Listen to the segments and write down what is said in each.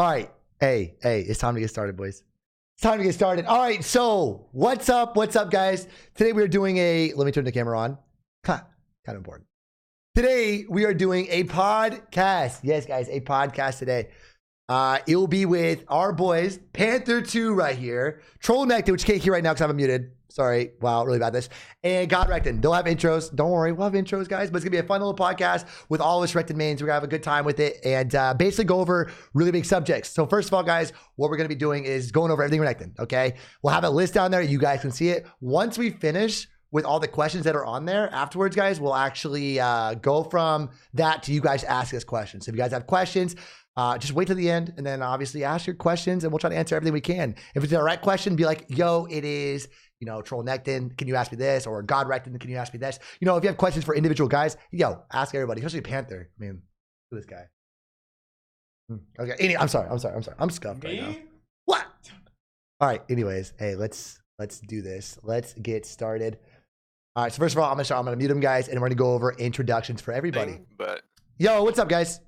All right. Hey, it's time to get started, boys. It's time to get started. All right. So what's up? What's up, guys? Today we are doing let me turn the camera on. Kind of important. Today we are doing a podcast. Yes, guys, a podcast today. It will be with our boys, Panther 2 right here, Trollnekton, which you can't hear right now because I'm muted. Sorry. Wow, really bad this. And Godrekton. They'll have intros. Don't worry. We'll have intros, guys. But it's going to be a fun little podcast with all of us Renekton mains. We're going to have a good time with it and basically go over really big subjects. So first of all, guys, what we're going to be doing is going over everything Renekton, okay? We'll have a list down there. You guys can see it. Once we finish with all the questions that are on there, afterwards, guys, we'll actually go from that to you guys asking us questions. So if you guys have questions, just wait till the end and then obviously ask your questions and we'll try to answer everything we can. If it's a direct question, be like, yo, it is, you know, Trollnekton, can you ask me this? Or Godrekton, can you ask me this? You know, if you have questions for individual guys, yo, ask everybody, especially Panther. I mean, look at this guy. Okay, I'm sorry. I'm scuffed right now. What? All right, anyways, hey, let's do this. Let's get started. All right, so first of all, I'm gonna mute them, guys, and we're gonna go over introductions for everybody. Yo, what's up, guys?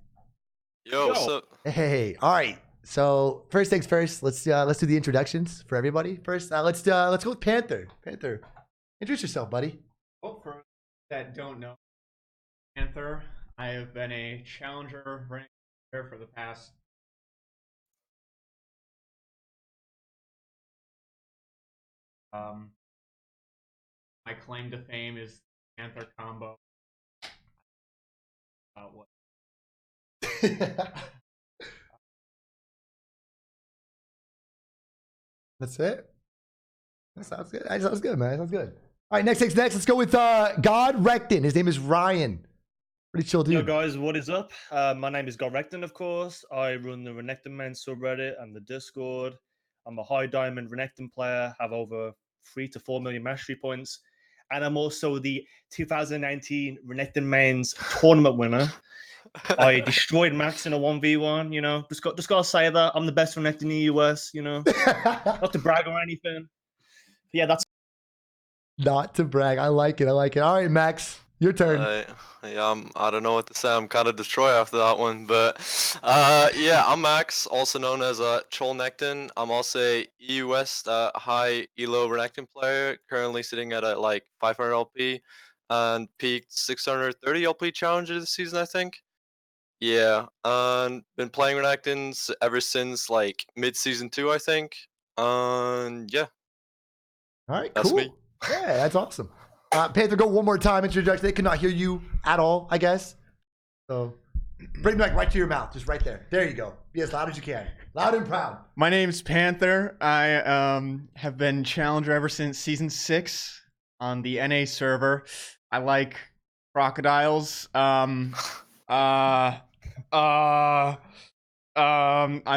Yo, what's up? Hey, all right. So first things first, let's do the introductions for everybody. First, let's go with Panther. Panther, introduce yourself, buddy. Well, for those that don't know, Panther, I have been a challenger player for the past. My claim to fame is Panther combo. What? That's it. That sounds good. That sounds good, man. That sounds good. All right, next. Let's go with Godrekton. His name is Ryan. Pretty chill dude. Yo guys, what is up? My name is Godrekton, of course. I run the Renekton mains subreddit and the Discord. I'm a high diamond Renekton player, have over 3 to 4 million mastery points. And I'm also the 2019 Renekton mains tournament winner. I destroyed Max in a 1v1, you know. Just gotta say that. I'm the best Renekton in the US, you know. Not to brag or anything. Yeah, that's not to brag. I like it. All right, Max, your turn. Yeah, I don't know what to say. I'm kind of destroyed after that one, but yeah, I'm Max, also known as Trollnekton. I'm also a EU West high elo Renekton player, currently sitting at like 500 LP and peaked 630 LP challenger this season, I think. Yeah, and been playing Renektons ever since like mid-season 2, I think. Yeah. All right, that's cool. Me. Yeah, that's awesome. Panther, go one more time. Introduction. They could not hear you at all, I guess. So bring the mic right to your mouth, just right there. There you go. Be as loud as you can. Loud and proud. My name's Panther. I have been challenger ever since season 6 on the NA server. I like crocodiles. I'm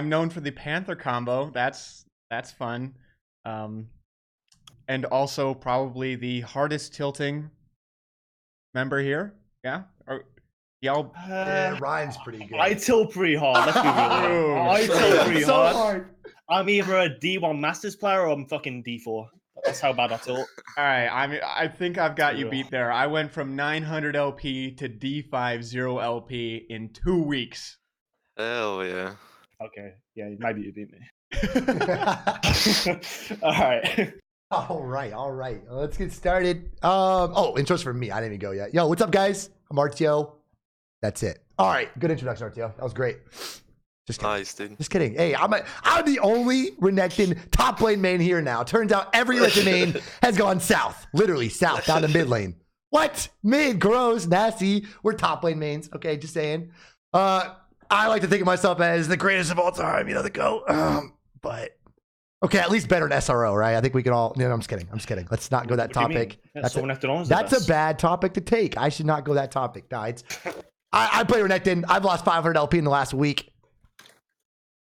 known for the Panther combo. That's fun. And also probably the hardest tilting member here. Yeah. Y'all. Yeah, Ryan's pretty good. I tilt pretty hard. Let's be real. I tilt pretty so hard. I'm either a D1 Masters player or I'm fucking D4. That's how bad I tilt. All right. I think I've got you beat there. I went from 900 LP to D50 LP in 2 weeks. Hell yeah. Okay. Yeah, maybe you beat me. All right. All right. Let's get started. Intros for me. I didn't even go yet. Yo, what's up, guys? I'm RTO. That's it. All right. Good introduction, RTO. That was great. Just kidding. Nice, dude. Just kidding. Hey, I'm the only Renekton top lane main here now. Turns out every Renekton main has gone south. Literally south, down to mid lane. What? Mid, gross, nasty. We're top lane mains. Okay, just saying. I like to think of myself as the greatest of all time, you know, the GOAT. But okay, at least better than SRO, right? I think we can all. No, I'm just kidding. Let's not go that topic. That's a bad topic to take. I should not go that topic. No, I play Renekton. I've lost 500 LP in the last week.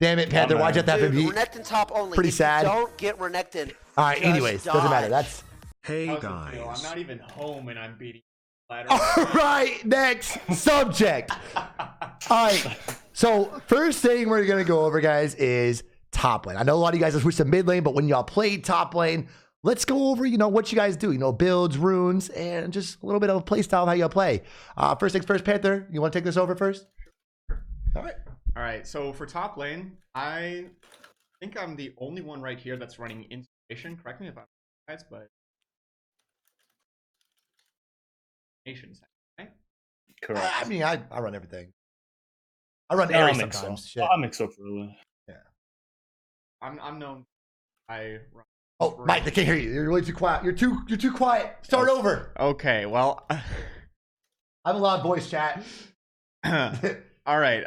Damn it, Panther. Why'd you have to be Renekton top only? Pretty sad. Don't get Renekton. All right, anyways, doesn't matter. That's. Hey, guys. I'm not even home and I'm beating. All right, next subject. All right, so first thing we're going to go over, guys, is top lane. I know a lot of you guys have switched to mid lane, but when y'all play top lane, let's go over, you know, what you guys do, you know, builds, runes, and just a little bit of a play style of how y'all play. First things first, Panther, you want to take this over first? All right. All right, so for top lane, I think I'm the only one right here that's running inspiration. Correct me if I'm wrong, guys, but nations, right? Correct. I mean, I run everything. I run No, Ares I mix up. sometimes. Shit. I mix up really. I'm known. I run. Oh, Mike, they can't hear you. You're really too quiet. You're too quiet. Start over. Okay, well, I have a loud voice, chat. all right.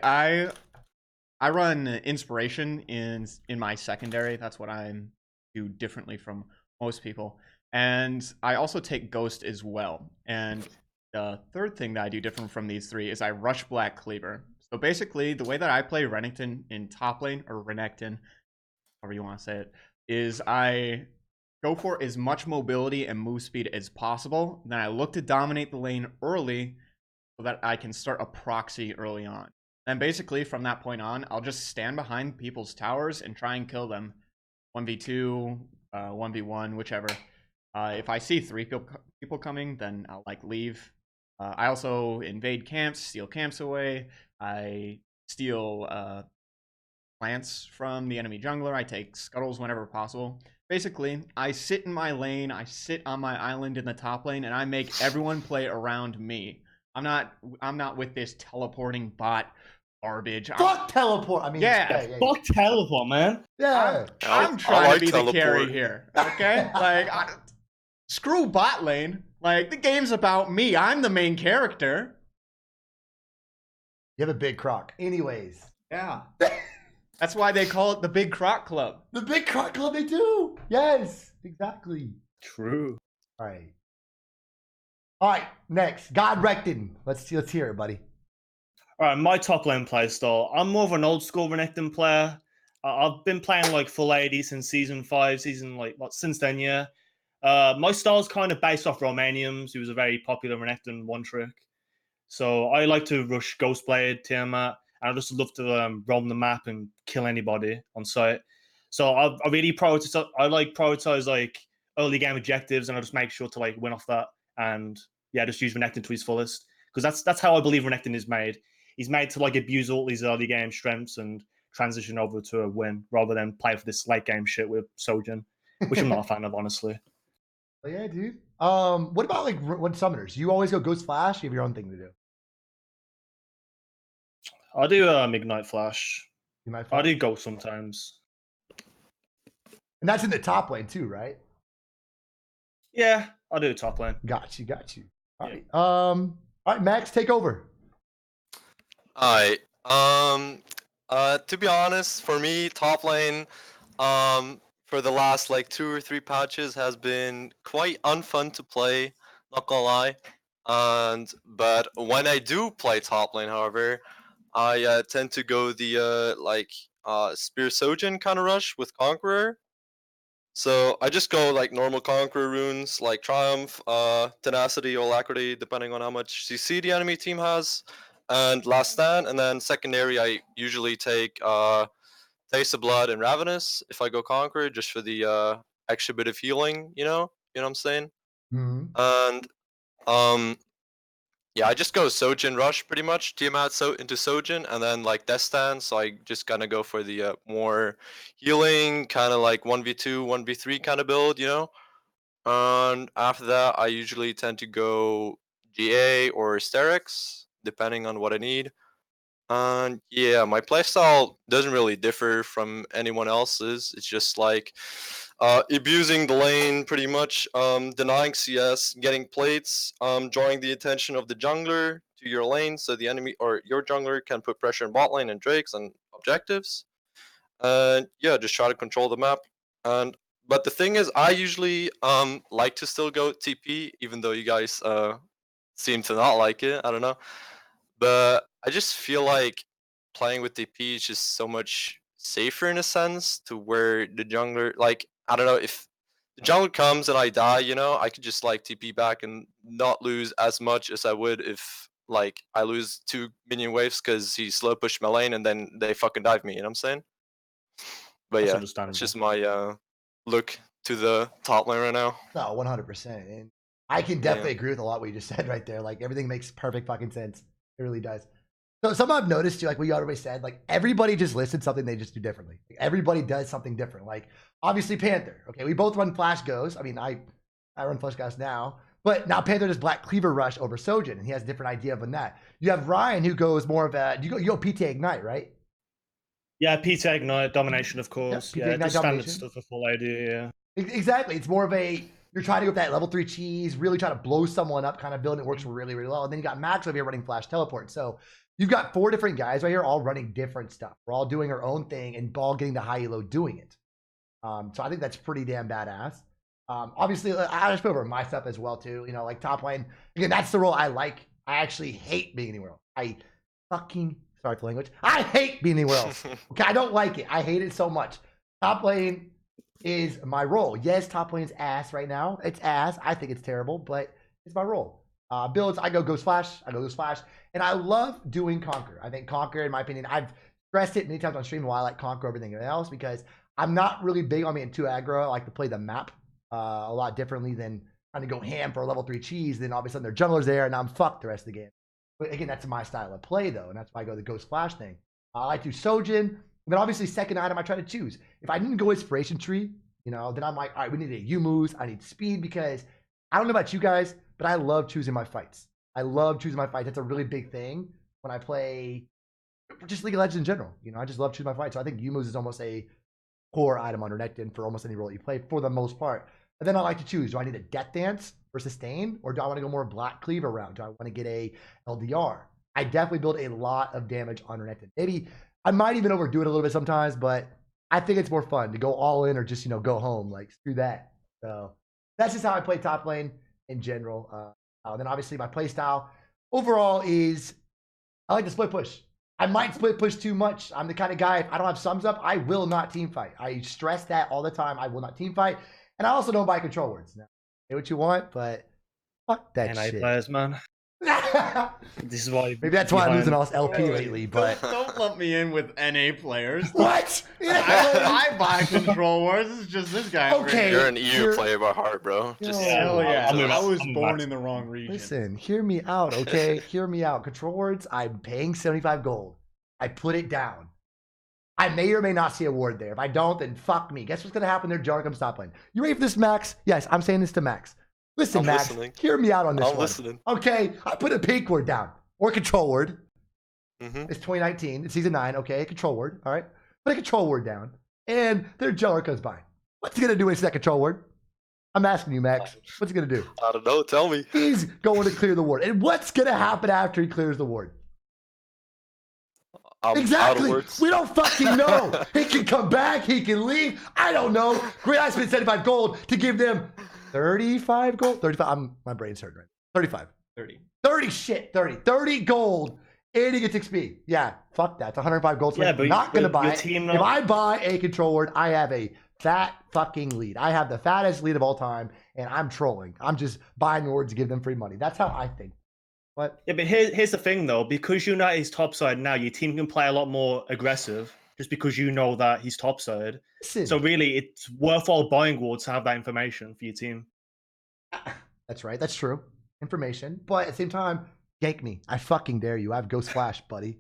I run inspiration in my secondary. That's what I do differently from most people. And I also take ghost as well. And the third thing that I do different from these three is I rush black cleaver. So basically, the way that I play Renekton in top lane, or Renekton, however you want to say it, is I go for as much mobility and move speed as possible. Then I look to dominate the lane early so that I can start a proxy early on. And basically, from that point on, I'll just stand behind people's towers and try and kill them. 1v2, 1v1, whichever. If I see three people coming, then I'll like leave. I also invade camps, steal camps away. I steal plants from the enemy jungler. I take scuttles whenever possible. Basically, I sit in my lane, I sit on my island in the top lane, and I make everyone play around me. I'm not with this teleporting bot garbage. Fuck teleport. I mean, Yeah. Fuck teleport, man. Yeah. I'm trying like to be the carry teleport. here. Okay? Like, screw bot lane. Like, the game's about me. I'm the main character. You have a big croc. Anyways. Yeah. That's why they call it the Big Croc Club. The big croc club, they do. Yes, exactly. True. All right. All right, next. Godrekton. Let's hear it, buddy. All right, my top lane play style. I'm more of an old school Renekton player. I've been playing like full AD since season 5, since then, yeah. My style's kind of based off Romaniums, who was a very popular Renekton one trick. So I like to rush Ghostblade, Tiamat, and I just love to roam the map and kill anybody on sight. So I really prioritize like early game objectives, and I just make sure to like win off that, and yeah, just use Renekton to his fullest, because that's how I believe Renekton is made. He's made to like abuse all these early game strengths and transition over to a win, rather than play for this late game shit with Sojin, which I'm not a fan of, honestly. Oh, yeah, dude. What about like when summoners? You always go Ghost Flash? You have your own thing to do. I do Ignite Flash. You might I find. do Ghost sometimes. And that's in the top lane too, right? Yeah, I do top lane. Got you. All Yeah. right. All right, Max, take over. Alright. To be honest, for me, top lane, for the last like 2 or 3 patches has been quite unfun to play, not gonna lie. But when I do play top lane, however, I tend to go the Spear Sojin kind of rush with Conqueror. So I just go like normal Conqueror runes like Triumph, Tenacity, or Alacrity, depending on how much CC the enemy team has, and Last Stand. And then secondary, I usually take Taste of Blood and Ravenous if I go Conqueror, just for the extra bit of healing. You know what I'm saying? Mm-hmm. And yeah, I just go Sojin rush pretty much. Tiamat into Sojin, and then like Death Stand. So I just kind of go for the more healing, kind of like 1v2, 1v3 kind of build, you know. And after that, I usually tend to go GA or Sterix, depending on what I need. And yeah, my playstyle doesn't really differ from anyone else's. It's just like abusing the lane pretty much, denying CS, getting plates, drawing the attention of the jungler to your lane so the enemy or your jungler can put pressure on bot lane and drakes and objectives. And yeah, just try to control the map. But the thing is, I usually like to still go TP, even though you guys seem to not like it. I don't know. But I just feel like playing with DP is just so much safer in a sense, to where the jungler, like, I don't know, if the jungler comes and I die, you know, I could just like TP back and not lose as much as I would if like I lose 2 minion waves because he slow pushed my lane and then they fucking dive me, you know what I'm saying? But That's yeah, understandable. it's just my look to the top lane right now. No, 100%. And I can definitely agree with a lot what you just said right there. Like everything makes perfect fucking sense. It really does. So something I've noticed too, like what you already said, like everybody just listed something they just do differently. Everybody does something different. Like obviously Panther. Okay, we both run Flash Goes. I mean, I run Flash Goes now, but now Panther does Black Cleaver Rush over Sojin, and he has a different idea of that. You have Ryan who goes more of a you go PT Ignite, right? Yeah, PT Ignite, Domination, of course. PT Yeah, Ignite, the standard Domination. stuff for full AD, yeah. Exactly. It's more of a you're trying to go with that level 3 cheese, really trying to blow someone up kind of build. It works really, really well. And then you got Max over here running Flash Teleport. So you've got 4 different guys right here all running different stuff. We're all doing our own thing and all getting the high elo doing it. So I think that's pretty damn badass. Obviously, I just put over my stuff as well too. You know, like top lane. Again, that's the role I like. I actually hate being anywhere else. I fucking, sorry for language. I hate being anywhere else. Okay, I don't like it. I hate it so much. Top lane is my role. Yes, top lane's ass right now. It's ass. I think it's terrible, but it's my role. Builds, I go Ghost Flash. And I love doing Conquer. I think Conquer, in my opinion, I've stressed it many times on stream why I like Conquer over everything else, because I'm not really big on being too aggro. I like to play the map a lot differently than trying to go ham for a level 3 cheese. Then all of a sudden their jungler's there and I'm fucked the rest of the game. But again, that's my style of play though, and that's why I go the Ghost Flash thing. I like to do Sojin. Then obviously second item I try to choose. If I didn't go Inspiration Tree, you know, then I'm like, all right, we need a U-moves. I need speed, because I don't know about you guys, but I love choosing my fights. That's a really big thing when I play just League of Legends in general. You know, I just love choosing my fights. So I think U-moves is almost a core item on Renekton for almost any role you play for the most part. And then I like to choose, do I need a Death Dance for sustain, or do I want to go more Black Cleaver route? Do I want to get a LDR? I definitely build a lot of damage on Renekton. Maybe I might even overdo it a little bit sometimes, but I think it's more fun to go all in or just, you know, go home. Like, screw that. So that's just how I play top lane in general. Then obviously my play style overall is I like to split push. I might split push too much. I'm the kind of guy, if I don't have sums up, I will not team fight. I stress that all the time. I will not team fight. And I also don't buy control words. Now, say what you want, but fuck that NA shit. players, man. This is why. Maybe that's why I'm losing all LP lately, but Don't lump me in with NA players. what? I buy control wars. It's just this guy. over Okay. here. You're an EU player by heart, bro. Just Hell yeah. I'm I was I'm born not- in the wrong region. Listen, hear me out, okay? Hear me out. Control words, I'm paying 75 gold. I put it down. I may or may not see a ward there. If I don't, then fuck me. Guess what's going to happen there? Jar comes top lane. You ready for this, Max? Yes, I'm saying this to Max. Listen, I'm Max, listening. hear me out on this I'm one. listening. Okay, I put a pink word down. Or control word. Mm-hmm. It's 2019. It's season 9. Okay, control word. All right. Put a control word down. And their Jar comes by. What's he going to do when it's that control word? I'm asking you, Max. What's he going to do? I don't know. Tell me. He's going to clear the ward. And what's going to happen after he clears the ward? I'm Exactly. out of words. We don't fucking know. He can come back. He can leave. I don't know. Great, I spent 75 gold to give them 35 gold. 35. My brain's hurting right now. 35. 30. 30 shit. 30. 30 gold. And he gets XP. Yeah, fuck that. It's 105 gold. So Yeah, I'm but not going to your buy it. team If now- I buy a control word, I have a fat fucking lead. I have the fattest lead of all time, and I'm trolling. I'm just buying words to give them free money. That's how I think. What? Yeah, but here's the thing though. Because you're not his top side now, your team can play a lot more aggressive just because you know that he's top side. Listen. So really, it's worthwhile buying wards to have that information for your team. That's right. That's true. Information. But at the same time, gank me. I fucking dare you. I have Ghost Flash, buddy.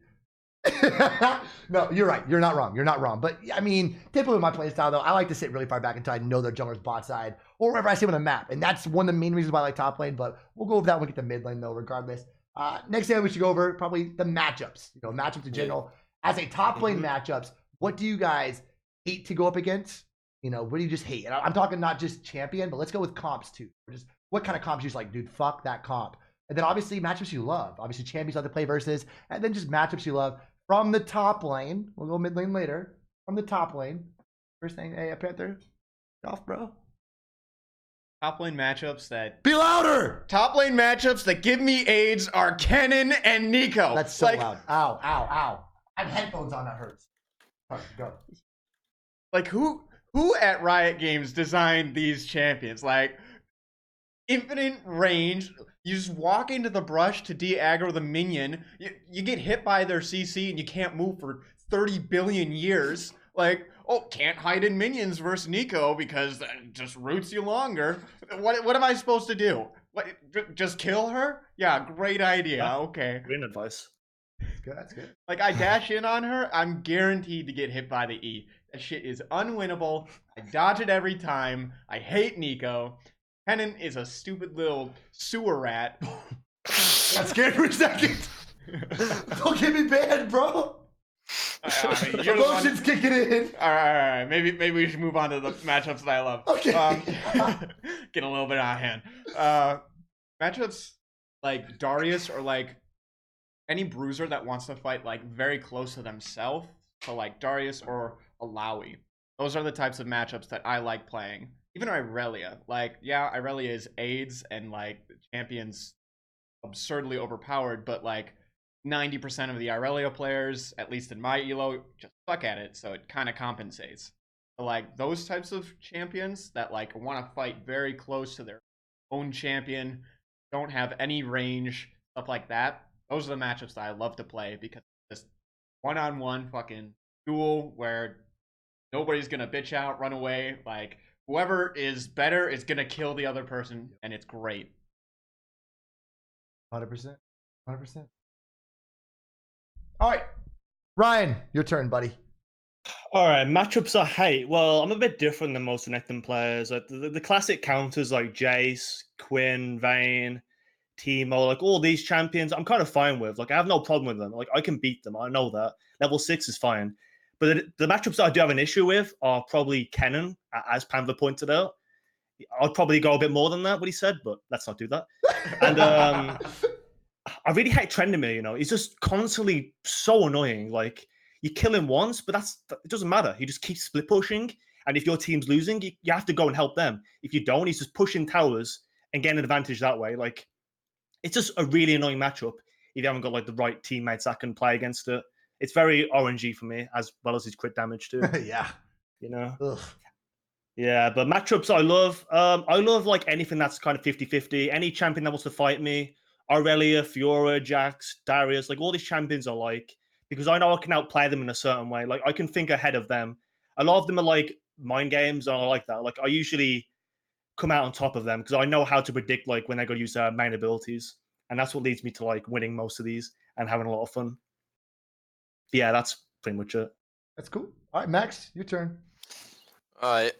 No, you're right. You're not wrong. You're not wrong. But I mean, typically with my playstyle, though, I like to sit really far back until I know their jungler's bot side or wherever I see them on the map. And that's one of the main reasons why I like top lane. But we'll go over that when we get to mid lane, though, regardless. Next thing we should go over probably the matchups. You know, matchups in general. As a top lane matchups, what do you guys hate to go up against? You know, what do you just hate? And I'm talking not just champion, but let's go with comps too. Just what kind of comps you just like, dude? Fuck that comp. And then obviously matchups you love. Obviously champions like to play versus, and then just matchups you love from the top lane. We'll go mid lane later. From the top lane. First thing, hey, Panther, off, bro. Top lane matchups that give me AIDS are Kennen and Nico. That's so loud. Ow, ow, ow. I have headphones on. That hurts. All right, go. Like who at Riot Games designed these champions? Like infinite range. You just walk into the brush to de-aggro the minion. You get hit by their CC and you can't move for 30 billion years. Like, oh, can't hide in minions versus Nico because that just roots you longer. What am I supposed to do? What, just kill her? Yeah, great idea. Okay. Green advice. good. That's good. Like, I dash in on her, I'm guaranteed to get hit by the E. That shit is unwinnable. I dodge it every time. I hate Nico. Kennen is a stupid little sewer rat. Got scared for a second. Don't get me banned, bro. I mean, you're the one- Emotions kicking in. All right. Maybe we should move on to the matchups that I love. Okay. Get a little bit out of hand. Matchups like Darius or like any bruiser that wants to fight like very close to themselves. So like Darius or Alawi. Those are the types of matchups that I like playing. Even Irelia. Like, yeah, Irelia is AIDS and like the champion's absurdly overpowered, but like 90% of the Irelia players, at least in my elo, just suck at it, so it kind of compensates. So like those types of champions that like want to fight very close to their own champion, don't have any range, stuff like that. Those are the matchups that I love to play because it's just one-on-one fucking duel where nobody's gonna bitch out, run away. Like whoever is better is gonna kill the other person, and it's great. 100%. 100%. All right, Ryan, your turn, buddy. All right, matchups I hate. Well, I'm a bit different than most Renekton players. Like the classic counters like Jace, Quinn, Vayne, Teemo, like all these champions, I'm kind of fine with. Like I have no problem with them. Like I can beat them. I know that. Level 6 is fine. But the matchups that I do have an issue with are probably Kennen, as Panther pointed out. I'd probably go a bit more than that, what he said, but let's not do that. And I really hate Trendemir, you know. He's just constantly so annoying. Like, you kill him once, but it doesn't matter. He just keeps split pushing. And if your team's losing, you have to go and help them. If you don't, he's just pushing towers and getting an advantage that way. Like, it's just a really annoying matchup if you haven't got, like, the right teammates that can play against it. It's very RNG for me, as well as his crit damage, too. Yeah. You know? Ugh. Yeah, but matchups I love like anything that's kind of 50-50. Any champion that wants to fight me, Aurelia, Fiora, Jax, Darius, like all these champions I like because I know I can outplay them in a certain way. Like I can think ahead of them. A lot of them are like mind games, and I like that. Like I usually come out on top of them because I know how to predict like when they're going to use their main abilities, and that's what leads me to like winning most of these and having a lot of fun. Yeah, that's pretty much it. That's cool. All right, Max, your turn. Alright,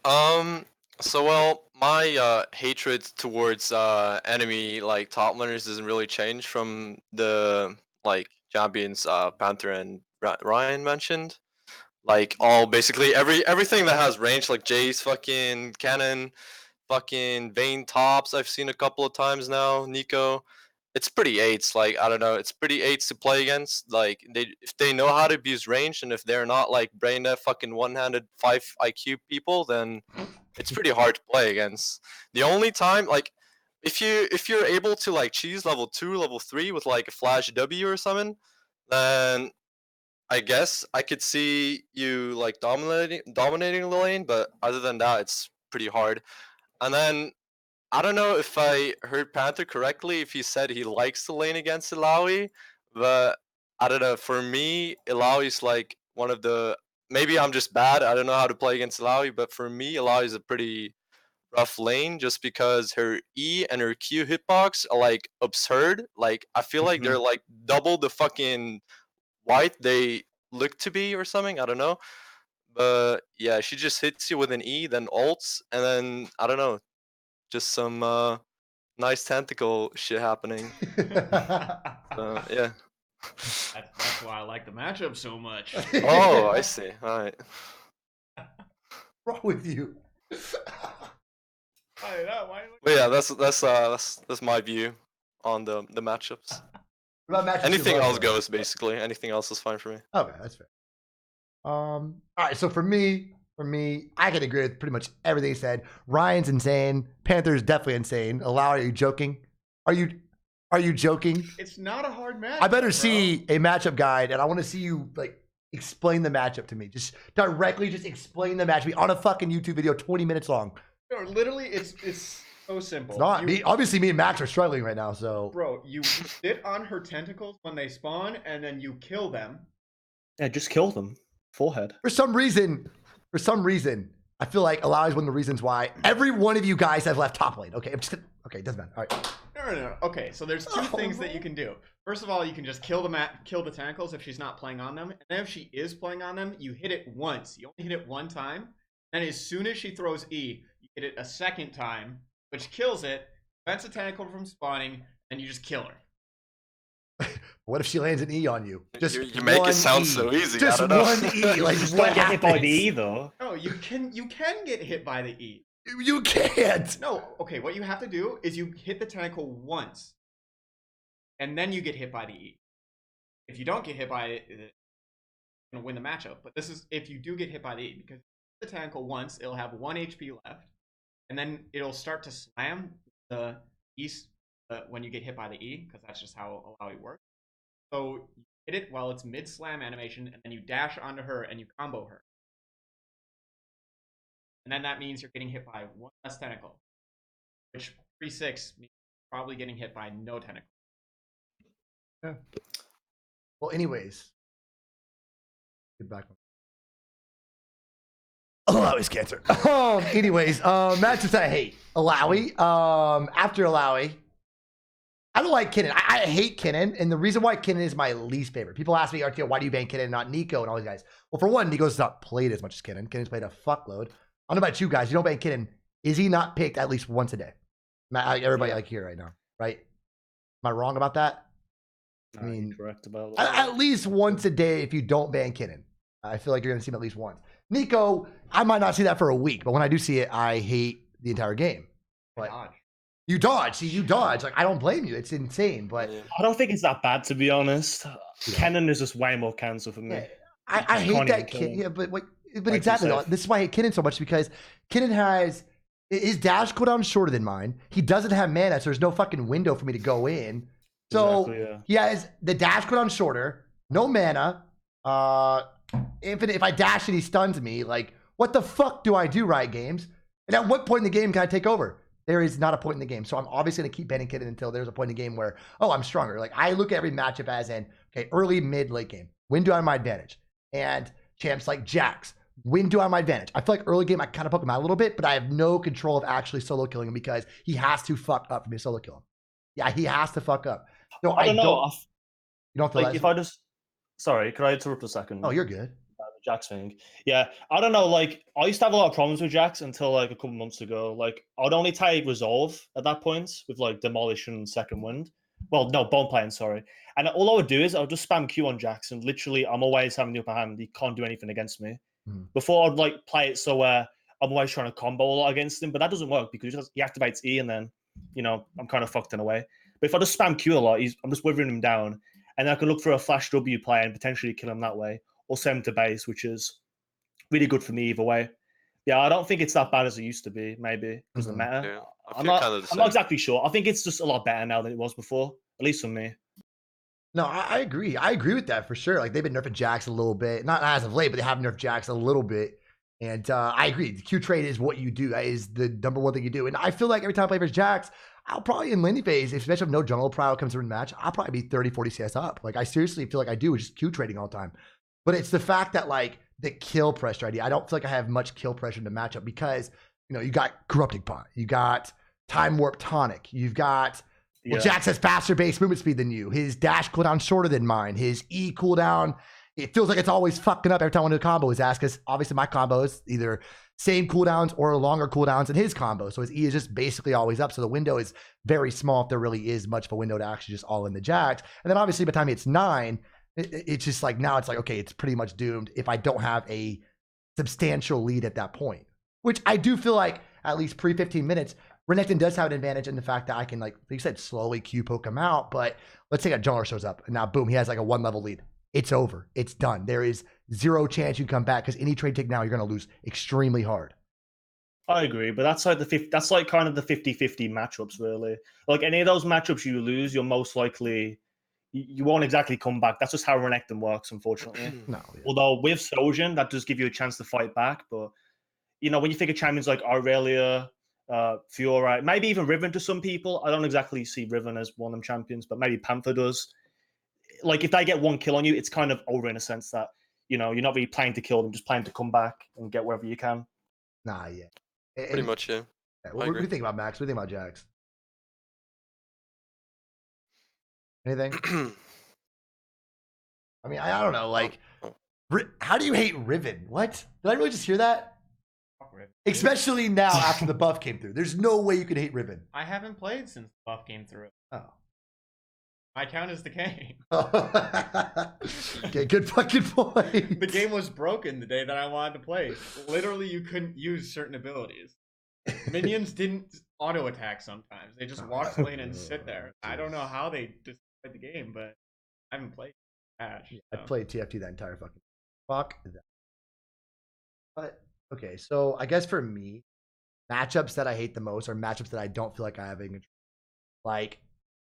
so well, my hatred towards enemy like top laners doesn't really change from the like champions Panther and Ryan mentioned. Like basically everything that has range, like Jace, fucking Cannon, fucking Vayne tops I've seen a couple of times now, Nico. It's pretty eights, like I don't know, it's pretty eights to play against. Like if they know how to abuse range and if they're not like brain dead fucking one-handed 5 IQ people, then it's pretty hard to play against. The only time like if you're able to like cheese level 2, level 3 with like a flash W or something, then I guess I could see you like dominating the lane, but other than that it's pretty hard. And then I don't know if I heard Panther correctly, if he said he likes to lane against Ilaoi, but I don't know. For me, Ilaoi's like one of the... Maybe I'm just bad. I don't know how to play against Ilaoi, but for me, Ilaoi is a pretty rough lane just because her E and her Q hitbox are like absurd. Like, I feel like they're like double the fucking white they look to be or something. I don't know. But yeah, she just hits you with an E, then ults, and then, I don't know. Just some nice tentacle shit happening. Yeah. That's why I like the matchup so much. Oh, I see. All right. What's wrong with you? But yeah, that's my view on the matchups. What about matchups you Anything love, else though? goes basically. Anything else is fine for me. Okay, that's fair. All right, so for me, I can agree with pretty much everything he said. Ryan's insane. Panther's definitely insane. Are you joking? Are you joking? It's not a hard match. I better see a matchup guide, and I want to see you like explain the matchup to me. Just directly, just explain the match to me on a fucking YouTube video, 20 minutes long. Literally, it's so simple. It's not. Obviously, me and Max are struggling right now. So, bro, you sit on her tentacles when they spawn, and then you kill them. Yeah, just kill them. Forehead. for some reason, I feel like Allow is one of the reasons why every one of you guys have left top lane. Okay, Okay, it doesn't matter. All right. No. Okay, so there's two things that you can do. First of all, you can just kill the tentacles if she's not playing on them. And then if she is playing on them, you hit it once. You only hit it one time. And as soon as she throws E, you hit it a second time, which kills it, prevents a tentacle from spawning, and you just kill her. What if she lands an E on you? Just You make it sound E. so easy. Just I don't know. one E. Like Just what don't get hit by the happens? E though. No, you can get hit by the E. You can't. No, okay, what you have to do is you hit the tentacle once, and then you get hit by the E. If you don't get hit by it, you're going to win the matchup. But this is if you do get hit by the E, because the tentacle once, it'll have 1 HP left, and then it'll start to slam the east when you get hit by the E, because that's just how Alawi works. So you hit it while it's mid-slam animation, and then you dash onto her and you combo her. And then that means you're getting hit by 1 less tentacle, which 3/6 means probably getting hit by no tentacle. Yeah. Well, anyways. Get back. Alawi's cancer. Anyways, matches I hate. Alawi. After Alawi, I don't like Kinnan. I hate Kinnan, and the reason why Kinnan is my least favorite. People ask me, RTO, why do you ban Kinnan and not Nico and all these guys? Well, for one, Nico's not played as much as Kinnan. Kinnan's played a fuckload. I don't know about you guys. You don't ban Kinnan. Is he not picked at least once a day? Everybody like here right now, right? Am I wrong about that? I mean, correct about that. at least once a day if you don't ban Kinnan. I feel like you're going to see him at least once. Nico, I might not see that for a week, but when I do see it, I hate the entire game. But you dodge. See, you dodge. Like, I don't blame you. It's insane, but I don't think it's that bad, to be honest. Kennen is just way more cancer for me. yeah, I hate that kid. Yeah, but exactly. This is why I hate Kinnan so much, because Kinnan has his dash cooldown shorter than mine. He doesn't have mana, so there's no fucking window for me to go in. So he has the dash cooldown shorter, no mana, infinite. If I dash and he stuns me, like, what the fuck do I do, Riot Games? And at what point in the game can I take over? There is not a point in the game. So I'm obviously going to keep banning Kinnan until there's a point in the game where, oh, I'm stronger. Like, I look at every matchup as in, okay, early, mid, late game. When do I have my advantage? And champs like Jax, when do I have my advantage? I feel like early game, I kind of poke him out a little bit, but I have no control of actually solo killing him because he has to fuck up for me to solo kill him. Yeah, he has to fuck up. So I don't know. You don't feel like that? If I just... Sorry, could I interrupt a second? Oh, you're good. The Jax thing. Yeah, I don't know. Like, I used to have a lot of problems with Jax until like a couple months ago. Like, I'd only take Resolve at that point with like Demolish and Second Wind. Well, no, Bone Plane, sorry. And all I would do is I would just spam Q on Jax, and literally I'm always having the upper hand. He can't do anything against me. Before I'd like play it so I'm always trying to combo a lot against him, but that doesn't work because he activates E, and then I'm kind of fucked in a way. But if I just spam Q a lot, I'm just withering him down, and I can look for a flash W play and potentially kill him that way, or send him to base, which is really good for me either way. Yeah, I don't think it's that bad as it used to be, maybe, because of the meta. Yeah, I'm not exactly sure. I think it's just a lot better now than it was before, at least for me. No, I agree. I agree with that for sure. Like, they've been nerfing Jax a little bit. Not as of late, but they have nerfed Jax a little bit. And I agree. The Q trade is what you do. That is the number one thing you do. And I feel like every time I play versus Jax, I'll probably in laning phase, especially if no jungle prio comes through in the match, I'll probably be 30, 40 CS up. Like, I seriously feel like I do with just Q trading all the time. But it's the fact that, like, the kill pressure idea, I don't feel like I have much kill pressure in the matchup because, you got Corrupting Pot, you got Time Warp Tonic, you've got, well, Jax has faster base movement speed than you. His dash cooldown shorter than mine. His E cooldown, it feels like it's always fucking up every time I do a combo is asked, because obviously my combo is either same cooldowns or longer cooldowns in his combo. So his E is just basically always up. So the window is very small if there really is much of a window to actually just all in the Jax. And then obviously by the time it's 9, it's just like, now it's like, okay, it's pretty much doomed if I don't have a substantial lead at that point, which I do feel like at least pre 15 minutes, Renekton does have an advantage in the fact that I can, like you said, slowly Q poke him out. But let's say a jungler shows up and now boom, he has like a 1 level lead. It's over. It's done. There is zero chance you can come back because any trade take now, you're going to lose extremely hard. I agree, but that's like kind of the 50-50 matchups, really. Like any of those matchups you lose, you're most likely you won't exactly come back. That's just how Renekton works, unfortunately. No. Yeah. Although with Sojourn, that does give you a chance to fight back. But when you think of champions like Aurelia, Fiora, maybe even Riven to some people, I don't exactly see Riven as one of them champions, but maybe Panther does. Like if they get 1 kill on you, it's kind of over in a sense that you're not really playing to kill them, just playing to come back and get wherever you can. Nah, yeah. Pretty much, yeah. What do you think about Max? What do you think about Jax? Anything? I mean, I don't know. Like, how do you hate Riven? What? Did I really just hear that? Especially now after the buff came through. There's no way you could hate Riven. I haven't played since the buff came through. Oh. My account is the game. Okay, good fucking point. The game was broken the day that I wanted to play. Literally, you couldn't use certain abilities. Minions didn't auto attack sometimes. They just walk lane and sit there. I don't know how they destroyed the game, but I haven't played patch. I played TFT that entire fucking fuck that. But okay, so I guess for me, matchups that I hate the most are matchups that I don't feel like I have any control. Like,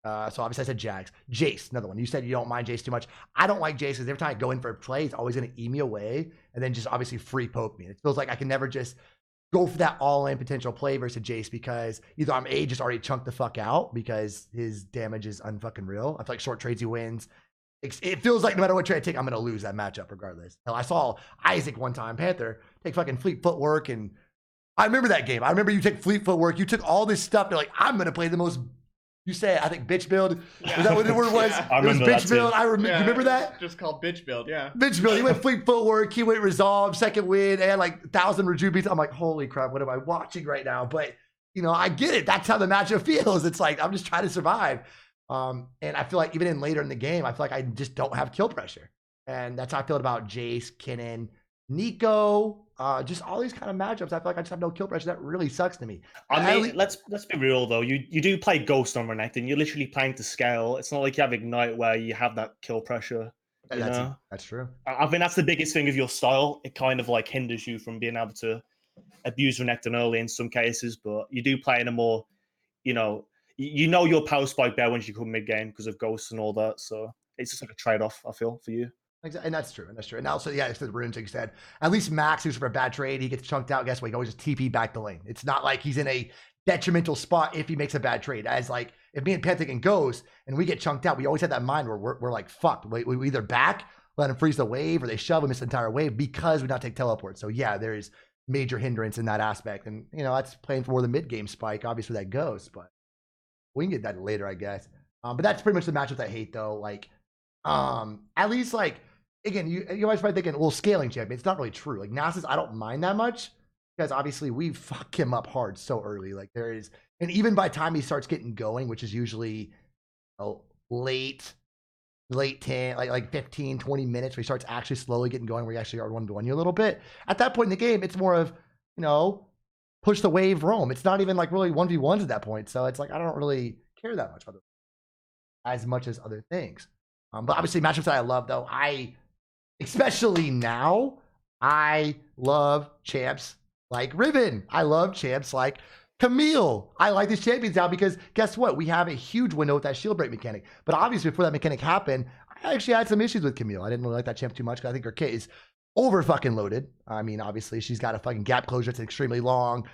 so obviously I said Jax. Jace, another one. You said you don't mind Jace too much. I don't like Jace because every time I go in for a play, it's always going to E me away and then just obviously free poke me. It feels like I can never just go for that all-in potential play versus Jace because either I'm just already chunked the fuck out because his damage is unfucking real. I feel like short trades he wins. It feels like no matter what trade I take, I'm going to lose that matchup regardless. Hell, I saw Isaac one time, Panther, take fucking fleet footwork, and I remember that game. I remember you take fleet footwork. You took all this stuff. They're like, I'm going to play the most, you say, I think bitch build. Yeah. Is that what the word was? Yeah. It was bitch build. I remember. Yeah, You remember that? Just called bitch build, yeah. Bitch build. He went fleet footwork. He went resolve, second win, and like 1,000 rejuvenates. I'm like, holy crap, what am I watching right now? But, you know, I get it. That's how the matchup feels. It's like, I'm just trying to survive. And I feel like even later in the game, I feel like I just don't have kill pressure. And that's how I feel about Jace, Kinnan, Nico, just all these kind of matchups. I feel like I just have no kill pressure. That really sucks to me. I mean, let's be real though. You do play Ghost on Renekton. You're literally playing to scale. It's not like you have Ignite where you have that kill pressure. That's true. I think that's the biggest thing of your style. It kind of like hinders you from being able to abuse Renekton early in some cases, but you do play in a more, you know your power spike there once you come mid game because of Ghosts and all that. So it's just like a trade off. I feel for you. And that's true. And that's true. And also, yeah, it's the runes, like you said. At least Max, who's for a bad trade, he gets chunked out. Guess what? He can always just TP back the lane. It's not like he's in a detrimental spot if he makes a bad trade. As like, if me and Panther can Ghost and we get chunked out, we always have that mind where we're like, fucked. We either back, let him freeze the wave, or they shove him this entire wave because we not take teleport. So yeah, there is major hindrance in that aspect. And, you know, that's playing for the mid game spike. Obviously, that Ghost, but we can get that later, I guess. But that's pretty much the matchups I hate, though. Like, at least, like, again, you always probably thinking, well, scaling champion. It's not really true. Like, Nasus, I don't mind that much because obviously we fuck him up hard so early. Like, there is, and even by the time he starts getting going, which is usually late 10, like 15, 20 minutes, where he starts actually slowly getting going, where he actually are 1v1 you a little bit. At that point in the game, it's more of, you know, push the wave, roam. It's not even like really 1v1s at that point. So it's like, I don't really care that much about it as much as other things. But obviously matchups that I love though, especially now, I love champs like Riven. I love champs like Camille. I like these champions now because guess what? We have a huge window with that shield break mechanic. But obviously before that mechanic happened, I actually had some issues with Camille. I didn't really like that champ too much because I think her kit is over fucking loaded. I mean, obviously she's got a fucking gap closure that's extremely long.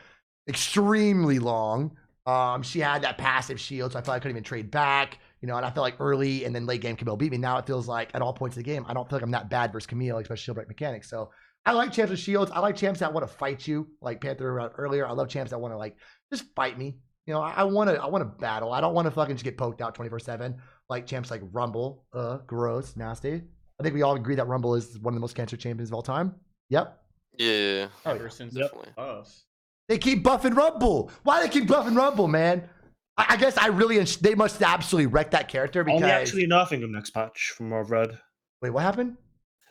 She had that passive shield, so I felt like I couldn't even trade back, you know, and I felt like early and then late game Camille beat me. Now it feels like at all points of the game, I don't feel like I'm that bad versus Camille, especially shield break mechanics. So I like champs with shields. I like champs that want to fight you, like Panther earlier. I love champs that want to like just fight me. You know, I want to battle. I don't want to fucking just get poked out 24/7 like champs like Rumble. Gross, nasty. I think we all agree that Rumble is one of the most cancer champions of all time. Yep. Yeah. Ever since us. They keep buffing Rumble. Why they keep buffing Rumble, man? I guess they must absolutely wreck that character because... Only actually nerfing him next patch from what I've read. Wait, what happened?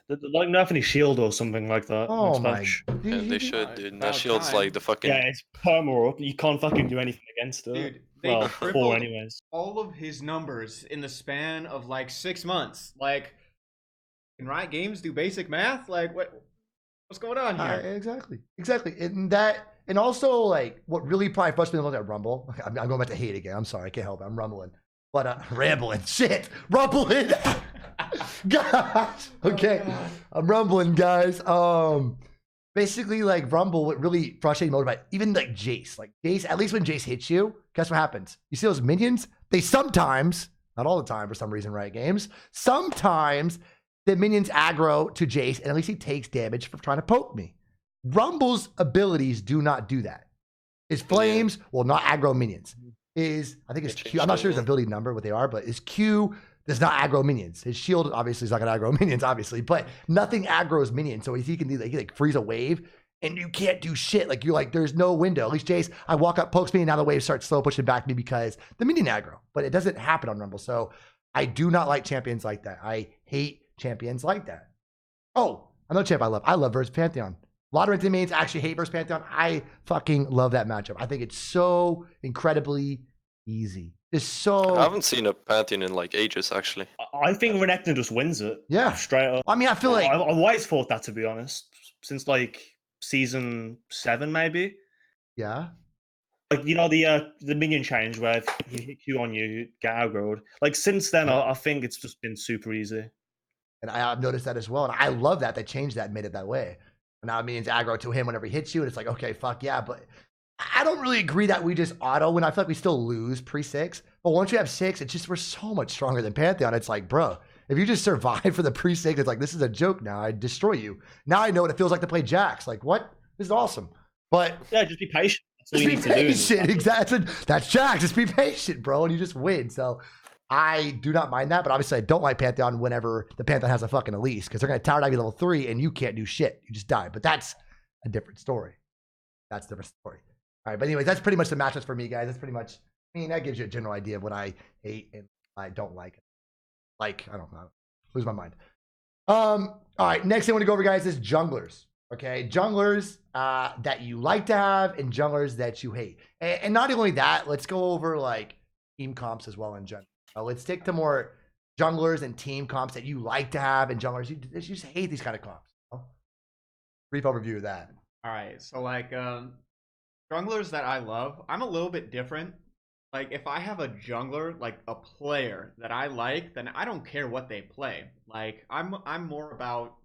They're like nerfing his shield or something like that. Oh next my... patch. Yeah, they should, dude. That shield's like the fucking... Yeah, it's perma up. You can't fucking do anything against it. Dude, they well, tripled 4 anyways. all of his numbers in the span of like 6 months. Like, can Riot Games do basic math? Like, what's going on here? Exactly. And also, like, what really probably frustrates me the most at Rumble, I'm going back to hate again. I'm sorry, I can't help it. I'm rumbling. But, rambling. Shit. Rumbling. Gosh. Okay. Oh, I'm rumbling, guys. Basically, like, Rumble, what really frustrated me about even, like, Jace. Like, Jace, at least when Jace hits you, guess what happens? You see those minions? They sometimes, not all the time for some reason, Riot Games, sometimes the minions aggro to Jace, and at least he takes damage for trying to poke me. Rumble's abilities do not do that. His flames will not aggro minions. I think it's Q. I'm not sure his ability number, what they are, but his Q does not aggro minions. His shield obviously is not going to aggro minions, obviously, but nothing aggroes minions. So he can do like, he like freeze a wave and you can't do shit. Like you're like, there's no window. At least Jace, I walk up, pokes me, and now the wave starts slow pushing back me because the minion aggro. But it doesn't happen on Rumble. So I do not like champions like that. I hate champions like that. Oh, another champ I love. I love versus Pantheon. A lot of Renekton mains actually hate versus Pantheon. I fucking love that matchup. I think it's so incredibly easy. It's so. I haven't seen a Pantheon in like ages, actually. I think Renekton just wins it. Yeah. Straight up. I mean, I feel like. I've always thought that, to be honest, since like season 7, maybe. Yeah. Like, you know, the minion change where if he hit you on you get aggroed. Like, since then, I think it's just been super easy. And I've noticed that as well. And I love that they changed that and made it that way. And now it means aggro to him whenever he hits you. And it's like, okay, fuck yeah. But I don't really agree that we just auto when I feel like we still lose pre-6. But once you have 6, it's just we're so much stronger than Pantheon. It's like, bro, if you just survive for the pre-6, it's like, this is a joke now. I destroy you. Now I know what it feels like to play Jax. Like, what? This is awesome. But yeah, just be patient. That's all just you be need to do. patient. Exactly. That's Jax. Just be patient, bro. And you just win. So I do not mind that, but obviously I don't like Pantheon whenever the Pantheon has a fucking Elise because they're going to tower dive you level 3 and you can't do shit. You just die. But that's a different story. That's a different story. All right. But anyways, that's pretty much the matchups for me, guys. That's pretty much, I mean, that gives you a general idea of what I hate and I don't like. Like, I don't know. Lose my mind. All right. Next thing I want to go over, guys, is junglers. Okay. Junglers that you like to have and junglers that you hate. And not only that, let's go over like team comps as well in general. Let's stick to more junglers and team comps that you like to have and junglers you just hate these kind of comps. Brief overview of that. All right, so like junglers that I love, I'm a little bit different. Like if I have a jungler, like a player that I like, then I don't care what they play. Like I'm more about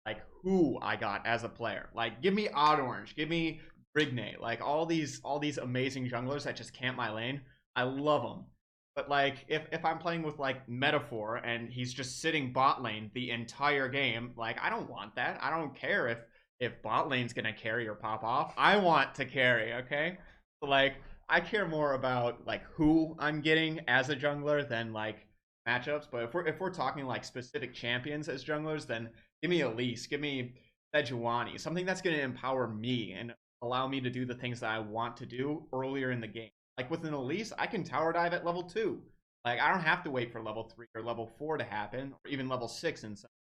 like who I got as a player. Like give me Orange, give me Brignay, like all these amazing junglers that just camp my lane. I love them. But like if I'm playing with like Metaphor and he's just sitting bot lane the entire game, like I don't want that. I don't care if bot lane's gonna carry or pop off. I want to carry, okay? So like I care more about like who I'm getting as a jungler than like matchups. But if we're talking like specific champions as junglers, then give me Elise, give me Sejuani, something that's gonna empower me and allow me to do the things that I want to do earlier in the game. Like with an Elise, I can tower dive at level 2. Like I don't have to wait for level 3 or level 4 to happen, or even level 6 in some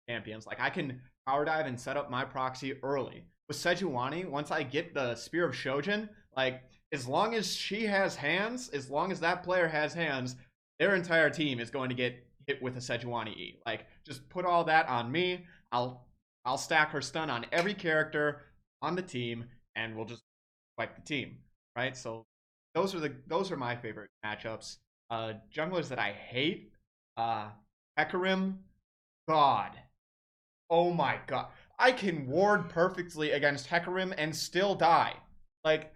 champions. Like I can power dive and set up my proxy early. With Sejuani, once I get the Spear of Shojin, like as long as she has hands, as long as that player has hands, their entire team is going to get hit with a Sejuani E. Like just put all that on me. I'll stack her stun on every character on the team, and we'll just wipe the team, right? So those are my favorite matchups. Junglers that I hate, Hecarim, God. Oh my god. I can ward perfectly against Hecarim and still die. Like,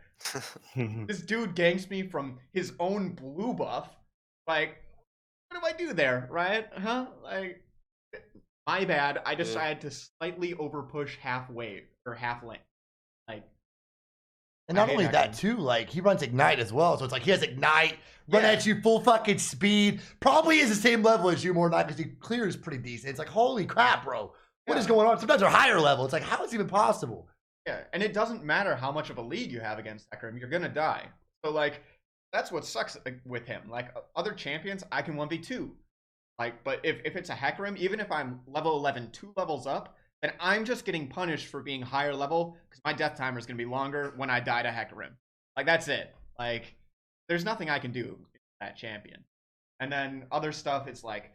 this dude ganks me from his own blue buff. Like, what do I do there, right? Huh? Like, my bad. I decided to slightly overpush half wave or half lane. Like, and not only that too, like he runs Ignite as well. So it's like he has Ignite, run at you full fucking speed. Probably is the same level as you more than not because he clears pretty decent. It's like, holy crap, bro. What is going on? Sometimes they're higher level. It's like, how is it even possible? Yeah, and it doesn't matter how much of a lead you have against Hecarim, you're gonna die. So like, that's what sucks with him. Like other champions, I can 1v2. Like, but if it's a Hecarim, even if I'm level 11, 2 levels up, then I'm just getting punished for being higher level because my death timer is gonna be longer when I die to Hecarim. Like that's it. Like, there's nothing I can do with that champion. And then other stuff, it's like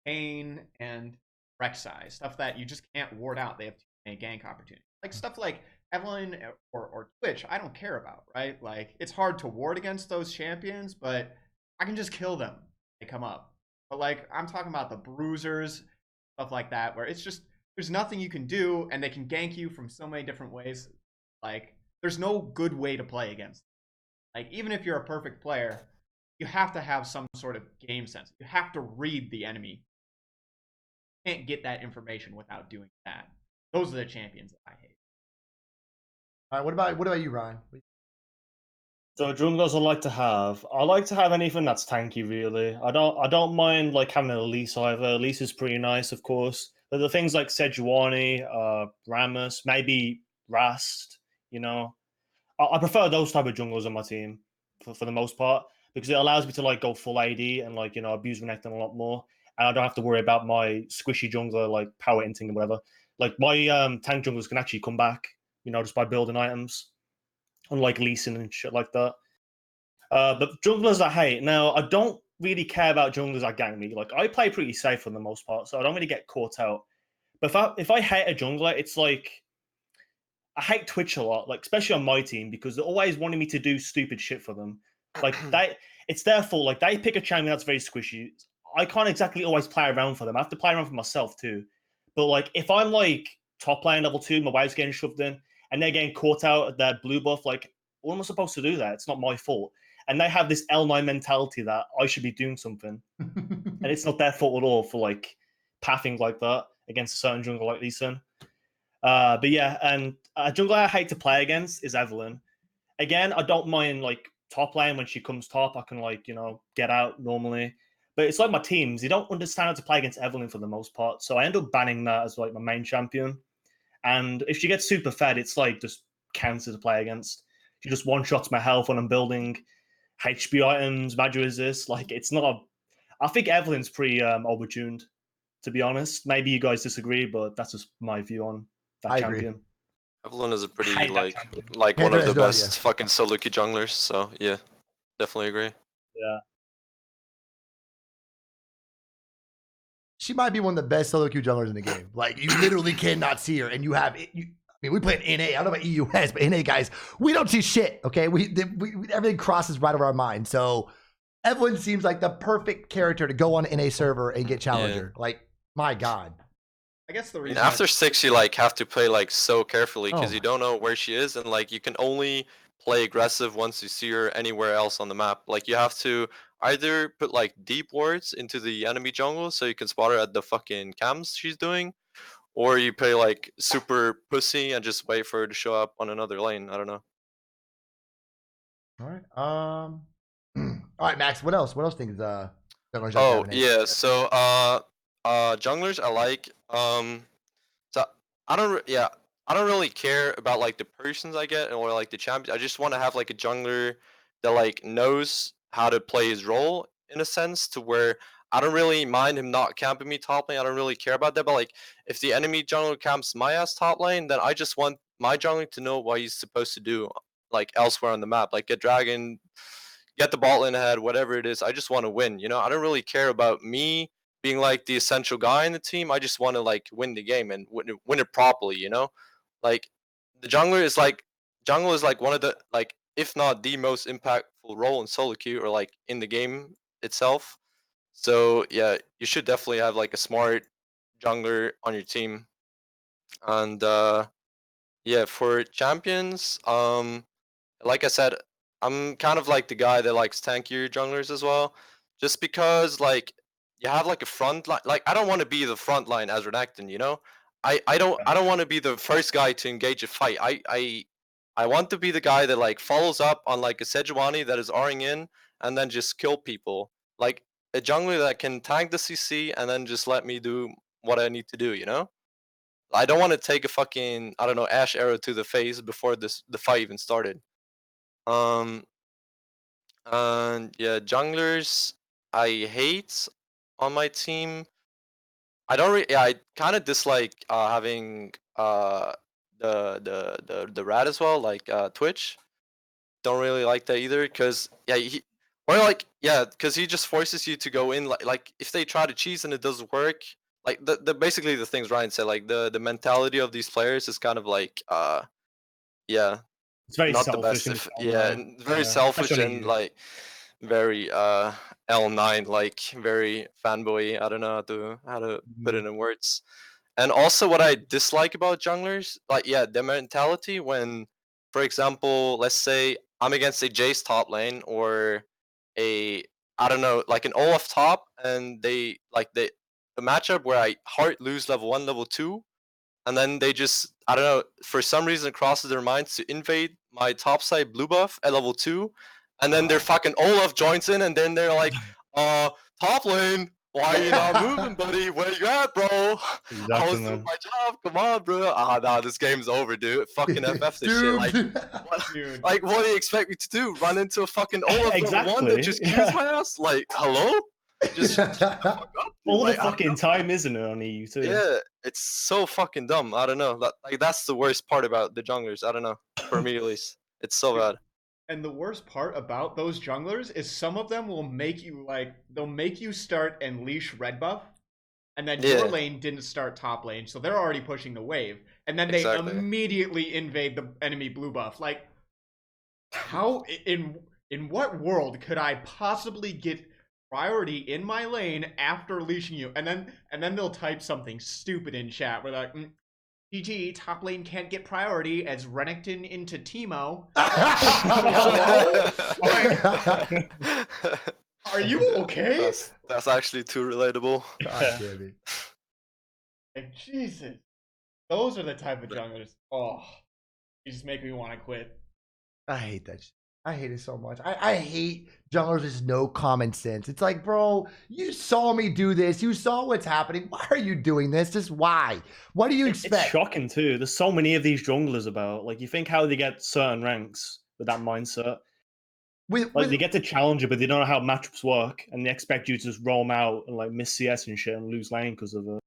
Pain and Rek'Sai, stuff that you just can't ward out. They have too many gank opportunities. Like stuff like Evelynn or Twitch, I don't care about, right? Like it's hard to ward against those champions, but I can just kill them. They come up. But like I'm talking about the bruisers, stuff like that, where it's just there's nothing you can do, and they can gank you from so many different ways. Like there's no good way to play against them. Like even if you're a perfect player, you have to have some sort of game sense. You have to read the enemy. You can't get that information without doing that. Those are the champions that I hate. All right, what about you, Ryan? So junglers I like to have anything that's tanky. Really, I don't mind like having an Elise either. Elise is pretty nice, of course. But the things like Sejuani, Rammus, maybe Rast. You know, I prefer those type of junglers on my team for the most part because it allows me to like go full AD and like abuse Renekton a lot more, and I don't have to worry about my squishy jungler like power inting and whatever. Like my tank junglers can actually come back, just by building items, unlike Lee Sin and shit like that. But junglers I hate. Now, I don't really care about junglers that gank me. Like, I play pretty safe for the most part, so I don't really get caught out. But if I hate a jungler, it's like I hate Twitch a lot, like especially on my team because they're always wanting me to do stupid shit for them. Like it's their fault. Like they pick a champion that's very squishy. I can't exactly always play around for them. I have to play around for myself too. But like if I'm like top lane level 2, my wave's getting shoved in, and they're getting caught out at their blue buff, like what am I supposed to do there? It's not my fault. And they have this L9 mentality that I should be doing something, and it's not their fault at all for like pathing like that against a certain jungle like Lee Sin. But yeah, and a jungler I hate to play against is Evelynn. Again, I don't mind like top lane when she comes top. I can like get out normally. But it's like my teams; they don't understand how to play against Evelynn for the most part. So I end up banning that as like my main champion. And if she gets super fed, it's like just cancer to play against. She just one shots my health when I'm building HP items, magic resist. Like it's not a. I think Evelynn's pretty overtuned, to be honest. Maybe you guys disagree, but that's just my view on that I champion. agree. Evelynn is a pretty Hate that champion. like one Panther of the has no best idea. fucking solo queue junglers. So yeah, definitely agree. Yeah. She might be one of the best solo queue junglers in the game. Like you literally cannot see her, and you have. I mean, we play in NA. I don't know about EUS, but NA guys, we don't see shit. Okay, we everything crosses right over our mind. So Evelynn seems like the perfect character to go on an NA server and get challenger. Like my god. I guess the I mean, reason after 6, you like have to play like so carefully because Oh you don't know where she is, and like you can only play aggressive once you see her anywhere else on the map. Like you have to either put like deep wards into the enemy jungle so you can spot her at the fucking cams she's doing, or you play like super pussy and just wait for her to show up on another lane. I don't know. All right. All right, Max. What else? What else things junglers have to Oh have in it? yeah, so junglers I like so I don't really care about like the persons I get or like the champions. I just want to have like a jungler that like knows how to play his role in a sense to where I don't really mind him not camping me top lane. I don't really care about that. But like if the enemy jungler camps my ass top lane, then I just want my jungler to know what he's supposed to do like elsewhere on the map. Like get dragon, get the ball in ahead, whatever it is. I just want to win. I don't really care about me being like the essential guy in the team. I just want to like win the game and win it properly. Like the jungle is like one of the like if not the most impactful role in solo queue or like in the game itself. So yeah, you should definitely have like a smart jungler on your team. And yeah, for champions, like I said, I'm kind of like the guy that likes tankier junglers as well, just because like you have like a front line. Like I don't want to be the front line as Renekton. I don't want to be the first guy to engage a fight. I want to be the guy that like follows up on like a Sejuani that is Ring in and then just kill people. Like a jungler that can tank the CC and then just let me do what I need to do. I don't want to take a fucking I don't know Ash arrow to the face before the fight even started. Um, and yeah, junglers I hate on my team. I don't really. Yeah, I kind of dislike having the rat as well, like Twitch. Don't really like that either, cause yeah, cause he just forces you to go in like if they try to cheese and it doesn't work. Like the basically the things Ryan said, like the mentality of these players is kind of like yeah, It's very not the selfish best. in If its own yeah, way. and very Yeah, selfish especially and you. like very L9 like very fanboy. I don't know how to put it in words. And also what I dislike about junglers, like yeah, their mentality when, for example, let's say I'm against a Jace top lane or a I don't know, like an Olaf top, and they a matchup where I hard lose level 1, level 2, and then they just I don't know for some reason it crosses their minds to invade my top side blue buff at level 2, and then their fucking Olaf joins in, and then they're like, top lane, why are you not moving, buddy? Where you at, bro? I was Exactly, doing man. my job. Come on, bro. Nah, this game's over, dude. Fucking FF this shit. Like, Dude. like, what do you expect me to do? Run into a fucking Olaf level 1 that Exactly, just kills yeah. my ass? Like, hello? Just shut the fuck up, dude. All the Like, I don't fucking know. time, isn't it, on EU too? Yeah, it's so fucking dumb. I don't know. Like, that's the worst part about the junglers. I don't know. For me, at least, it's so bad. And the worst part about those junglers is some of them will make you they'll make you start and leash red buff, and then Yeah. your lane didn't start top lane, so they're already pushing the wave, and then they Exactly. immediately invade the enemy blue buff. Like, how in what world could I possibly get priority in my lane after leashing you? And then they'll type something stupid in chat where like, GG, top lane can't get priority as Renekton into Teemo. Are you okay? That's actually too relatable. God damn it. Like, Jesus. Those are the type of junglers. Oh, you just make me want to quit. I hate that shit. I hate it so much. I hate junglers with no common sense. It's like, bro, you saw me do this. You saw what's happening. Why are you doing this? Just why? What do you expect? It's shocking too. There's so many of these junglers about. Like, you think how they get certain ranks with that mindset. Like, they get to challenger, but they don't know how matchups work, and they expect you to just roam out and like miss CS and shit and lose lane because of it.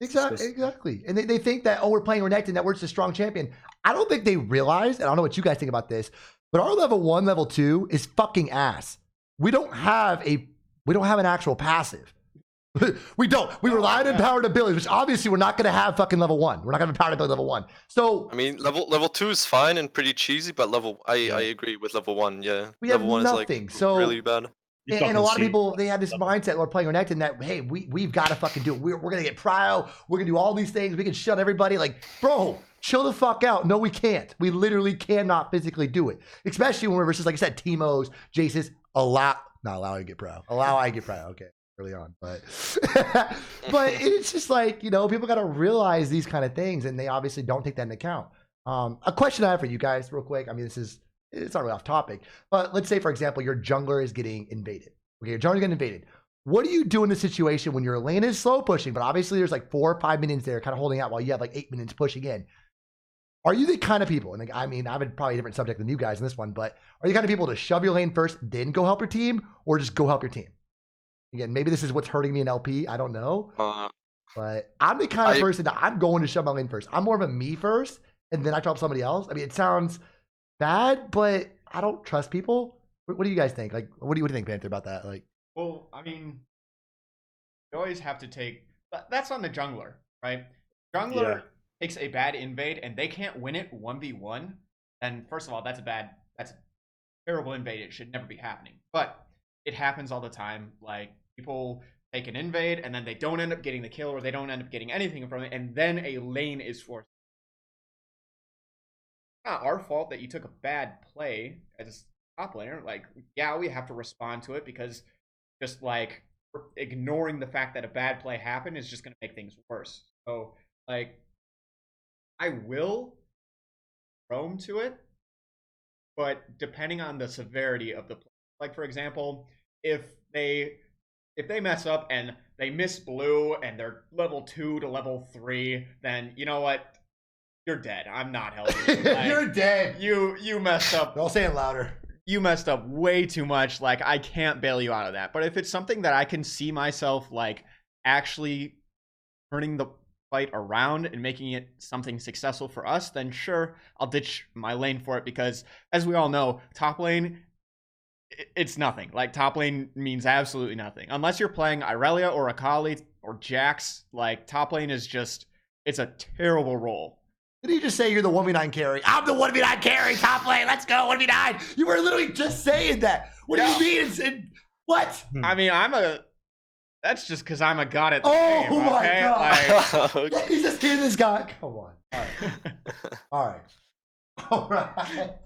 Exactly. And they think that, oh, we're playing Renekton, that we're just a strong champion. I don't think they realize, and I don't know what you guys think about this, but our level 1, level 2 is fucking ass. We don't have an actual passive. We don't. We rely on empowered abilities, which obviously we're not going to have fucking level 1. We're not going to have empowered ability level 1. So I mean, level 2 is fine and pretty cheesy, but I agree with level 1. Yeah, we have level 1 nothing. is like So really bad. and a lot of people, they have this mindset while playing Renekton that, hey, we've got to fucking do it. We're going to get prio. We're going to do all these things. We can shut everybody. Like, bro, chill the fuck out. No, we can't. We literally cannot physically do it. Especially when we're versus, like I said, Teemos, Jace's, not allow you to get prio. Allow I get prio. Okay, early on. But but it's just like, you know, people got to realize these kind of things, and they obviously don't take that into account. A question I have for you guys real quick. I mean, it's not really off topic, but let's say, for example, your jungler is getting invaded. Okay, your jungler is getting invaded. What do you do in the situation when your lane is slow pushing, but obviously there's like 4 or 5 minions there kind of holding out while you have like 8 minions pushing in? Are you the kind of people, and like, I mean, I have probably a different subject than you guys in this one, but are you the kind of people to shove your lane first, then go help your team, or just go help your team? Again, maybe this is what's hurting me in LP. I don't know. But I'm the kind of person that I'm going to shove my lane first. I'm more of a me first, and then I help somebody else. I mean, it sounds bad, but I don't trust people. What do you guys think? Like, what do you think, Panther, about that? Like, well, I mean, you always have to take that's on the jungler, right? Jungler takes a bad invade and they can't win it 1v1. And first of all, that's a terrible invade. It should never be happening. But it happens all the time. Like, people take an invade and then they don't end up getting the kill, or they don't end up getting anything from it, and then a lane is forced. It's not our fault that you took a bad play as a top laner. Like, yeah, we have to respond to it, because just like ignoring the fact that a bad play happened is just going to make things worse. So, like, I will roam to it, but depending on the severity of the play. Like, for example, if they mess up and they miss blue and they're level 2 to level 3, then you know what? You're dead. I'm not helping you. Like, you're dead. You messed up. I'll say it louder. You messed up way too much. Like, I can't bail you out of that. But if it's something that I can see myself like actually turning the fight around and making it something successful for us, then sure, I'll ditch my lane for it, because as we all know, top lane, it's nothing. Like, top lane means absolutely nothing. Unless you're playing Irelia or Akali or Jax, like, top lane is just, it's a terrible role. Did you just say you're the 1v9 carry? I'm the 1v9 carry, top lane, let's go, 1v9. You were literally just saying that. What do you mean? What? I mean, that's just because I'm a god at the Oh game, my okay? God. Like, He's just kidding, this guy. Come on. All right. All right.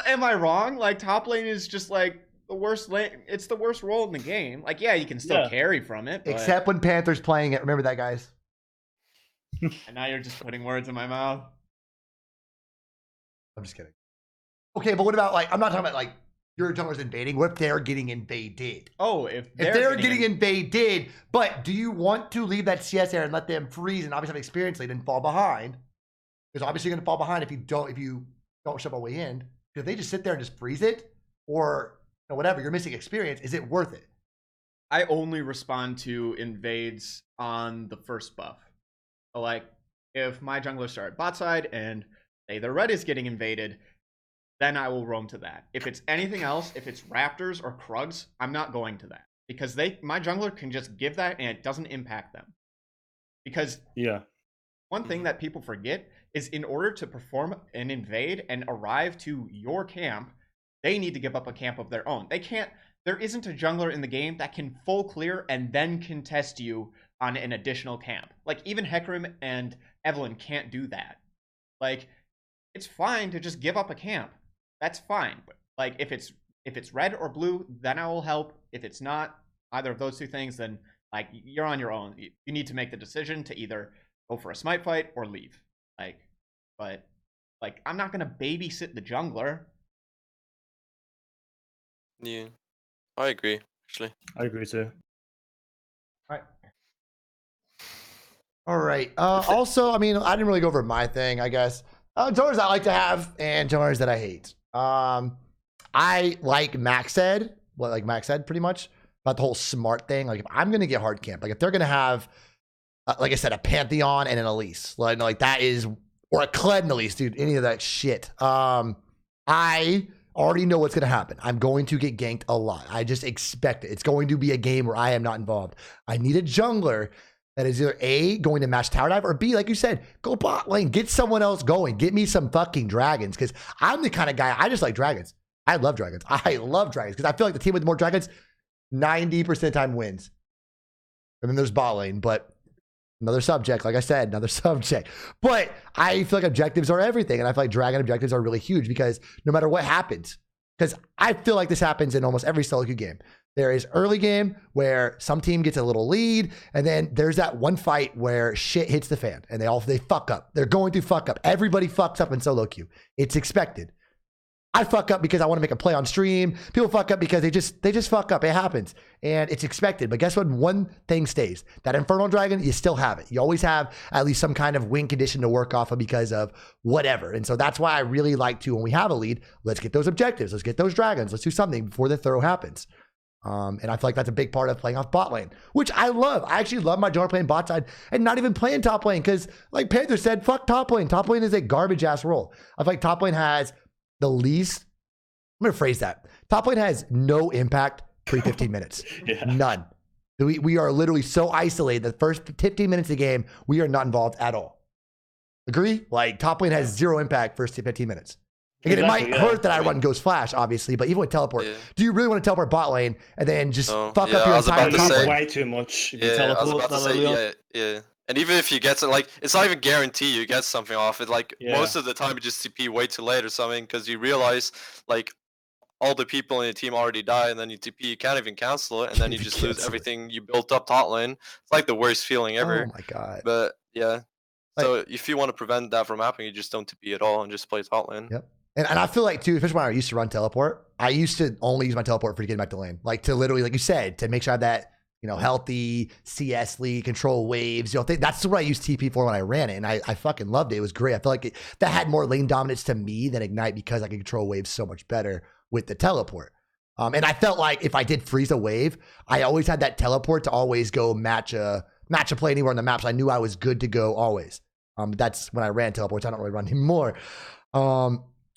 Am I wrong? Like, top lane is just like the worst lane. It's the worst role in the game. Like, yeah, you can still carry from it, but... Except when Panther's playing it. Remember that, guys? And now you're just putting words in my mouth. I'm just kidding. Okay, but what about like, I'm not talking about like your jungler's invading. What if they're getting invaded? Oh, if they're getting invaded, but do you want to leave that CS there and let them freeze and obviously have experience lead and fall behind? Because obviously you're gonna fall behind if you don't shove a way in. If they just sit there and just freeze it, or you know, whatever, you're missing experience. Is it worth it? I only respond to invades on the first buff. So like, if my jungler start bot side and say the red is getting invaded, then I will roam to that. If it's anything else, if it's Raptors or Krugs, I'm not going to that. Because my jungler can just give that and it doesn't impact them. Because one thing that people forget is in order to perform an invade and arrive to your camp, they need to give up a camp of their own. They can't, there isn't a jungler in the game that can full clear and then contest you on an additional camp. Like even Hecarim and Evelynn can't do that. Like, it's fine to just give up a camp. That's fine. But like if it's red or blue, then I will help. If it's not either of those two things, then like you're on your own. You need to make the decision to either go for a smite fight or leave. But I'm not gonna babysit the jungler. Yeah, I agree. Actually, I agree too. All right. Also, I mean, I didn't really go over my thing, I guess. Junglers I like to have and junglers that I hate. I like Max said, pretty much about the whole smart thing. Like if I'm going to get hard camp, like if they're going to have, like I said, a Pantheon and an Elise, like that is, or a Kled and Elise, dude, any of that shit. I already know what's going to happen. I'm going to get ganked a lot. I just expect it. It's going to be a game where I am not involved. I need a jungler that is either A, going to match tower dive, or B, like you said, go bot lane, get someone else going. Get me some fucking dragons, because I'm the kind of guy, I just like dragons. I love dragons. I love dragons, because I feel like the team with more dragons, 90% of the time wins. And then there's bot lane, but another subject, like I said, another subject. But I feel like objectives are everything, and I feel like dragon objectives are really huge, because no matter what happens, because I feel like this happens in almost every solo queue game. There is early game where some team gets a little lead, and then there's that one fight where shit hits the fan and they fuck up. They're going to fuck up. Everybody fucks up in solo queue. It's expected. I fuck up because I want to make a play on stream. People fuck up because they just fuck up. It happens and it's expected. But guess what? One thing stays. That Infernal Dragon, you still have it. You always have at least some kind of win condition to work off of because of whatever. And so that's why I really like to, when we have a lead, let's get those objectives. Let's get those dragons. Let's do something before the throw happens. And I feel like that's a big part of playing off bot lane, which I love. I actually love my jungler playing bot side and not even playing top lane because, like Panther said, fuck top lane. Top lane is a garbage ass role. I feel like top lane has the least. I'm gonna phrase that. Top lane has no impact pre-15 minutes. None. We are literally so isolated. The first 15 minutes of the game, we are not involved at all. Agree? Like top lane has zero impact first 15 minutes. Again, exactly, it might hurt that I run Ghost Flash, obviously, but even with teleport, do you really want to teleport bot lane and then just fuck up your entire top lane? Way too much. Yeah, I was about to say, yeah. And even if you get it, like, it's not even guaranteed you get something off it. Like, most of the time, you just TP way too late or something because you realize, like, all the people in your team already die, and then you TP, you can't even cancel it, and then you just lose everything you built up top lane. It's like the worst feeling ever. Oh my god. But, yeah. So, if you want to prevent that from happening, you just don't TP at all and just play top lane. Yep. And I feel like, too, especially when I used to run teleport, I used to only use my teleport for getting back to lane. Like, to literally, like you said, to make sure I have that, you know, healthy CS lead, control waves. You know, that's what I used TP for when I ran it. And I fucking loved it. It was great. I feel like that had more lane dominance to me than Ignite because I could control waves so much better with the teleport. And I felt like if I did freeze a wave, I always had that teleport to always go match a play anywhere on the map. So I knew I was good to go always. That's when I ran teleports. I don't really run anymore.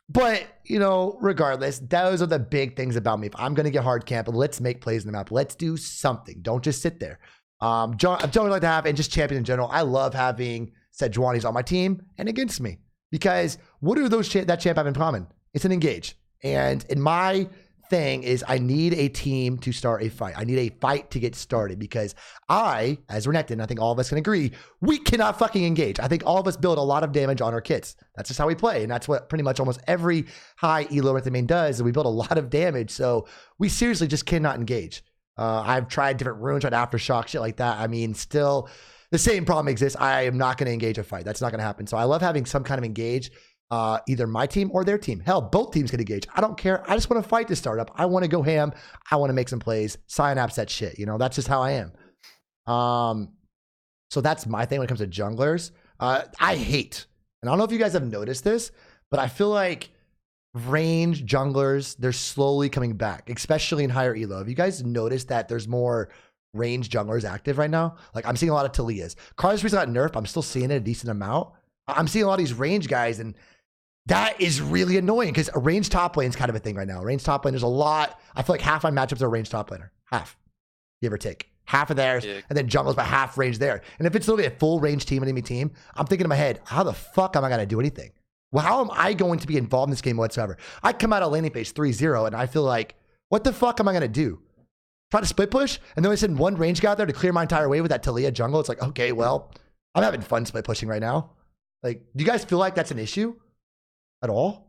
But, you know, regardless, those are the big things about me. If I'm going to get hard camp, let's make plays in the map. Let's do something. Don't just sit there. I'm generally like to have, and just champion in general, I love having Sejuani's on my team and against me. Because what do that champ have in common? It's an engage. And in my thing is I need a team to start a fight. I need a fight to get started because I, as Renekton, I think all of us can agree, we cannot fucking engage. I think all of us build a lot of damage on our kits. That's just how we play. And that's what pretty much almost every high elo at the main does. And we build a lot of damage. So we seriously just cannot engage. I've tried different runes, tried aftershock, shit like that. I mean, still the same problem exists. I am not going to engage a fight. That's not going to happen. So I love having some kind of engage. either my team or their team. Hell, both teams can engage. I don't care. I just want to fight this startup. I want to go ham. I want to make some plays. Synapse that shit. You know, that's just how I am. So that's my thing when it comes to junglers. I hate, and I don't know if you guys have noticed this, but I feel like range junglers, they're slowly coming back, especially in higher elo. Have you guys noticed that there's more range junglers active right now? Like I'm seeing a lot of Talias. Carlos recently got nerfed. I'm still seeing it a decent amount. I'm seeing a lot of these range guys, and that is really annoying because a range top lane is kind of a thing right now. Range top lane, there's a lot. I feel like half my matchups are range top laner. Half, give or take. Half of theirs, and then jungle's about half range there. And if it's literally a full range team, enemy team, I'm thinking in my head, how the fuck am I going to do anything? Well, how am I going to be involved in this game whatsoever? I come out of laning phase 3-0, and I feel like, what the fuck am I going to do? Try to split push? And then I send one range guy out there to clear my entire wave with that Talia jungle. It's like, okay, well, I'm having fun split pushing right now. Like, do you guys feel like that's an issue at all?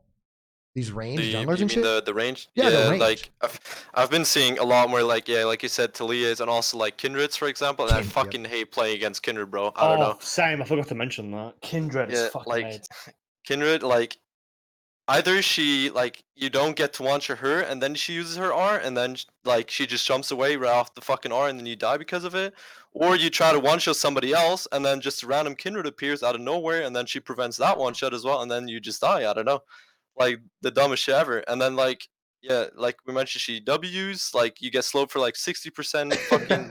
These range junglers and shit? The range? Yeah, the range. Like I've been seeing a lot more like like you said, Talias and also like Kindreds, for example. And I fucking hate playing against Kindred, bro. I don't know. Same. I forgot to mention that. Kindred is fucking like Kindred, like either she like you don't get to one-shot her and then she uses her R and then like she just jumps away right off the fucking R and then you die because of it, or you try to one-shot somebody else and then just a random Kindred appears out of nowhere and then she prevents that one-shot as well and then you just die. I don't know. Like the dumbest shit ever. And then like like we mentioned, she W's, like you get slowed for like 60% fucking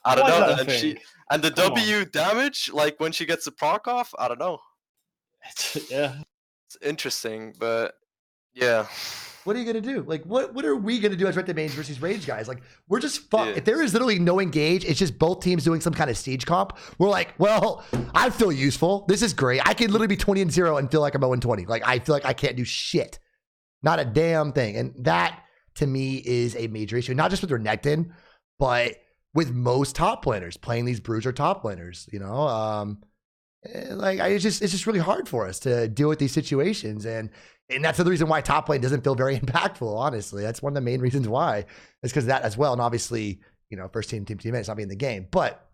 I don't know. And the W damage, like when she gets the proc off, I don't know. Yeah. It's interesting, but yeah. What are you gonna do? Like, what are we gonna do as Renekton mains versus range guys? Like, we're just fucked. Yeah. If there is literally no engage, it's just both teams doing some kind of siege comp. We're like, well, I feel useful. This is great. I can literally be 20-0 and feel like I'm 0-20. Like, I feel like I can't do shit, not a damn thing. And that to me is a major issue, not just with Renekton, but with most top laners playing these bruiser top laners. You know, like it's just really hard for us to deal with these situations, and that's the reason why top lane doesn't feel very impactful. Honestly, that's one of the main reasons why. It's because of that as well, and obviously, you know, first team teammates not being in the game. But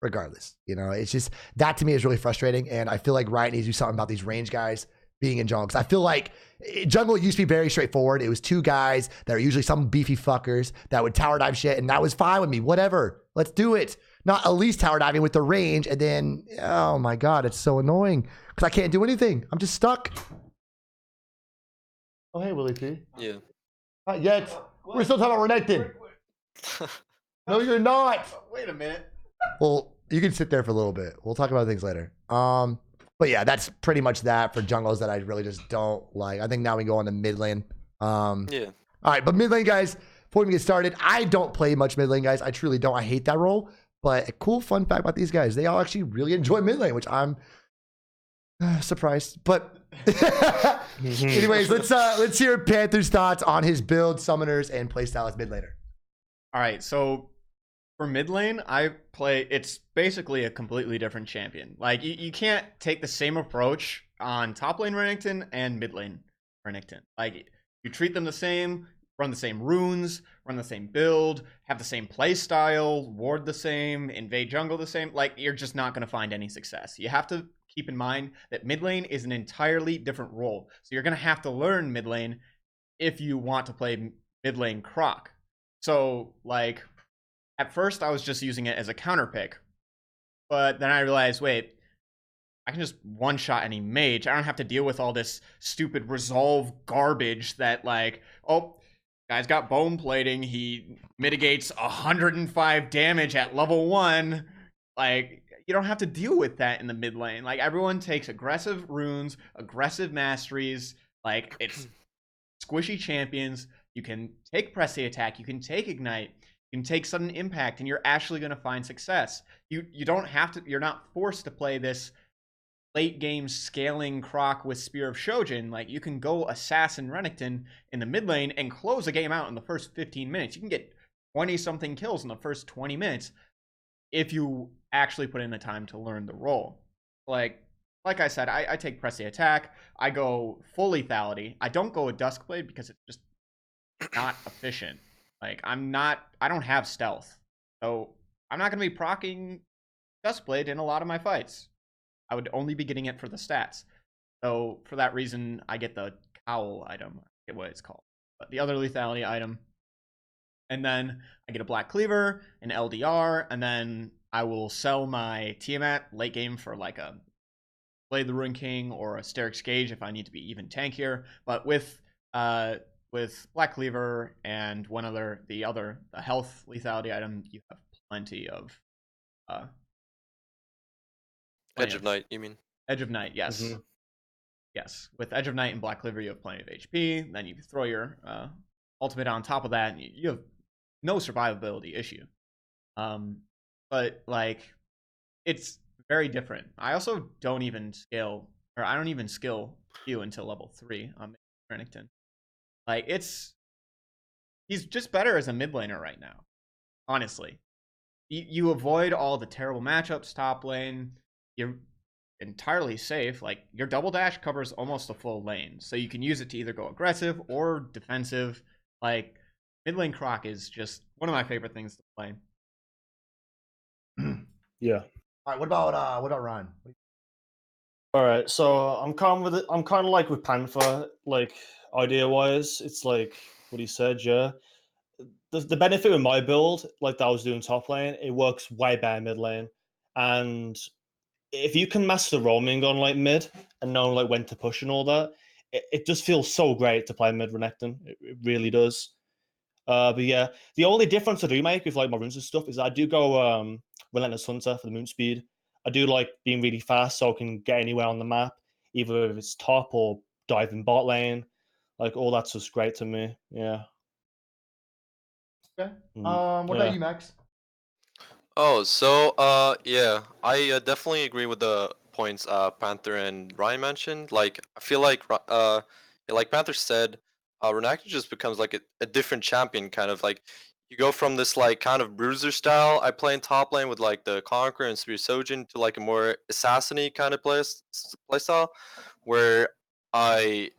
regardless, you know, it's just that to me is really frustrating, and I feel like Riot needs to do something about these range guys being in jungle. Because I feel like jungle used to be very straightforward. It was two guys that are usually some beefy fuckers that would tower dive shit, and that was fine with me. Whatever, let's do it. Not at least tower diving with the range, and then, oh my God, it's so annoying because I can't do anything. I'm just stuck. Oh, hey, WillipFknP. Yeah. Not yet. What? We're still talking about Renekton. No, you're not. Wait a minute. Well, you can sit there for a little bit. We'll talk about things later. But yeah, that's pretty much that for jungles that I really just don't like. I think now we go on to mid lane. Yeah. All right, but mid lane, guys, before we get started, I don't play much mid lane, guys. I truly don't. I hate that role. But a cool fun fact about these guys, they all actually really enjoy mid lane, which I'm surprised. But anyways, let's hear Panther's thoughts on his build, summoners, and playstyle as mid laner. All right, so for mid lane, I play, it's basically a completely different champion. Like, you can't take the same approach on top lane Renekton and mid lane Renekton. Like, you treat them the same, run the same runes, run the same build, have the same play style, ward the same, invade jungle the same. Like, you're just not going to find any success. You have to keep in mind that mid lane is an entirely different role. So you're going to have to learn mid lane if you want to play mid lane Croc. So, like, at first I was just using it as a counter pick. But then I realized, wait, I can just one-shot any mage. I don't have to deal with all this stupid resolve garbage that, like, oh, guy's got bone plating. He mitigates 105 damage at level 1. Like, you don't have to deal with that in the mid lane. Like, everyone takes aggressive runes, aggressive masteries. Like, it's squishy champions. You can take press the attack. You can take ignite. You can take sudden impact, and you're actually going to find success. You don't have to. You're not forced to play this late game scaling Croc with Spear of Shojin. Like, you can go Assassin Renekton in the mid lane and close a game out in the first 15 minutes. You can get 20-something kills in the first 20 minutes if you actually put in the time to learn the role. Like I said, I take press the attack. I go full lethality. I don't go a Duskblade because it's just not efficient. Like, I don't have stealth. So I'm not going to be proccing Duskblade in a lot of my fights. I would only be getting it for the stats. So for that reason, I get the cowl item. I forget what it's called, but the other lethality item. And then I get a Black Cleaver, an LDR, and then I will sell my Tiamat late game for like a Blade the Ruin King or a Sterix Gauge if I need to be even tankier. But with Black Cleaver and the health lethality item, you have plenty of Edge of Night, you mean? Edge of Night, yes. Mhm. Yes. With Edge of Night and Black Cleaver, you have plenty of HP. Then you throw your ultimate on top of that, and you have no survivability issue. But like, it's very different. I also don't even skill Q until level 3 on Renekton. Like, he's just better as a mid laner right now. Honestly, you avoid all the terrible matchups top lane. You're entirely safe. Like, your double dash covers almost a full lane, so you can use it to either go aggressive or defensive. Like, mid lane Croc is just one of my favorite things to play. Yeah. All right, what about Ron? All right, so I'm kind of like with Panther, like idea wise, it's like what he said. Yeah, the benefit with my build, like that I was doing top lane, it works way better mid lane, and if you can master roaming on like mid and know like when to push and all that, it just feels so great to play mid Renekton. It really does. But yeah, the only difference I do make with like my runes and stuff is I do go Relentless Hunter for the moon speed. I do like being really fast so I can get anywhere on the map, either if it's top or diving bot lane. Like all that's just great to me. Yeah. Okay. Mm, What yeah. about you, Max? Oh, so yeah, I definitely agree with the points Panther and Ryan mentioned. Like, I feel like like Panther said, Renekton just becomes like a different champion, kind of like you go from this like kind of bruiser style I play in top lane with like the Conqueror and Spear Sojin to like a more assassin-y kind of play style, where I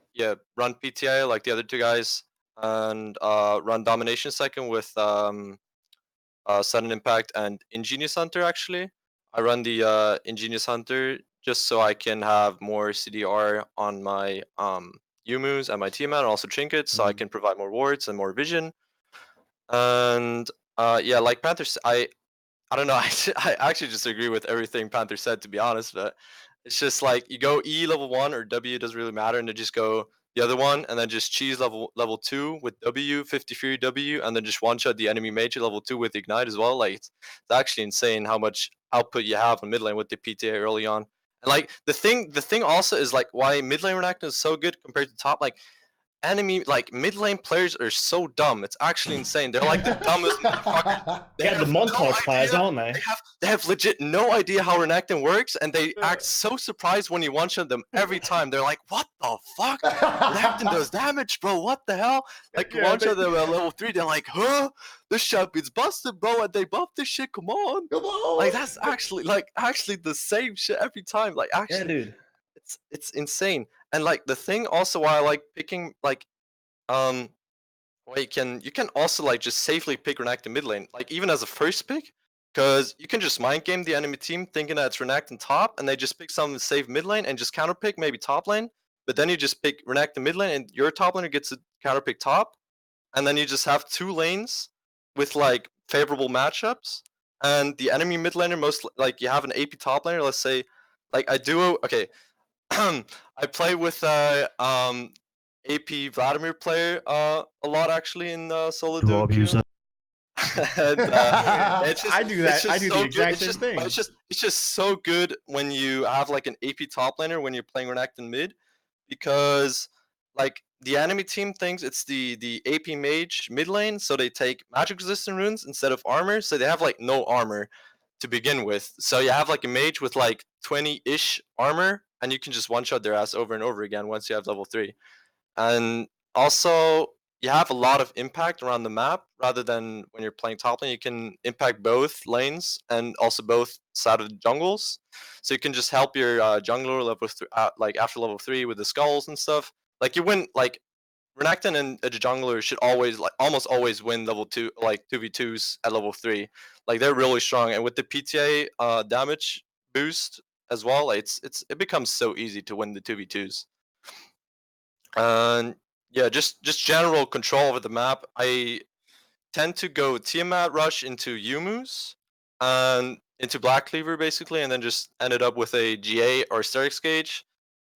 run PTA like the other two guys and run Domination second with Sudden Impact and Ingenious Hunter. Actually, I run the Ingenious Hunter just so I can have more CDR on my Yumus and my Tiamat, and also trinkets, so I can provide more wards and more vision. And yeah, like Panther, I don't know. I actually just agree with everything Panther said, to be honest. But it's just like you go E level 1 or W, doesn't really matter, and then just go the other one, and then just cheese level 2 with W, 50 Fury W, and then just one shot the enemy mage at level 2 with Ignite as well. Like, it's actually insane how much output you have in mid lane with the PTA early on. And like the thing also is like why mid lane Renekton is so good compared to top. Like, enemy like mid lane players are so dumb. It's actually insane. They're like the dumbest motherfuckers. They Yeah, the have montage players, idea. aren't they? They have legit no idea how Renekton works, and they act so surprised when you one-shot them every time. They're like, "What the fuck? Renekton does damage, bro. What the hell?" Like Yeah, one-shot them at level 3, they're like, "Huh? This champion's busted, bro." And they buff this shit. Come on. Come on. Like, that's actually the same shit every time. Like, Yeah, actually, dude. it's insane. And like the thing also why I like picking like well, you can also like just safely pick Renekton mid lane, like even as a first pick, because you can just mind game the enemy team thinking that it's Renekton top, and they just pick some safe mid lane and just counter pick maybe top lane. But then you just pick Renekton mid lane, and your top laner gets a counter pick top, and then you just have two lanes with like favorable matchups, and the enemy mid laner like you have an AP top laner. Let's say, like I do. Okay, I play with AP Vladimir player a lot actually in solo duo queue. And it's just, I do that. it's just I do so the good. exact It's same just, thing. it's just so good when you have like an AP top laner when you're playing Renekton mid, because like the enemy team thinks it's the AP mage mid lane, so they take magic resistant runes instead of armor, so they have like no armor to begin with. So you have like a mage with like 20-ish armor, and you can just one-shot their ass over and over again once you have level 3. And also, you have a lot of impact around the map rather than when you're playing top lane. You can impact both lanes and also both side of the jungles. So you can just help your jungler like after level 3 with the skulls and stuff. Like you win like Renekton and a jungler should always like almost always win level 2 like 2v2s at level 3. Like they're really strong, and with the PTA damage boost as well. Like, it becomes so easy to win the 2v2s. And yeah, just general control over the map. I tend to go Tiamat Rush into Yumu's and into Black Cleaver basically, and then just ended up with a GA or Sterix Gauge.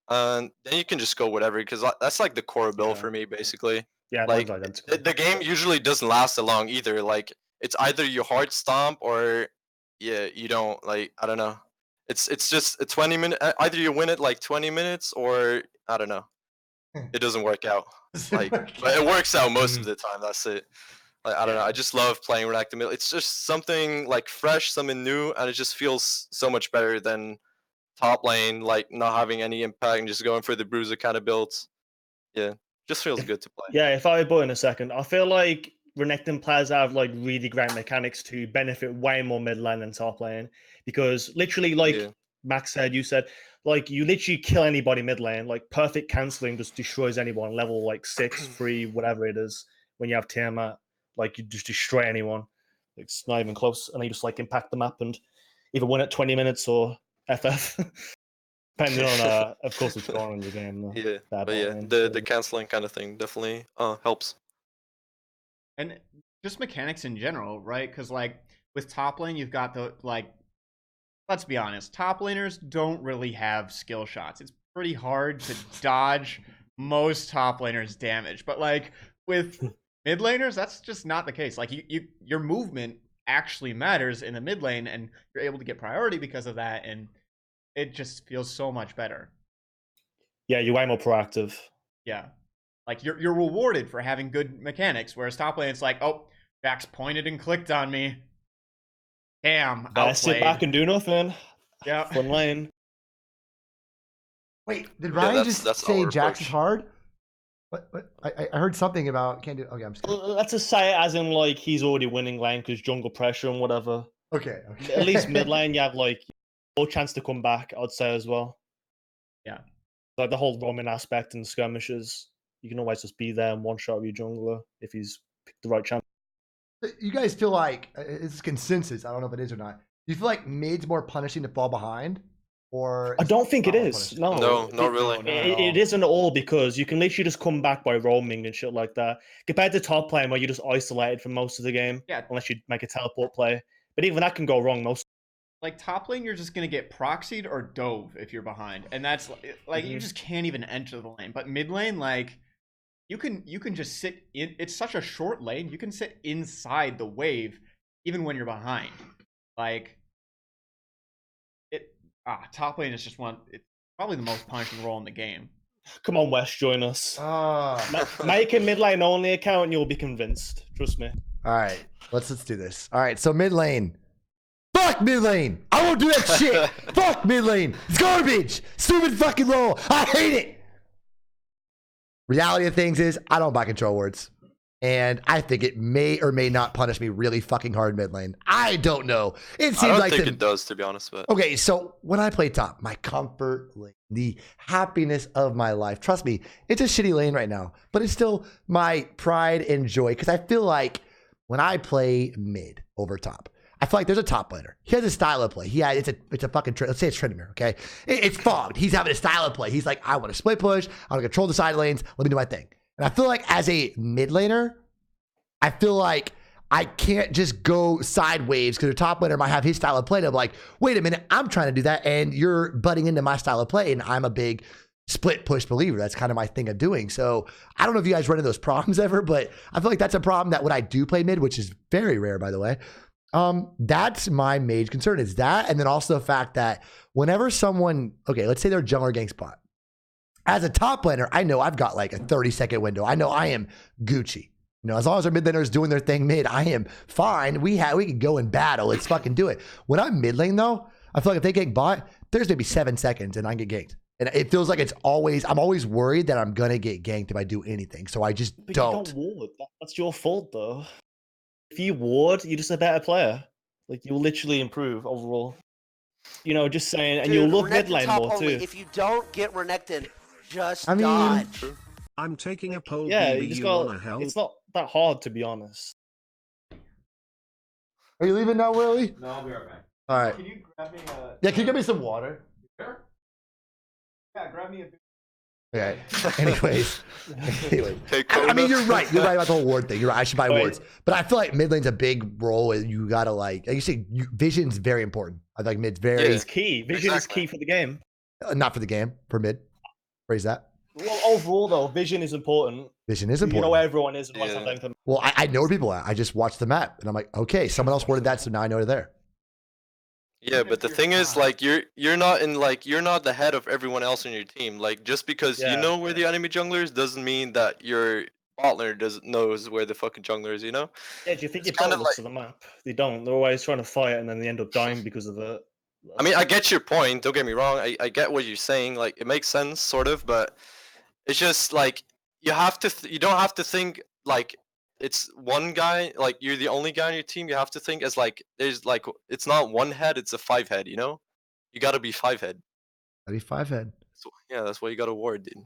And then you can just go whatever, because that's like the core build Yeah. for me basically. Yeah, Like mine's identical. the game usually doesn't last that long either. Like it's either you hard stomp or yeah, you don't. Like I don't know. It's just a 20-minute. Either you win it like 20 minutes or I don't know. It doesn't work out. Like, but it works out most of the time. That's it. Like I don't know. I just love playing Renekton. It's just something like fresh, something new, and it just feels so much better than top lane, like not having any impact and just going for the bruiser kind of builds. Yeah, just feels good to play. Yeah, if I butt in a second, I feel like Renekton players have like really great mechanics to benefit way more mid lane than top lane, because literally, like Yeah. Max said, you said, like you literally kill anybody mid lane. Like perfect canceling just destroys anyone level like 6, 3, whatever it is. When you have Tiamat, like you just destroy anyone. Like, it's not even close, and you just like impact the map and either win at 20 minutes or FF. Depending on, of course, what's going on in the game. Yeah, Bad but yeah, lane, the so- canceling kind of thing definitely helps. And just mechanics in general, right? Because like with top lane, you've got the like. Let's be honest, top laners don't really have skill shots. It's pretty hard to dodge most top laners' damage. But like with mid laners, that's just not the case. Like your movement actually matters in the mid lane, and you're able to get priority because of that, and it just feels so much better. Yeah, you're way more proactive. Yeah. Like you're rewarded for having good mechanics, whereas top lane it's like, oh, Jax pointed and clicked on me. Damn, Better sit back and do nothing. Yeah. Fun lane. Wait, did Yeah, Ryan that's- just that's say our Jax is approach. hard? What? I heard something about can't do. Okay, I'm just kidding. Let's just say it as in like he's already winning lane because jungle pressure and whatever. Okay. At least mid lane, you have like more chance to come back, I'd say as well. Yeah. Like the whole roaming aspect and skirmishes, you can always just be there and one shot with your jungler if he's picked the right champ. You guys feel like it's consensus. I don't know if it is or not. Do you feel like mid's more punishing to fall behind, or I don't think it not more is. punishing? No, No, not really. It isn't at all, because you can literally just come back by roaming and shit like that. Compared to top lane where you're just isolated for most of the game, Yeah. unless you make a teleport play. But even that can go wrong most. Like top lane, you're just gonna get proxied or dove if you're behind, and that's like you just can't even enter the lane. But mid lane, like you can just sit in. It's such a short lane. You can sit inside the wave even when you're behind. Like top lane is just it's probably the most punishing role in the game. Come on, West, join us. Make a mid lane only account and you'll be convinced. Trust me. All right, let's do this. All right, so mid lane. Fuck mid lane. I won't do that shit. Fuck mid lane. It's garbage. Stupid fucking role. I hate it. Reality of things is I don't buy control words. And I think it may or may not punish me really fucking hard mid lane. I don't know. It seems I don't like think it does, to be honest. But okay, so when I play top, my comfort lane, the happiness of my life. Trust me, it's a shitty lane right now, but it's still my pride and joy because I feel like when I play mid over top, I feel like there's a top laner. He has a style of play. It's a fucking let's say it's Tryndamere, okay? It's fogged. He's having a style of play. He's like, I want to split push. I want to control the side lanes. Let me do my thing. And I feel like as a mid laner, I feel like I can't just go sideways because the top laner might have his style of play. And I'm like, wait a minute, I'm trying to do that, and you're butting into my style of play, and I'm a big split push believer. That's kind of my thing of doing. So I don't know if you guys run into those problems ever, but I feel like that's a problem that when I do play mid, which is very rare, by the way, that's my major concern is that. And then also the fact that whenever someone, okay, let's say they're jungler gang spot. As a top laner, I know I've got like a 30-second window. I know I am Gucci. You know, as long as our mid laners doing their thing mid, I am fine. We can go in battle. Let's fucking do it. When I'm mid lane though, I feel like if they gank bot, there's maybe 7 seconds and I get ganked. And it feels like I'm always worried that I'm gonna get ganked if I do anything. So I just But don't. you don't ward. That's your fault though. If you ward, you're just a better player. Like you'll literally improve overall. You know, just saying, and Dude, you'll love Renekton mid lane top more only. too. If you don't get Renekton, just I mean- dodge. I'm taking a poll. Yeah, BB, you just wanna got. help? It's not that hard, to be honest. Are you leaving now, Willie? No, I'll be right back. All right. Can you grab me Yeah, can you give me some water? Sure. Yeah, grab me a beer. Okay. Anyways. Anyway. Hey, I mean, Kona. you're right. You're right about the whole ward thing. You're right. I should buy Right. wards. But I feel like mid lane's a big role. And you gotta like you say, vision's very important. I think mid's very It's key. Vision is Exactly. key for the game. not for the game for mid. Phrase that. Well, overall though, vision is important. Vision is You important. know where everyone is and what's Yeah. happening to them. Well, I know where people are. I just watch the map and I'm like, okay, someone else worded that, so now I know they're there. Yeah, but the thing is, like, you're not in like you're not the head of everyone else in your team. Like, just because Yeah. you know where the enemy jungler is doesn't mean that your bot laner doesn't knows where the fucking jungler is. You know? Yeah, do you think It's your kind bot of looks at the map? They don't. They're always trying to fight and then they end up dying because of it. I mean, I get your point. Don't get me wrong. I get what you're saying. Like, it makes sense, sort of, but it's just like you have to. You don't have to think like it's one guy. Like you're the only guy on your team. You have to think as like there's like it's not one head. It's a 5 head. You know, you got to be 5 head. That'd be 5 head. So, yeah, that's why you got a ward, dude.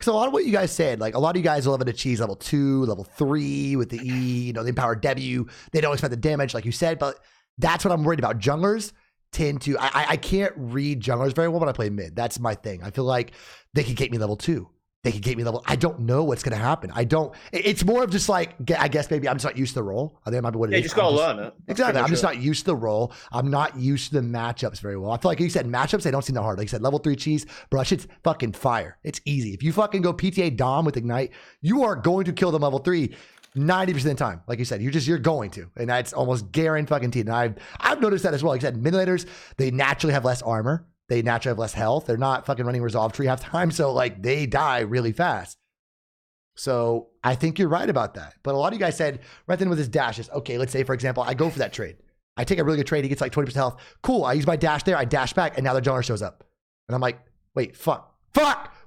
So a lot of what you guys said, like a lot of you guys will have to achieve level 2, level 3 with the E, the empowered W. They don't expect the damage, like you said, but that's what I'm worried about. Junglers tend to, I can't read junglers very well when I play mid. That's my thing. I feel like they can get me level 2. They can get me level. I don't know what's going to happen. It's more of just like, I guess maybe I'm just not used to the role. I think it might be what it Yeah, is. you just gotta learn it. That's Exactly. pretty I'm much just it. not used to the role. I'm not used to the matchups very well. I feel like you said matchups, they don't seem that hard. Like you said, level 3 cheese, bro, that shit's fucking fire. It's easy. If you fucking go PTA Dom with Ignite, you are going to kill them level 3 90% of the time. Like you said, you're going to. And that's almost guaranteed. And I've noticed that as well. Like you said, mid laners, they naturally have less armor. They naturally have less health. They're not fucking running Resolve Tree half the time. So like they die really fast. So I think you're right about that. But a lot of you guys said, Renekton with his dashes. Okay, let's say, for example, I go for that trade. I take a really good trade. He gets like 20% health. Cool. I use my dash there. I dash back. And now the jungler shows up. And I'm like, wait, fuck.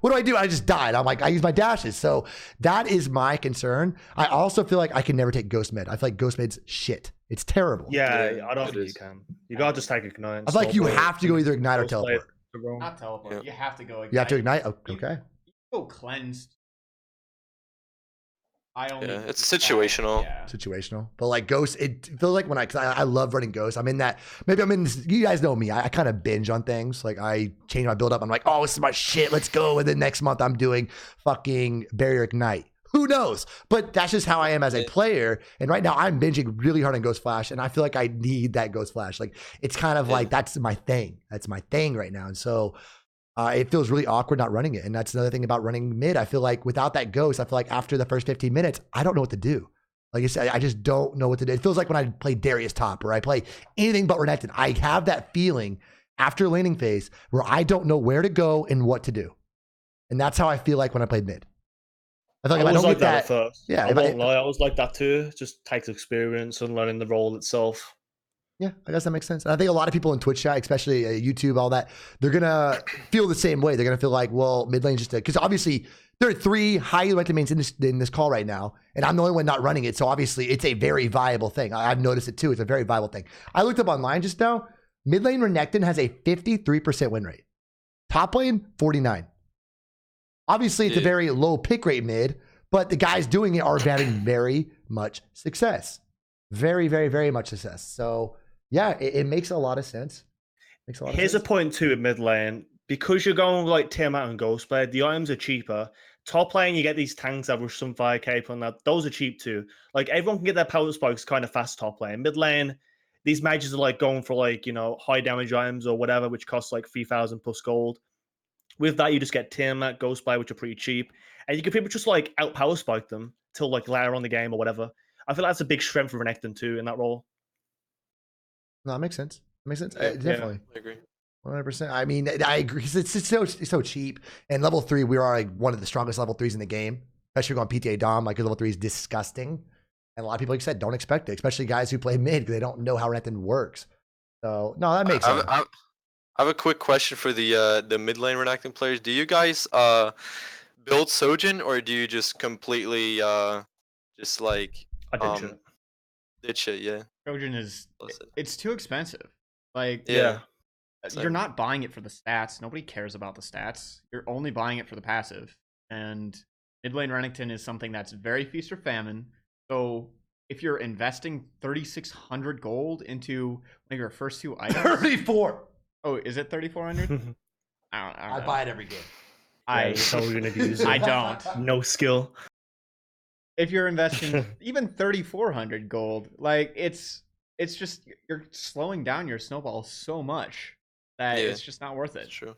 What do? I just died. I'm like, I use my dashes. So that is my concern. I also feel like I can never take Ghost Mid. I feel like Ghost Mid's shit. It's terrible. Yeah, Yeah, I don't it think you is. can. You gotta just take Ignite. I feel like you have to go either Ignite or Teleport. Not teleport. Yeah. You have to go. You have to Ignite? You- Okay. You go cleansed. I only. Yeah, it's do that. situational. Yeah. Situational. But like Ghost, it feels like when I love running Ghost. I'm in that, maybe I'm in this, you guys know me. I kind of binge on things. Like I change my build up. I'm like, oh, this is my shit. Let's go. And then next month I'm doing fucking Barrier Ignite. Who knows? But that's just how I am as a player. And right now I'm binging really hard on Ghost Flash. And I feel like I need that Ghost Flash. Like it's kind of like, that's my thing. That's my thing right now. And so it feels really awkward not running it. And that's another thing about running mid. I feel like without that Ghost, I feel like after the first 15 minutes, I don't know what to do. Like I said, I just don't know what to do. It feels like when I play Darius top or I play anything but Renekton, I have that feeling after laning phase where I don't know where to go and what to do. And that's how I feel like when I played mid. I feel like if I was don't like get that that, at first. yeah, I if I- won't lie. I was like that too. It just takes experience and learning the role itself. yeah, I guess that makes sense. And I think a lot of people in Twitch chat, especially YouTube, all that, they're going to feel the same way. They're going to feel like, well, mid lane just, because obviously there are 3 highly ranked mains in this call right now, and I'm the only one not running it. So obviously it's a very viable thing. I've noticed it too. It's a very viable thing. I looked up online just now. Mid lane Renekton has a 53% win rate. Top lane, 49. Obviously it's a Yeah. very low pick rate mid, but the guys doing it are having very much success. Very, very, very much success. So yeah, it makes a lot of sense. Makes a lot of Here's a sense. point too in mid lane. Because you're going like Tiamat and Ghostblade, the items are cheaper. Top lane, you get these tanks that rush some fire cape on that. Those are cheap too. Like everyone can get their power spikes kind of fast top lane. Mid lane, these mages are like going for like, high damage items or whatever, which costs like 3,000 plus gold. With that, you just get Tiamat, Ghostblade, which are pretty cheap. And you can pretty much just like out power spike them till like later on the game or whatever. I feel that's a big strength for Renekton too in that role. No, that makes sense. That makes sense. Yeah. Definitely. I agree. 100%. I mean, I agree. It's so cheap. And level 3, we are like one of the strongest level 3s in the game. Especially going PTA Dom, like level 3 is disgusting. And a lot of people, like you said, don't expect it, especially guys who play mid because they don't know how Renekton works. So no, that makes sense. I have a quick question for the mid lane Renekton players. Do you guys build Sojin, or do you just completely just like I did shit. ditch it? Yeah. Trojan is. Listen. It's too expensive. Like Yeah. you're not buying it for the stats. Nobody cares about the stats. You're only buying it for the passive. And mid lane Renekton is something that's very feast or famine. So if you're investing 3,600 gold into one of your first 2 items, 34. oh, is it 3,400? I I don't buy know. it every game. I so you're gonna use I it. don't. No skill. If you're investing even 3,400 gold, like it's just you're slowing down your snowball so much that Yeah, it's just not worth it's it. true.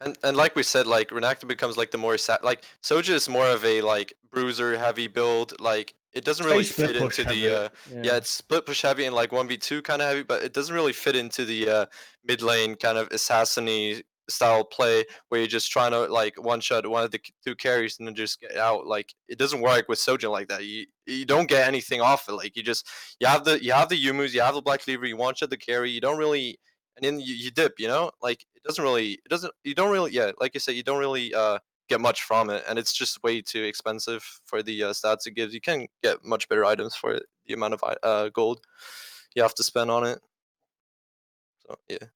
And like we said, like Renekton becomes like the more like Soja is more of a like bruiser heavy build. Like it doesn't really Very split fit push into heavy, the yeah. it's split push heavy and like 1v2 kind of heavy, but it doesn't really fit into the mid lane kind of assassin-y style play where you're just trying to like one shot one of the two carries and then just get out. Like it doesn't work with Soja like that. You don't get anything off it. Like you have the Yumus, you have the Black Cleaver, you one shot the carry. You don't really, and then you dip, like you don't really, yeah, like you said, you don't really get much from it, and it's just way too expensive for the stats it gives. You can get much better items for it, the amount of gold you have to spend on it. So yeah,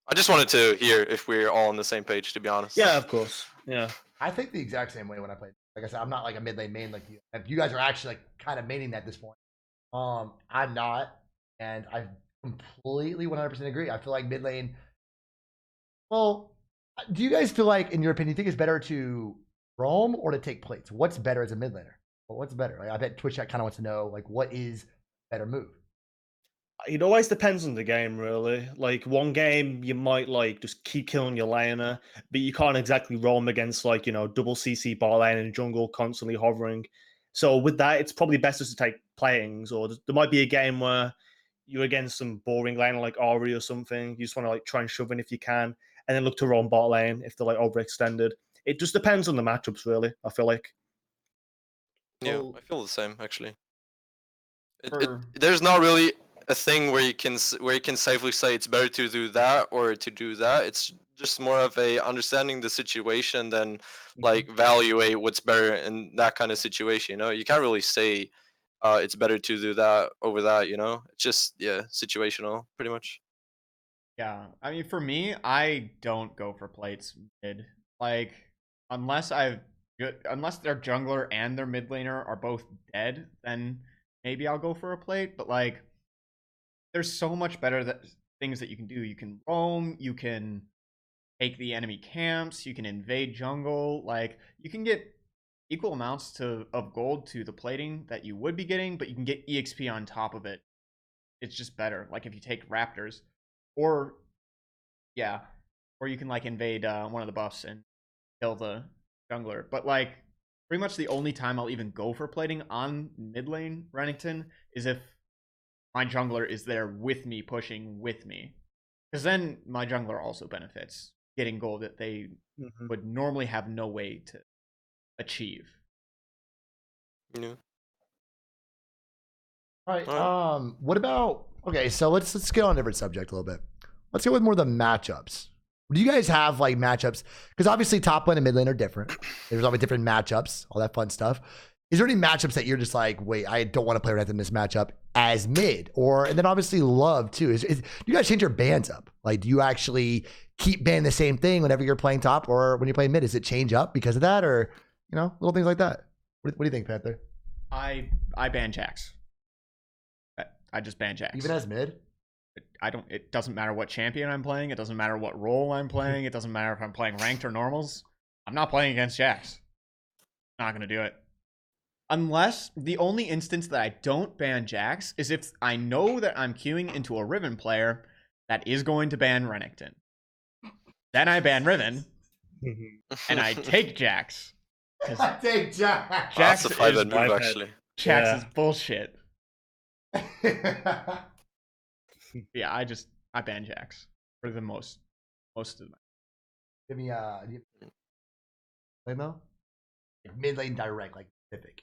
I just wanted to hear if we're all on the same page, to be honest. Yeah, of course. Yeah. I think the exact same way when I play. Like I said, I'm not like a mid lane main like you. If you guys are actually like kind of maining that at this point, I'm not, and I completely 100% agree. I feel like mid lane. Well, do you guys feel like, in your opinion, you think it's better to roam or to take plates? What's better as a mid laner? Well, what's better? Like, I bet Twitch chat kind of wants to know, like, what is better move? It always depends on the game, really. Like one game, you might like just keep killing your laner, but you can't exactly roam against like double CC bot lane and jungle constantly hovering. So with that, it's probably best just to take platings, or there might be a game where you're against some boring lane like Ari or something. You just want to like try and shove in if you can, and then look to roam bot lane if they're like overextended. It just depends on the matchups, really. I feel like. Yeah, Well, I feel the same actually. for There's not really a thing where you can safely say it's better to do that or to do that. It's just more of a understanding the situation than like evaluate what's better in that kind of situation. You can't really say it's better to do that over that. It's just situational pretty much. yeah, I mean, for me, I don't go for plates mid. Like, unless unless their jungler and their mid laner are both dead, then maybe I'll go for a plate. But like, there's so much better things that you can do. You can roam, you can take the enemy camps, you can invade jungle. Like, you can get equal amounts of gold to the plating that you would be getting, but you can get EXP on top of it. It's just better. Like if you take raptors, or yeah, or you can like invade one of the buffs and kill the jungler. But like pretty much the only time I'll even go for plating on mid lane Renekton is if my jungler is there with me, pushing with me, because then my jungler also benefits, getting gold that they would normally have no way to achieve. Yeah. All right. Alright. What about? Okay, so let's get on a different subject a little bit. Let's go with more of the matchups. Do you guys have like matchups? Because obviously top lane and mid lane are different. There's always different matchups, all that fun stuff. Is there any matchups that you're just like, wait, I don't want to play Renekton in this matchup as mid? And then obviously love too. Do you guys change your bans up? Like, do you actually keep banning the same thing whenever you're playing top or when you're playing mid? Does it change up because of that, or little things like that? What do you think, Panther? I ban Jax. I just ban Jax. Even as mid? It doesn't matter what champion I'm playing. It doesn't matter what role I'm playing. It doesn't matter if I'm playing ranked or normals. I'm not playing against Jax. Not going to do it. Unless the only instance that I don't ban Jax is if I know that I'm queuing into a Riven player that is going to ban Renekton. Then I ban Riven and I take Jax. I take Jax. That's a 5-head move actually. Jax is bullshit. Yeah, I ban Jax for the most of the time. Give me Waymo? Mid lane direct, like specific.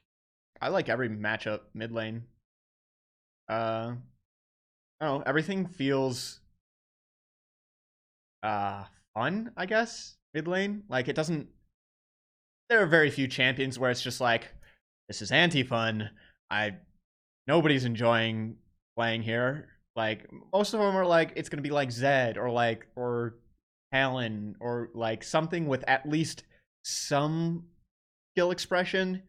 I like every matchup mid lane. I don't know, everything feels fun, I guess, mid lane. Like it doesn't, there are very few champions where it's just like, this is anti-fun. Nobody's enjoying playing here. Like most of them are like, it's gonna be like Zed or Talon or like something with at least some skill expression.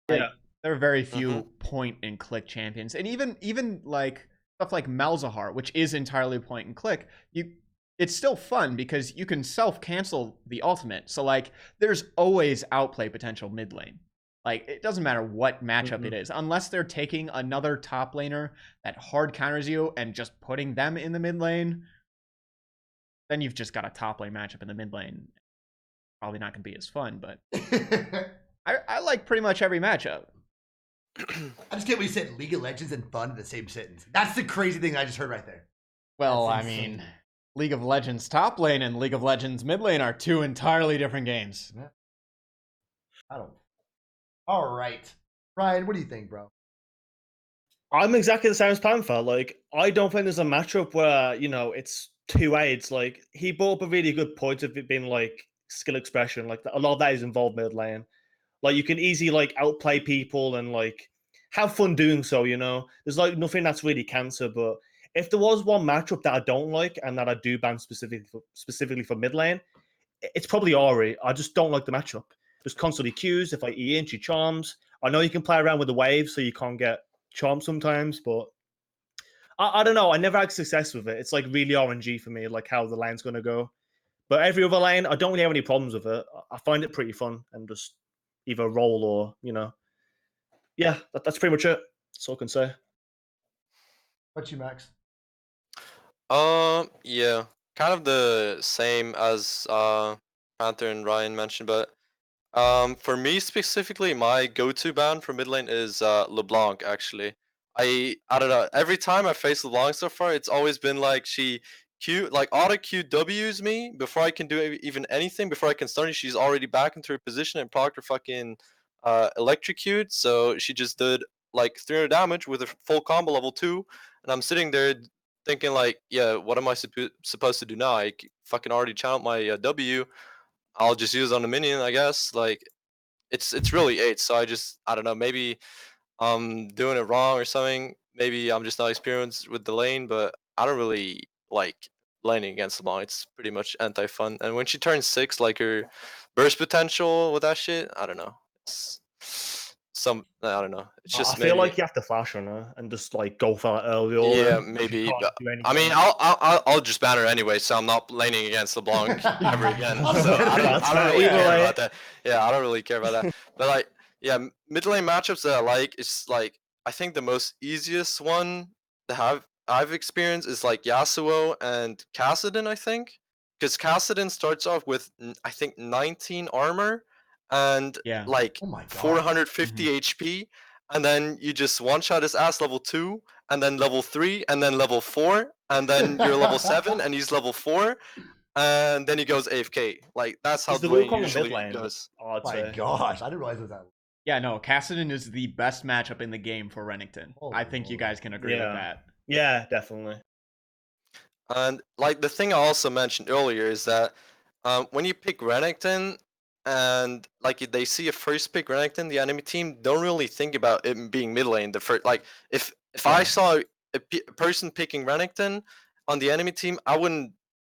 Like, there are very few point and click champions, and even like stuff like Malzahar, which is entirely point and click. it's still fun because you can self-cancel the ultimate. So like there's always outplay potential mid lane. Like it doesn't matter what matchup it is, unless they're taking another top laner that hard counters you and just putting them in the mid lane, then you've just got a top lane matchup in the mid lane. Probably not gonna be as fun, but I like pretty much every matchup. I just can't believe you said League of Legends and fun in the same sentence. That's the crazy thing I just heard right there. Well, That's I insane. mean, League of Legends top lane and League of Legends mid lane are two entirely different games. I don't. All right, Ryan, what do you think, bro? I'm exactly the same as Panther. Like, I don't think there's a matchup where, it's two aids. Like, he brought up a really good point of it being, like, skill expression. Like, a lot of that is involved mid lane. Like, you can easily, like, outplay people and, like, have fun doing so, There's, like, nothing that's really cancer. But if there was one matchup that I don't like and that I do ban specifically for mid lane, it's probably Ori. I just don't like the matchup. Just constantly Qs. If I E in, she charms. I know you can play around with the waves, so you can't get charmed sometimes, but I don't know. I never had success with it. It's like really RNG for me, like how the lane's going to go. But every other lane, I don't really have any problems with it. I find it pretty fun and just either roll or, yeah, that's pretty much it. That's all I can say. What's you, Max? Yeah, kind of the same as Panther and Ryan mentioned, but for me specifically, my go-to ban for mid lane is LeBlanc. Actually, I don't know. Every time I face LeBlanc so far, it's always been like she auto QWs me before I can do even anything. Before I can stun her, she's already back into her position and procced her fucking electrocute. So she just did like 300 damage with a full combo level 2, and I'm sitting there thinking like, yeah, what am I supposed to do now? I fucking already channeled my W. I'll just use it on the minion, I guess. Like it's really 8, so I don't know, maybe I'm doing it wrong or something. Maybe I'm just not experienced with the lane, but I don't really like laning against the long. It's pretty much anti-fun. And when she turns 6, like her burst potential with that shit, I don't know. It's I don't know. It's I just feel maybe. like you have to flash on her and just like go for that early all Yeah, in. maybe. You can't But, do I mean, anything. I'll just ban her anyway, so I'm not laning against LeBlanc ever again. I'm So kidding. I don't Right, really either care way. about that. Yeah, I don't really care about that. But like, yeah, mid lane matchups that I like is like I think the most easiest one that I've experienced is like Yasuo and Kassadin. I think because Kassadin starts off with I think 19 armor and Yeah. like Oh my god. 450 HP, and then you just one shot his ass level 2, and then level 3, and then level 4, and then you're level 7, and he's level 4, and then he goes AFK. Like that's how He's the the lane Wukong in mid usually lane, goes. I'd My say. gosh, I didn't realize it was that. Yeah, no, Kassadin is the best matchup in the game for Renekton. Oh, I think you Lord. guys can agree with Yeah. that. Yeah, definitely. And like the thing I also mentioned earlier is that when you pick Renekton and like they see a first pick Renekton, the enemy team don't really think about it being mid lane. The first, like if I saw a person picking Renekton on the enemy team, I wouldn't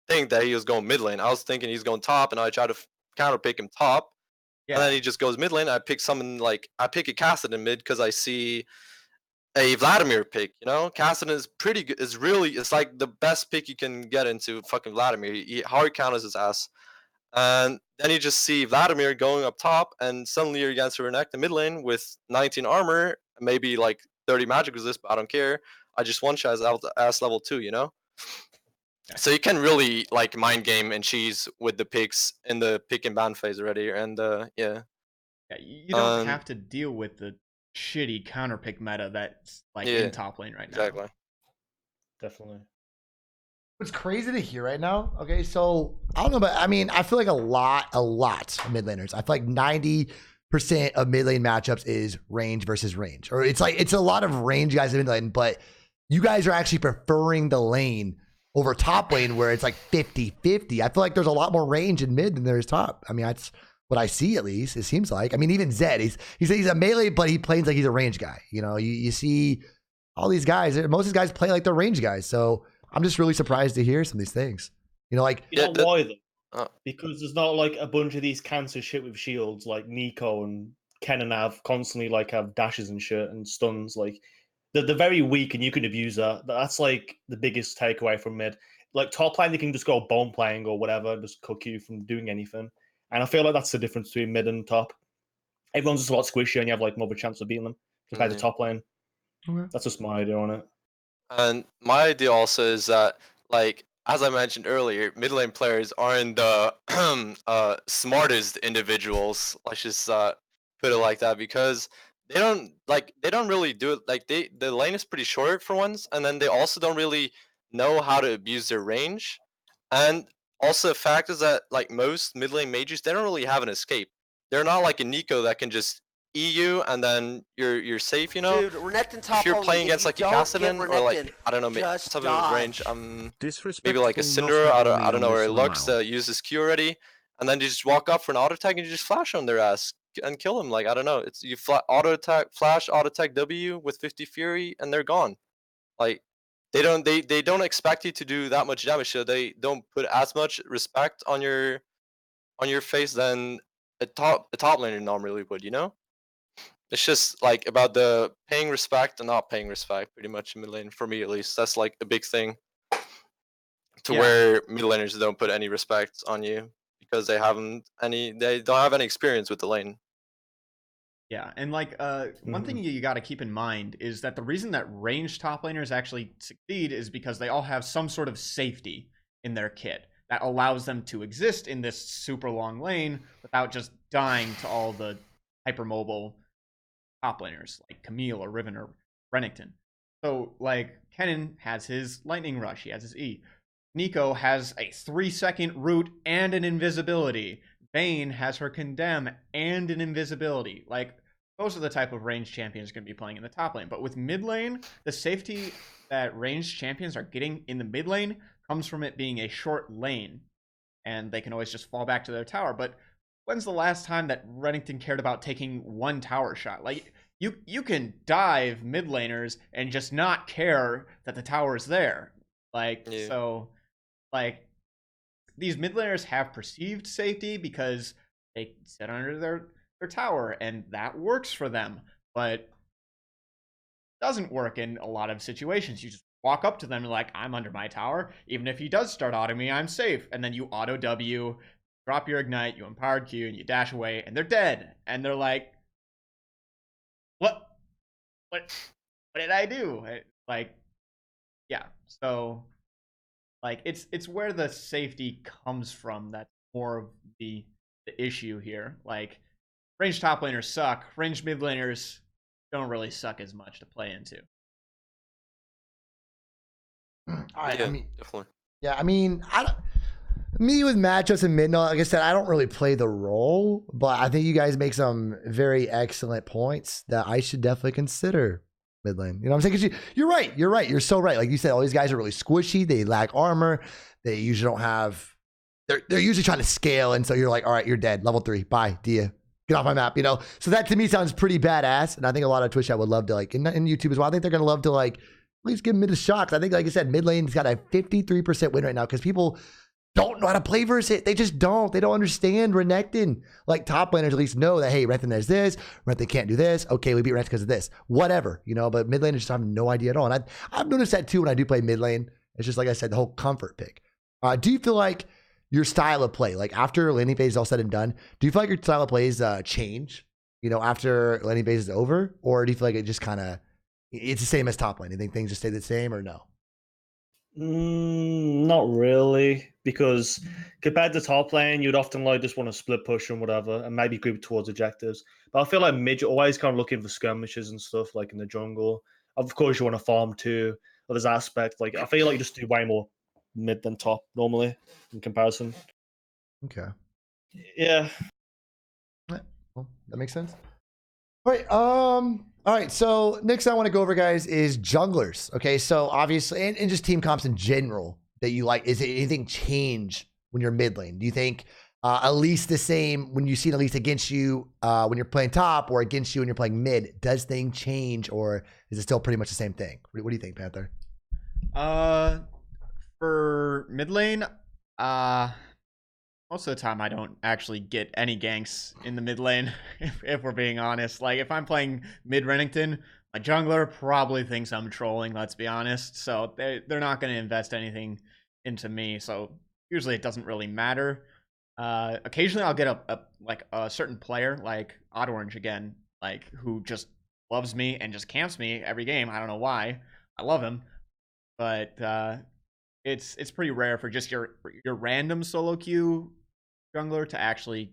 think that he was going mid lane. I was thinking he's going top, and I try to counter pick him top, and then Yeah. he just goes mid lane. I pick someone like I pick a Kassadin mid because I see a Vladimir pick. Kassadin is pretty good. It's like the best pick you can get into fucking Vladimir. He hard counters his ass, and then you just see Vladimir going up top, and suddenly you're against a Renekton mid lane with 19 armor, maybe like 30 magic resist, but I don't care. I just one shot ass level 2. So you can really like mind game and cheese with the picks in the pick and ban phase already, and yeah. Yeah, you don't have to deal with the shitty counter pick meta that's like Yeah, in top lane right exactly. now. Definitely. What's crazy to hear right now, okay, so I don't know, but I mean, I feel like a lot of mid laners. I feel like 90% of mid lane matchups is range versus range. Or it's a lot of range guys in mid lane, but you guys are actually preferring the lane over top lane where it's like 50-50. I feel like there's a lot more range in mid than there is top. I mean, that's what I see at least, it seems like. I mean, even Zed, he's a melee, but he plays like he's a range guy. You see all these guys, most of these guys play like they're range guys. So I'm just really surprised to hear some of these things. Like, You know why though? uh, Because there's not like a bunch of these cancer shit with shields like Nico and Ken and Nav constantly like have dashes and shit and stuns. Like they're very weak and you can abuse that. That's like the biggest takeaway from mid. like top lane, you can just go bone playing or whatever, just cook you from doing anything. And I feel like that's the difference between mid and top. Everyone's just a lot squishier, and you have like more of a chance of beating them compared to top lane. Okay. That's just my idea on it. And my idea also is that, like, as I mentioned earlier, mid lane players aren't the smartest individuals. Let's just put it like that, because they don't really do it. Like, the lane is pretty short for once, and then they also don't really know how to abuse their range. And also the fact is that, like, most mid lane mages, they don't really have an escape. They're not like a Nico that can just EU and then you're safe, you know. Dude, Renekton top If you're only. playing If against you like a don't Cassidy get or like, Renekton, I don't know, just something with range, dodge. maybe like a Disrespectful Syndra, not I don't know on where it this looks allow. to use his Q already, and then you just walk up for an auto attack and you just flash on their ass and kill them. Like, I don't know, it's you auto attack, flash, auto attack W with 50 Fury, and they're gone. Like, they don't expect you to do that much damage, so they don't put as much respect on your face than a top laner normally would, you know. It's just like about the paying respect and not paying respect, pretty much in mid lane, for me at least. That's like a big thing, to Yeah. where mid laners don't put any respect on you because they don't have any experience with the lane. Yeah, and like one thing you got to keep in mind is that the reason that ranged top laners actually succeed is because they all have some sort of safety in their kit that allows them to exist in this super long lane without just dying to all the hypermobile top laners like Camille or Riven or Renekton. So like Kennen has his lightning rush, he has his E. Nico has a 3-second root and an invisibility. Vayne has her condemn and an invisibility. Like, those are the type of ranged champions going to be playing in the top lane. But with mid lane, the safety that ranged champions are getting in the mid lane comes from it being a short lane, and they can always just fall back to their tower. But when's the last time that Renekton cared about taking one tower shot? Like, you can dive mid laners and just not care that the tower is there. Like, Yeah. so, like, these mid laners have perceived safety because they sit under their tower, and that works for them. But doesn't work in a lot of situations. You just walk up to them and like, I'm under my tower. Even if he does start autoing me, I'm safe. And then you auto W, drop your ignite, you empowered Q, and you dash away, and they're dead. And they're like, what did I do? Like, yeah. So, like, it's where the safety comes from that's more of the issue here. Like, ranged top laners suck. Ranged mid laners don't really suck as much to play into. Yeah, definitely. Yeah, I mean, me with matchups and mid, like I said, I don't really play the role, but I think you guys make some very excellent points that I should definitely consider mid lane. You know what I'm saying? 'Cause you're right. You're so right. Like you said, all these guys are really squishy. They lack armor. They usually don't have. They're usually trying to scale, and so you're like, all right, you're dead. Level 3. Bye. Dia. Get off my map. You know. So that to me sounds pretty badass, and I think a lot of Twitch chat would love to like in YouTube as well. I think they're gonna love to like at least give mid a shot. 'Cause I think, like I said, mid lane's got a 53% win right now because people don't know how to play versus it. They just don't. They don't understand Renekton. Like top laners at least know that, hey, Renekton has this. Renekton can't do this. Okay, we beat Renekton because of this. Whatever, you know. But mid laners just have no idea at all. And I've noticed that too when I do play mid lane. It's just like I said, the whole comfort pick. Do you feel like your style of play, like after laning phase is all said and done, do you feel like your style of plays change, you know, after laning phase is over? Or do you feel like it just kind of, it's the same as top lane? Do you think things just stay the same or no? Not really, because compared to top lane, you'd often like just want to split push and whatever, and maybe group towards objectives. But I feel like mid, you're always kind of looking for skirmishes and stuff, like in the jungle. Of course, you want to farm too. But there's aspect like I feel like you just do way more mid than top normally in comparison. Okay. Yeah. Well, that makes sense. All right. All right. So next I want to go over, guys, is junglers. Okay. So obviously, and just team comps in general that you like. Is it anything change when you're mid lane? Do you think at least the same when you see it at least against you when you're playing top or against you when you're playing mid? Does things change or is it still pretty much the same thing? What do you think, Panther? For mid lane, most of the time I don't actually get any ganks in the mid lane, if we're being honest. Like, if I'm playing mid Renekton, my jungler probably thinks I'm trolling, let's be honest. So they're not going to invest anything into me, so usually it doesn't really matter. Occasionally I'll get a certain player like Odd Orange again, like who just loves me and just camps me every game. I don't know why. I love him, but it's pretty rare for just your random solo queue jungler to actually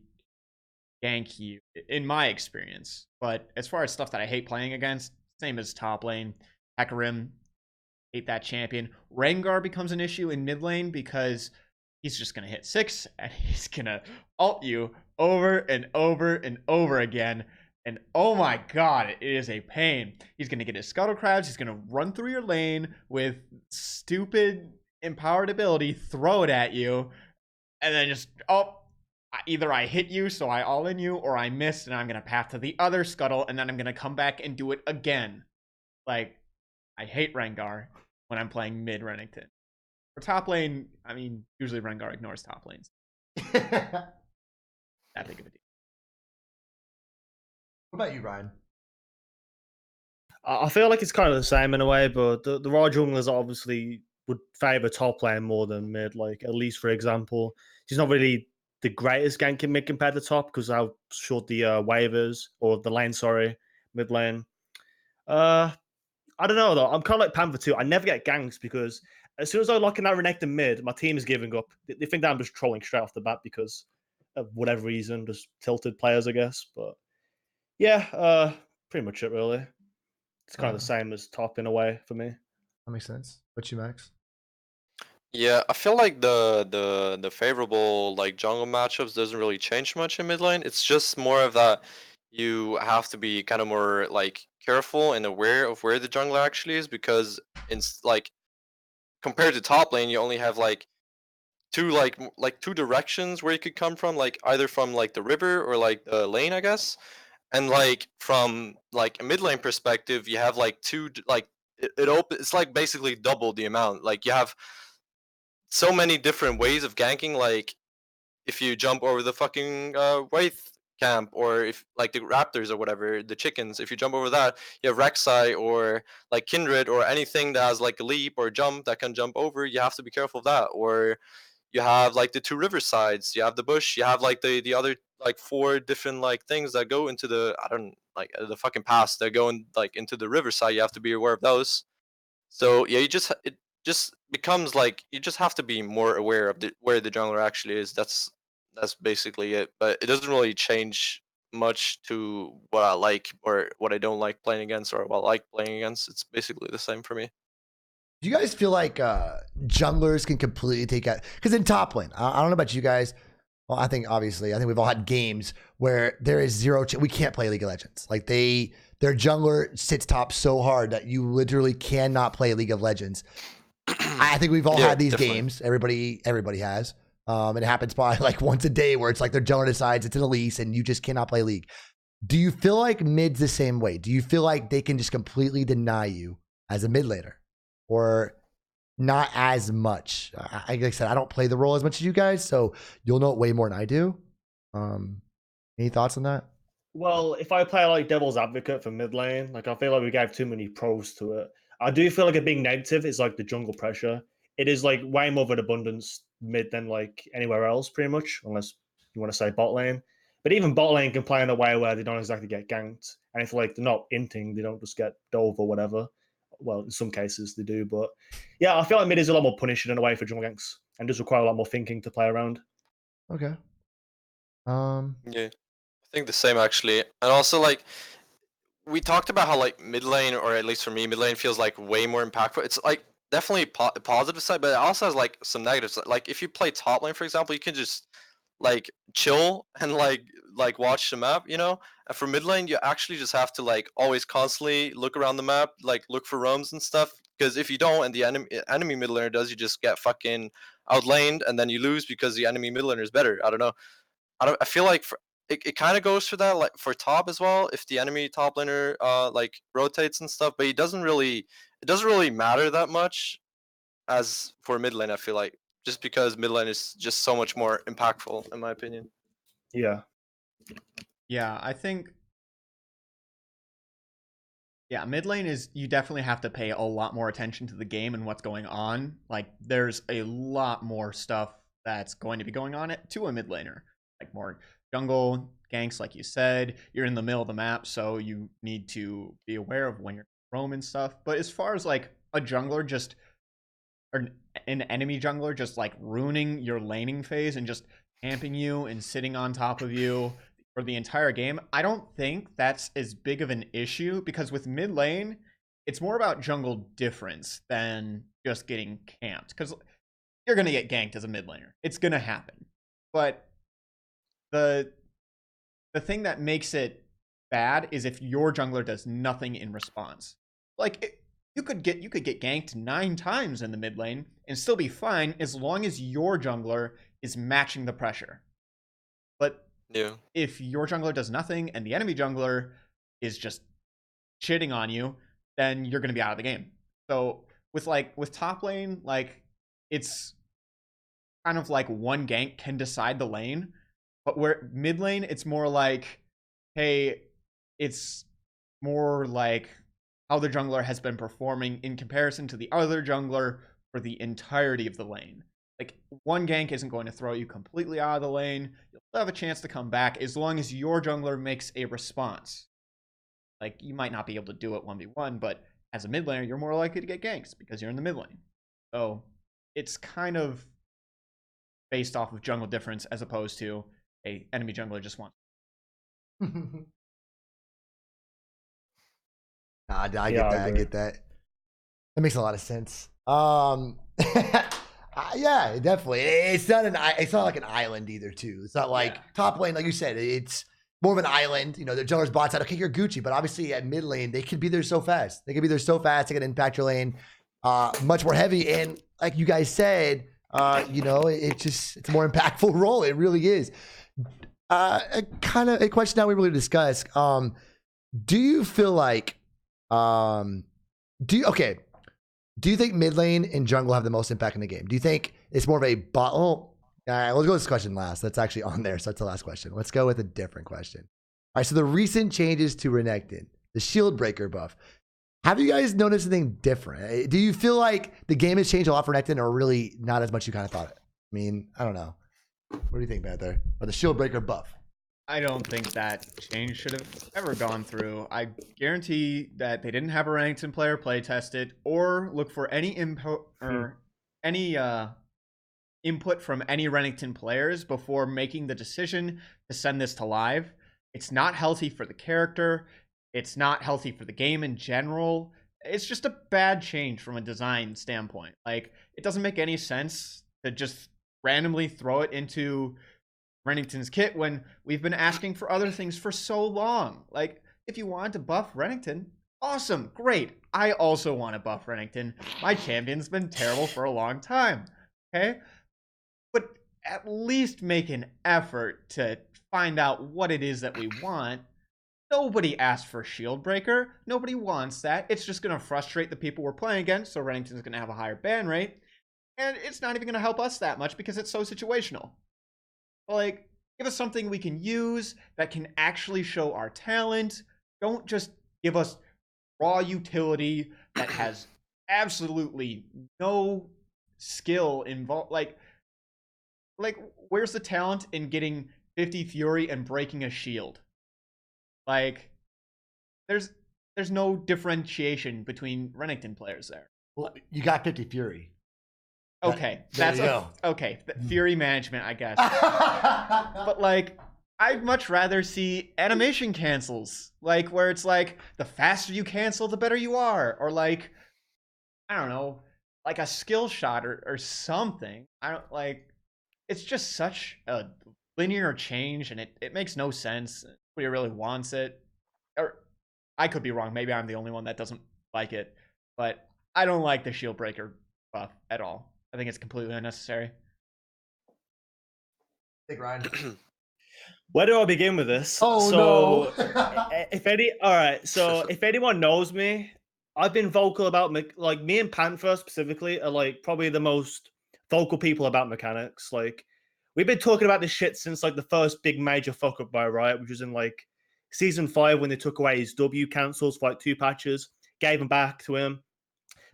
gank you, in my experience. But as far as stuff that I hate playing against, same as top lane, Hecarim, hate that champion. Rengar becomes an issue in mid lane because he's just gonna hit 6 and he's gonna ult you over and over and over again. And oh my god, it is a pain. He's gonna get his scuttle crabs, he's gonna run through your lane with stupid empowered ability, throw it at you, and then just either I hit you, so I all in you, or I missed, and I'm gonna path to the other scuttle, and then I'm gonna come back and do it again. Like, I hate Rengar when I'm playing mid Renekton. For top lane, I mean, usually Rengar ignores top lanes. That big of a deal. What about you, Ryan? I feel like it's kind of the same in a way, but the raw junglers obviously would favour top lane more than mid. Like, at least for example, she's not really the greatest ganking mid compared to top because how short the waivers or the lane, sorry, mid lane. I don't know though. I'm kind of like Panther too. I never get ganks because as soon as I lock in that Renekton mid, my team is giving up. They think that I'm just trolling straight off the bat because of whatever reason, just tilted players, I guess. But yeah, pretty much it really. It's kind of the same as top in a way for me. That makes sense. What you, Max? Yeah, I feel like the favorable like jungle matchups doesn't really change much in mid lane. It's just more of that you have to be kind of more like careful and aware of where the jungler actually is because it's like compared to top lane, you only have like two like two directions where you could come from, like either from like the river or like the lane, I guess. And like from like a mid lane perspective, you have like it's like basically double the amount. Like you have so many different ways of ganking. Like if you jump over the fucking wraith camp, or if like the raptors or whatever, the chickens, if you jump over that, you have Rek'Sai or like Kindred or anything that has like a leap or jump that can jump over. You have to be careful of that. Or you have like the two river sides, you have the bush, you have like the other like four different like things that go into the I don't like the fucking pass that go in like into the riverside. You have to be aware of those. So yeah, it just becomes like you just have to be more aware of where the jungler actually is. That's basically it. But it doesn't really change much to what I like or what I don't like playing against or what I like playing against. It's basically the same for me. Do you guys feel like junglers can completely take out? Because in top lane, I don't know about you guys. Well, I think we've all had games where there is zero. We can't play League of Legends. Like their jungler sits top so hard that you literally cannot play League of Legends. I think we've all had these games. Everybody has. And it happens probably like once a day where it's like their jungler decides it's an Elise and you just cannot play League. Do you feel like mid's the same way? Do you feel like they can just completely deny you as a mid laner? Or not as much? Like I said, I don't play the role as much as you guys, so you'll know it way more than I do. Any thoughts on that? Well, if I play like devil's advocate for mid lane, like I feel like we gave too many pros to it. I do feel like it being negative is like the jungle pressure. It is like way more of an abundance mid than like anywhere else, pretty much, unless you want to say bot lane. But even bot lane can play in a way where they don't exactly get ganked. And if like they're not inting, they don't just get dove or whatever. Well, in some cases they do, but yeah, I feel like mid is a lot more punishing in a way for jungle ganks and does require a lot more thinking to play around. Okay. Yeah, I think the same actually. And also like we talked about how like mid lane, or at least for me, mid lane feels like way more impactful. It's like definitely a positive side, but it also has like some negatives. Like if you play top lane, for example, you can just like chill and like watch the map, you know. And for mid lane, you actually just have to like always constantly look around the map, like look for roams and stuff. Because if you don't, and the enemy mid laner does, you just get fucking outlaned, and then you lose because the enemy mid laner is better. I don't know. I feel like it kind of goes for that, like for top as well. If the enemy top laner like rotates and stuff, but it doesn't really matter that much as for mid lane. I feel like just because mid lane is just so much more impactful, in my opinion. Yeah. Yeah, I think Yeah, mid lane is, you definitely have to pay a lot more attention to the game and what's going on. Like, there's a lot more stuff that's going to be going on to a mid laner. Like more jungle ganks, like you said. You're in the middle of the map, so you need to be aware of when you're roam and stuff. But as far as like a jungler just, or an enemy jungler just like ruining your laning phase and just camping you and sitting on top of you for the entire game, I don't think that's as big of an issue, because with mid lane, it's more about jungle difference than just getting camped, because you're going to get ganked as a mid laner. It's going to happen. But the thing that makes it bad is if your jungler does nothing in response. Like, you could get ganked 9 times in the mid lane and still be fine as long as your jungler is matching the pressure. But Yeah. if your jungler does nothing and the enemy jungler is just shitting on you, then you're going to be out of the game. So with top lane, like, it's kind of like one gank can decide the lane. But where mid lane, it's more like, hey, it's more like how the jungler has been performing in comparison to the other jungler for the entirety of the lane. Like, one gank isn't going to throw you completely out of the lane. You'll still have a chance to come back as long as your jungler makes a response. Like, you might not be able to do it 1v1, but as a mid laner, you're more likely to get ganks because you're in the mid lane. So it's kind of based off of jungle difference as opposed to a enemy jungler just wants. I Yeah, get I that. I agree. get that. That makes a lot of sense. Yeah, definitely. It's not like an island either, too. It's not like top lane, like you said. It's more of an island. You know, the jungler's bot side. Okay, you're Gucci, but obviously at mid lane, they can be there so fast. They can impact your lane much more heavy. And like you guys said, you know, it's a more impactful role. It really is. A question now we really discuss. Do you feel like do you think mid lane and jungle have the most impact in the game? Do you think it's more of a bot? Well, let's go with this question last. That's actually on there, so that's the last question. Let's go with a different question. All right, so the recent changes to Renekton, the shield breaker buff. Have you guys noticed anything different? Do you feel like the game has changed a lot for Renekton, or really not as much you kind of thought it? I mean, I don't know. What do you think, Panther? Or the shield breaker buff? I don't think that change should have ever gone through. I guarantee that they didn't have a Renekton player play test it or look for any input or any input from any Renekton players before making the decision to send this to live. It's not healthy for the character. It's not healthy for the game in general. It's just a bad change from a design standpoint. Like, it doesn't make any sense to just randomly throw it into Renekton's kit when we've been asking for other things for so long. Like, if you want to buff Renekton, awesome, great. I also want to buff Renekton. My champion's been terrible for a long time, okay? But at least make an effort to find out what it is that we want. Nobody asked for Shield Breaker. Nobody wants that. It's just going to frustrate the people we're playing against, so Renekton's going to have a higher ban rate. And it's not even going to help us that much because it's so situational. Like, give us something we can use that can actually show our talent. Don't just give us raw utility that has absolutely no skill involved. Like, where's the talent in getting 50 Fury and breaking a shield? Like, there's no differentiation between Renekton players there. Well, you got 50 Fury. Okay, there you go. Okay. Fury management, I guess. But like, I'd much rather see animation cancels, like where it's like the faster you cancel, the better you are, or like, I don't know, like a skill shot or something. I don't like. It's just such a linear change, and it makes no sense. Nobody really wants it, or I could be wrong. Maybe I'm the only one that doesn't like it, but I don't like the shield breaker buff at all. I think it's completely unnecessary. Think, Ryan. Where do I begin with this? Oh, so, no. if anyone knows me, I've been vocal about like me and Panther specifically are like probably the most vocal people about mechanics. Like, we've been talking about this shit since like the first big major fuck up by Riot, which was in like Season 5, when they took away his W cancels for like 2 patches, gave them back to him.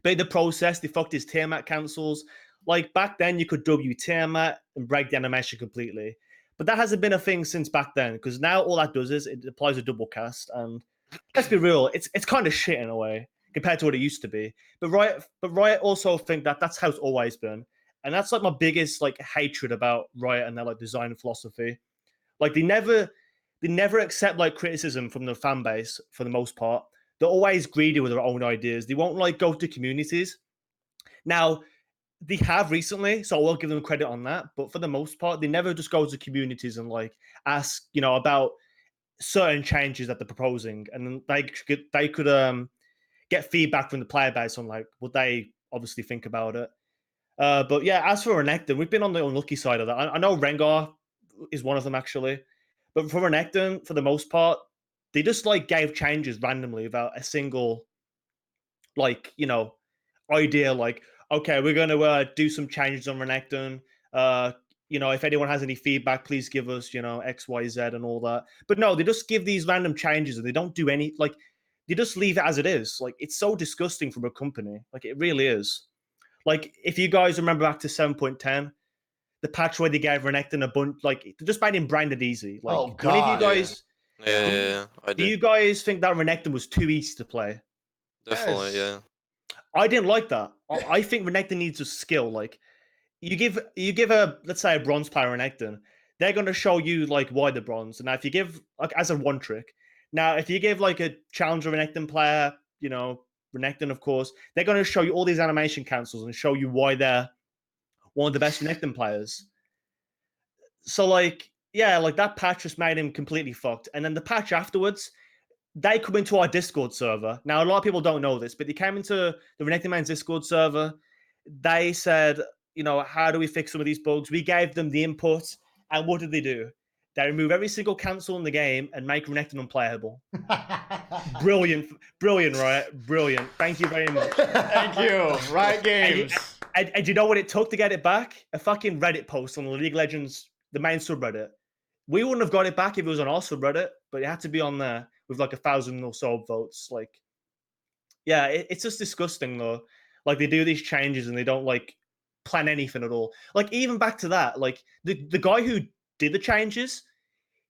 But in the process, they fucked his Tiamat cancels. Like back then, you could W Tiamat and break the animation completely. But that hasn't been a thing since back then, because now all that does is it applies a double cast. And let's be real, it's kind of shit in a way compared to what it used to be. But Riot also think that that's how it's always been. And that's like my biggest like hatred about Riot and their like design philosophy. Like they never accept like criticism from the fan base for the most part. They're always greedy with their own ideas. They won't like go to communities. Now, they have recently, so I will give them credit on that. But for the most part, they never just go to communities and like ask, about certain changes that they're proposing, and then they could get feedback from the player base on like what they obviously think about it. But yeah, as for Renekton, we've been on the unlucky side of that. I know Rengar is one of them actually, but for Renekton, for the most part, they just like gave changes randomly without a single like idea. Like, okay, we're going to do some changes on Renekton. If anyone has any feedback, please give us X, Y, Z, and all that. But no, they just give these random changes and they don't do any like. They just leave it as it is. Like, it's so disgusting from a company. Like, it really is. Like, if you guys remember back to 7.10, the patch where they gave Renekton a bunch, like, they just made him branded easy. Like, Oh, do any of you God. guys, Yeah, I do do. you guys think that Renekton was too easy to play? Definitely, yeah. I didn't like that. I think Renekton needs a skill. Like, you give a, let's say, a bronze player Renekton, they're going to show you like why the bronze. And now if you give like as a one trick, now if you give like a challenger Renekton player, Renekton of course, they're going to show you all these animation cancels and show you why they're one of the best Renekton players. So like, yeah, like that patch just made him completely fucked. And then the patch afterwards, they come into our Discord server. Now a lot of people don't know this, but they came into the Renekton MAINS Discord server. They said, how do we fix some of these bugs? We gave them the input, and what did they do? They remove every single cancel in the game and make Renekton unplayable. Brilliant, Riot, brilliant. Thank you very much. Thank you. Riot Games. And you know what it took to get it back? A fucking Reddit post on the League of Legends, the main subreddit. We wouldn't have got it back if it was on our subreddit, but it had to be on there with like 1,000 or so votes. Like, yeah, it's just disgusting though. Like they do these changes and they don't like plan anything at all. Like even back to that, like the guy who did the changes,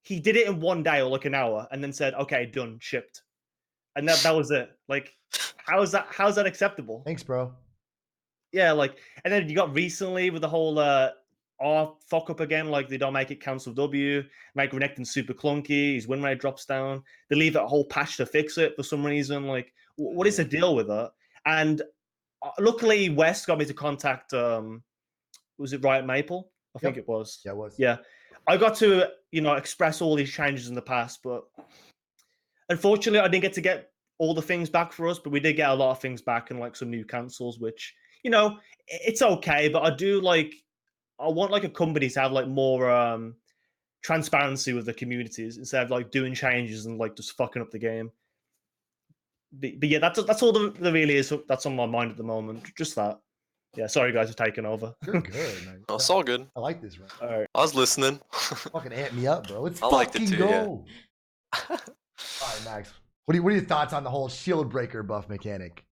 he did it in 1 day or like an hour, and then said, "Okay, done, shipped," and that was it. Like, how's that acceptable? Thanks, bro. Yeah, like, and then you got recently with the whole R fuck up again. Like they don't make it cancel W, make Renekton super clunky. His win rate drops down. They leave a whole patch to fix it for some reason. Like, what is the deal with that? And luckily, West got me to contact. Was it Riot Maple? I think it was. Yeah, it was. Yeah, I got to express all these changes in the past, but unfortunately, I didn't get all the things back for us. But we did get a lot of things back and like some new cancels, which it's okay. But I want like a company to have like more transparency with the communities instead of like doing changes and like just fucking up the game. But yeah, that's all there really is. That's on my mind at the moment. Just that. Yeah, sorry guys for taking over. You're good, man. Oh, it's all good. I like this, bro. All right. I was listening. Fucking amp me up, bro. Let's I liked it fucking too, go. yeah. All right, Max. What are your thoughts on the whole shield breaker buff mechanic?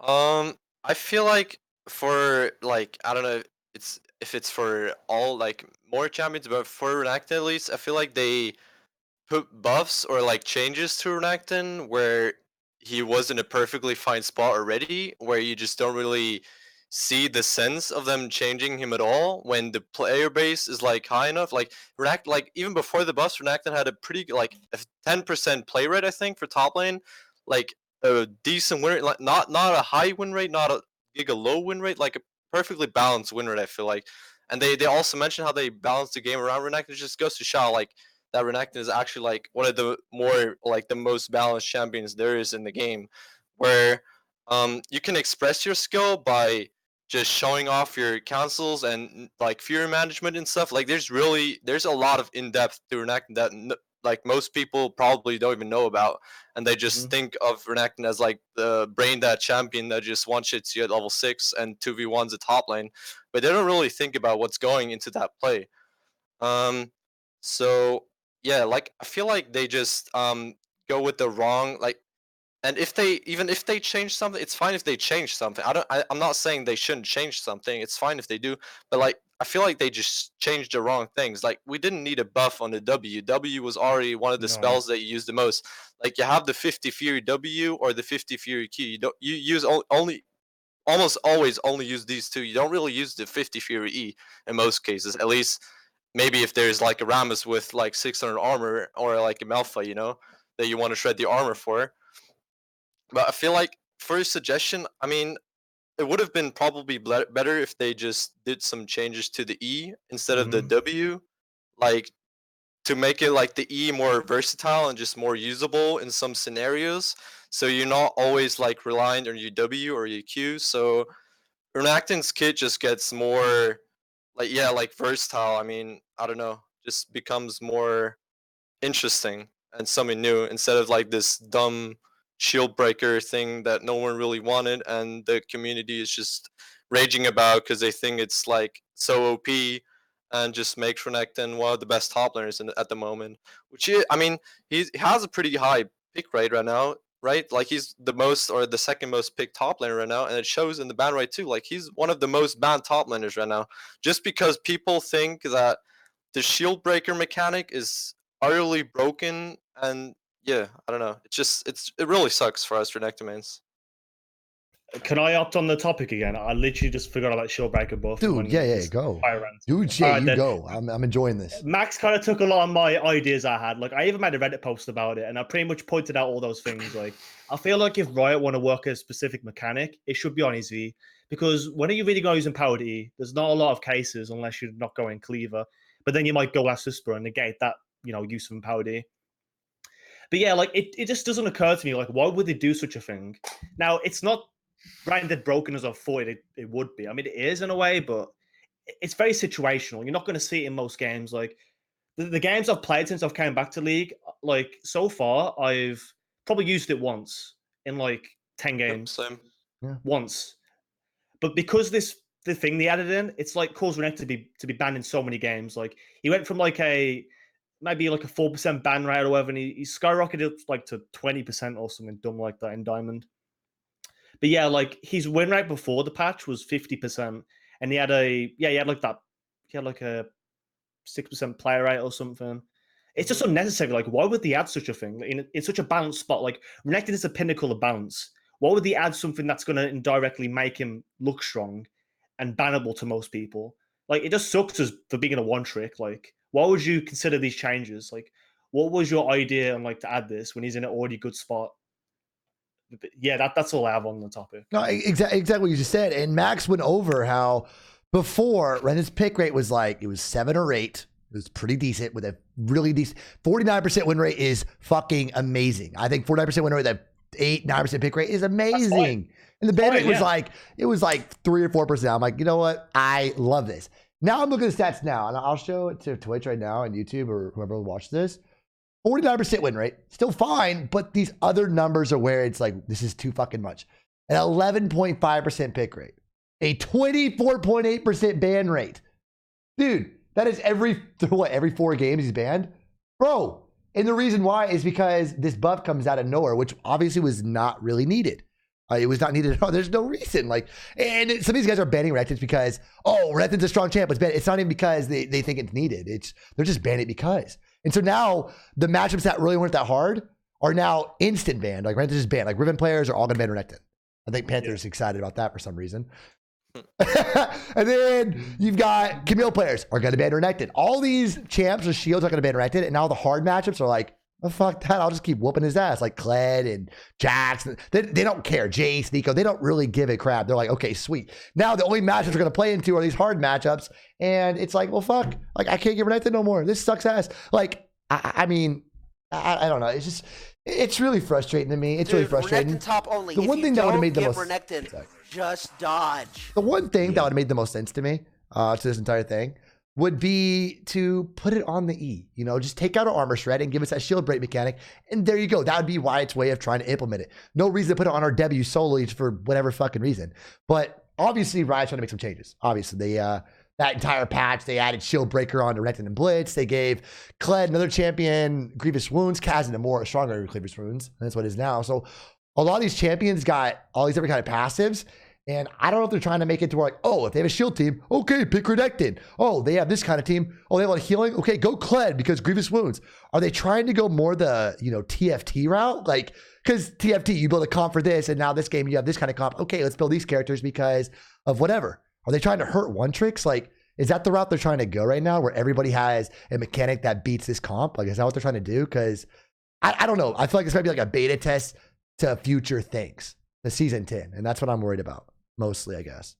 I feel like for like I don't know if it's for all like more champions, but for Renekton at least, I feel like they put buffs or like changes to Renekton where he was in a perfectly fine spot already, where you just don't really see the sense of them changing him at all when the player base is like high enough. Like Renekton, like even before the buffs, Renekton had a pretty like a 10% play rate, I think, for top lane, like a decent win rate, like not a high win rate, not a giga low win rate, like a perfectly balanced win rate, I feel like. And they also mentioned how they balanced the game around Renekton. It just goes to show like that Renekton is actually like one of the more like the most balanced champions there is in the game, where you can express your skill by just showing off your cancels and like fury management and stuff. Like there's a lot of in-depth to Renekton that like most people probably don't even know about, and they just think of Renekton as like the brain dead champion that just one shits you at level 6 and 2v1's a top lane, but they don't really think about what's going into that play. So yeah, like I feel like they just go with the wrong like. And even if they change something, it's fine if they change something. I'm not saying they shouldn't change something. It's fine if they do. But like I feel like they just changed the wrong things. Like we didn't need a buff on the W. W was already one of the No. spells that you use the most. Like you have the 50 Fury W or the 50 Fury Q. You use only almost always only use these two. You don't really use the 50 Fury E in most cases. At least maybe if there's like a Rammus with like 600 armor or like a Malphite, you know, that you want to shred the armor for. But I feel like for your suggestion, I mean, it would have been probably better if they just did some changes to the E instead of the W, like to make it like the E more versatile and just more usable in some scenarios. So you're not always like reliant on your W or your Q. So Renekton's kit just gets more like like versatile. I mean, I don't know, just becomes more interesting and something new instead of like this dumb shield breaker thing that no one really wanted and the community is just raging about because they think it's like so OP and just makes Renekton one of the best top laners at the moment. I mean, he has a pretty high pick rate right now, right? Like he's the most or the second most picked top laner right now, and it shows in the ban rate too. Like he's one of the most banned top laners right now, just because people think that the shield breaker mechanic is utterly broken, and yeah, I don't know. It really sucks for us Renekton mains. Can I opt on the topic again? I literally just forgot about Shieldbreaker buff. Dude, yeah, go. Dude, yeah, Alright, you then. go. I'm enjoying this. Max kind of took a lot of my ideas I had. Like I even made a Reddit post about it, and I pretty much pointed out all those things. Like I feel like if Riot want to work a specific mechanic, it should be on his V. Because when are you really going using Powered E? There's not a lot of cases unless you're not going Cleaver. But then you might go Last Whisper and negate that, use of Powered E. But yeah, like it just doesn't occur to me, like, why would they do such a thing? Now, it's not branded broken as I thought it would be. I mean, it is in a way, but it's very situational. You're not going to see it in most games. Like the games I've played since I've came back to League, like so far, I've probably used it once in like 10 games. Same. Yeah. Once. But because the thing they added in, it's like caused Renekton to be banned in so many games. Like he went from like maybe like a 4% ban rate or whatever, and he skyrocketed like to 20% or something dumb like that in Diamond. But yeah, like his win rate before the patch was 50%, and he had a 6% player rate or something. It's just unnecessary. Like, why would they add such a thing in such a balanced spot? Like, Renekton is the pinnacle of balance. Why would they add something that's going to indirectly make him look strong and bannable to most people? Like, it just sucks for being a one trick. Like, why would you consider these changes? Like, what was your idea on like to add this when he's in an already good spot? But yeah, that's all I have on the topic. No, exactly what you just said. And Max went over how before Ren's pick rate was like, it was 7 or 8. It was pretty decent with a really decent 49% win rate is fucking amazing. I think 49% win rate, that 8-9% pick rate is amazing. And the ban rate was it was like 3 or 4%. I'm like, you know what? I love this. Now I'm looking at the stats now, and I'll show it to Twitch right now and YouTube or whoever will watch this. 49% win rate, still fine, but these other numbers are where it's like, this is too fucking much. An 11.5% pick rate, a 24.8% ban rate. Dude, that is every 4 games he's banned? Bro, and the reason why is because this buff comes out of nowhere, which obviously was not really needed. It was not needed at all. There's no reason. And some of these guys are banning Renektons because, Renekton's a strong champ. It's not even because they think it's needed. They're just banning it because. And so now the matchups that really weren't that hard are now instant banned. Like Renekton's just banned. Like Riven players are all going to ban Renekton. I think Panther's excited about that for some reason. And then you've got Camille players are going to ban Renekton. All these champs with shields are going to ban Renekton. And now the hard matchups are like, oh, fuck that. I'll just keep whooping his ass. Like Kled and Jax. They don't care. Jace, Nico. They don't really give a crap. They're like, okay, sweet. Now the only matchups we're going to play into are these hard matchups. And it's like, well, fuck. Like, I can't give Renekton no more. This sucks ass. Like, I mean, I don't know. It's just, it's really frustrating to me. It's really frustrating. Renekton top only. The one thing that would have made the most Renekton, just dodge. The one thing that would have made the most sense to me, to this entire thing, would be to put it on the E. Just take out an armor shred and give us that shield break mechanic. And there you go. That would be Riot's way of trying to implement it. No reason to put it on our W solely for whatever fucking reason. But obviously, Riot's trying to make some changes. Obviously, that that entire patch. They added Shield Breaker onto Renekton and Blitz. They gave Kled another champion, Grievous Wounds, Kaz into more stronger Grievous Wounds. And that's what it is now. So a lot of these champions got all these different kind of passives. And I don't know if they're trying to make it to where, like, oh, if they have a shield team, okay, pick Renekton. Oh, they have this kind of team. Oh, they have a lot of healing. Okay, go Kled because Grievous Wounds. Are they trying to go more the, TFT route? Like, because TFT, you build a comp for this, and now this game, you have this kind of comp. Okay, let's build these characters because of whatever. Are they trying to hurt one tricks? Like, is that the route they're trying to go right now where everybody has a mechanic that beats this comp? Like, is that what they're trying to do? Because I don't know. I feel like it's going to be like a beta test to future things, the season 10. And that's what I'm worried about. Mostly, I guess.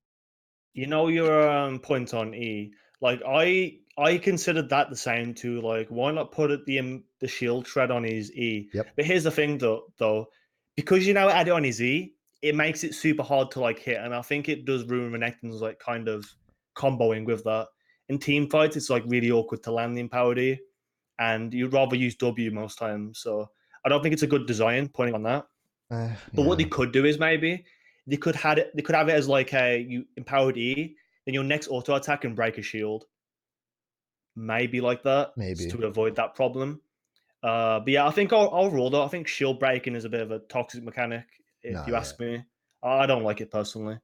You know your point on E. Like I considered that the same too. Like, why not put the shield shred on his E? Yep. But here's the thing though, because add it on his E, it makes it super hard to like hit, and I think it does ruin Renekton's like kind of comboing with that. In team fights, it's like really awkward to land the empowered E, and you'd rather use W most times. So I don't think it's a good design putting on that. But what they could do is maybe they could have it as like you empowered E, then your next auto attack and break a shield. Maybe like that. Maybe to avoid that problem. But yeah, I think overall though, I think shield breaking is a bit of a toxic mechanic, if you ask me. I don't like it personally.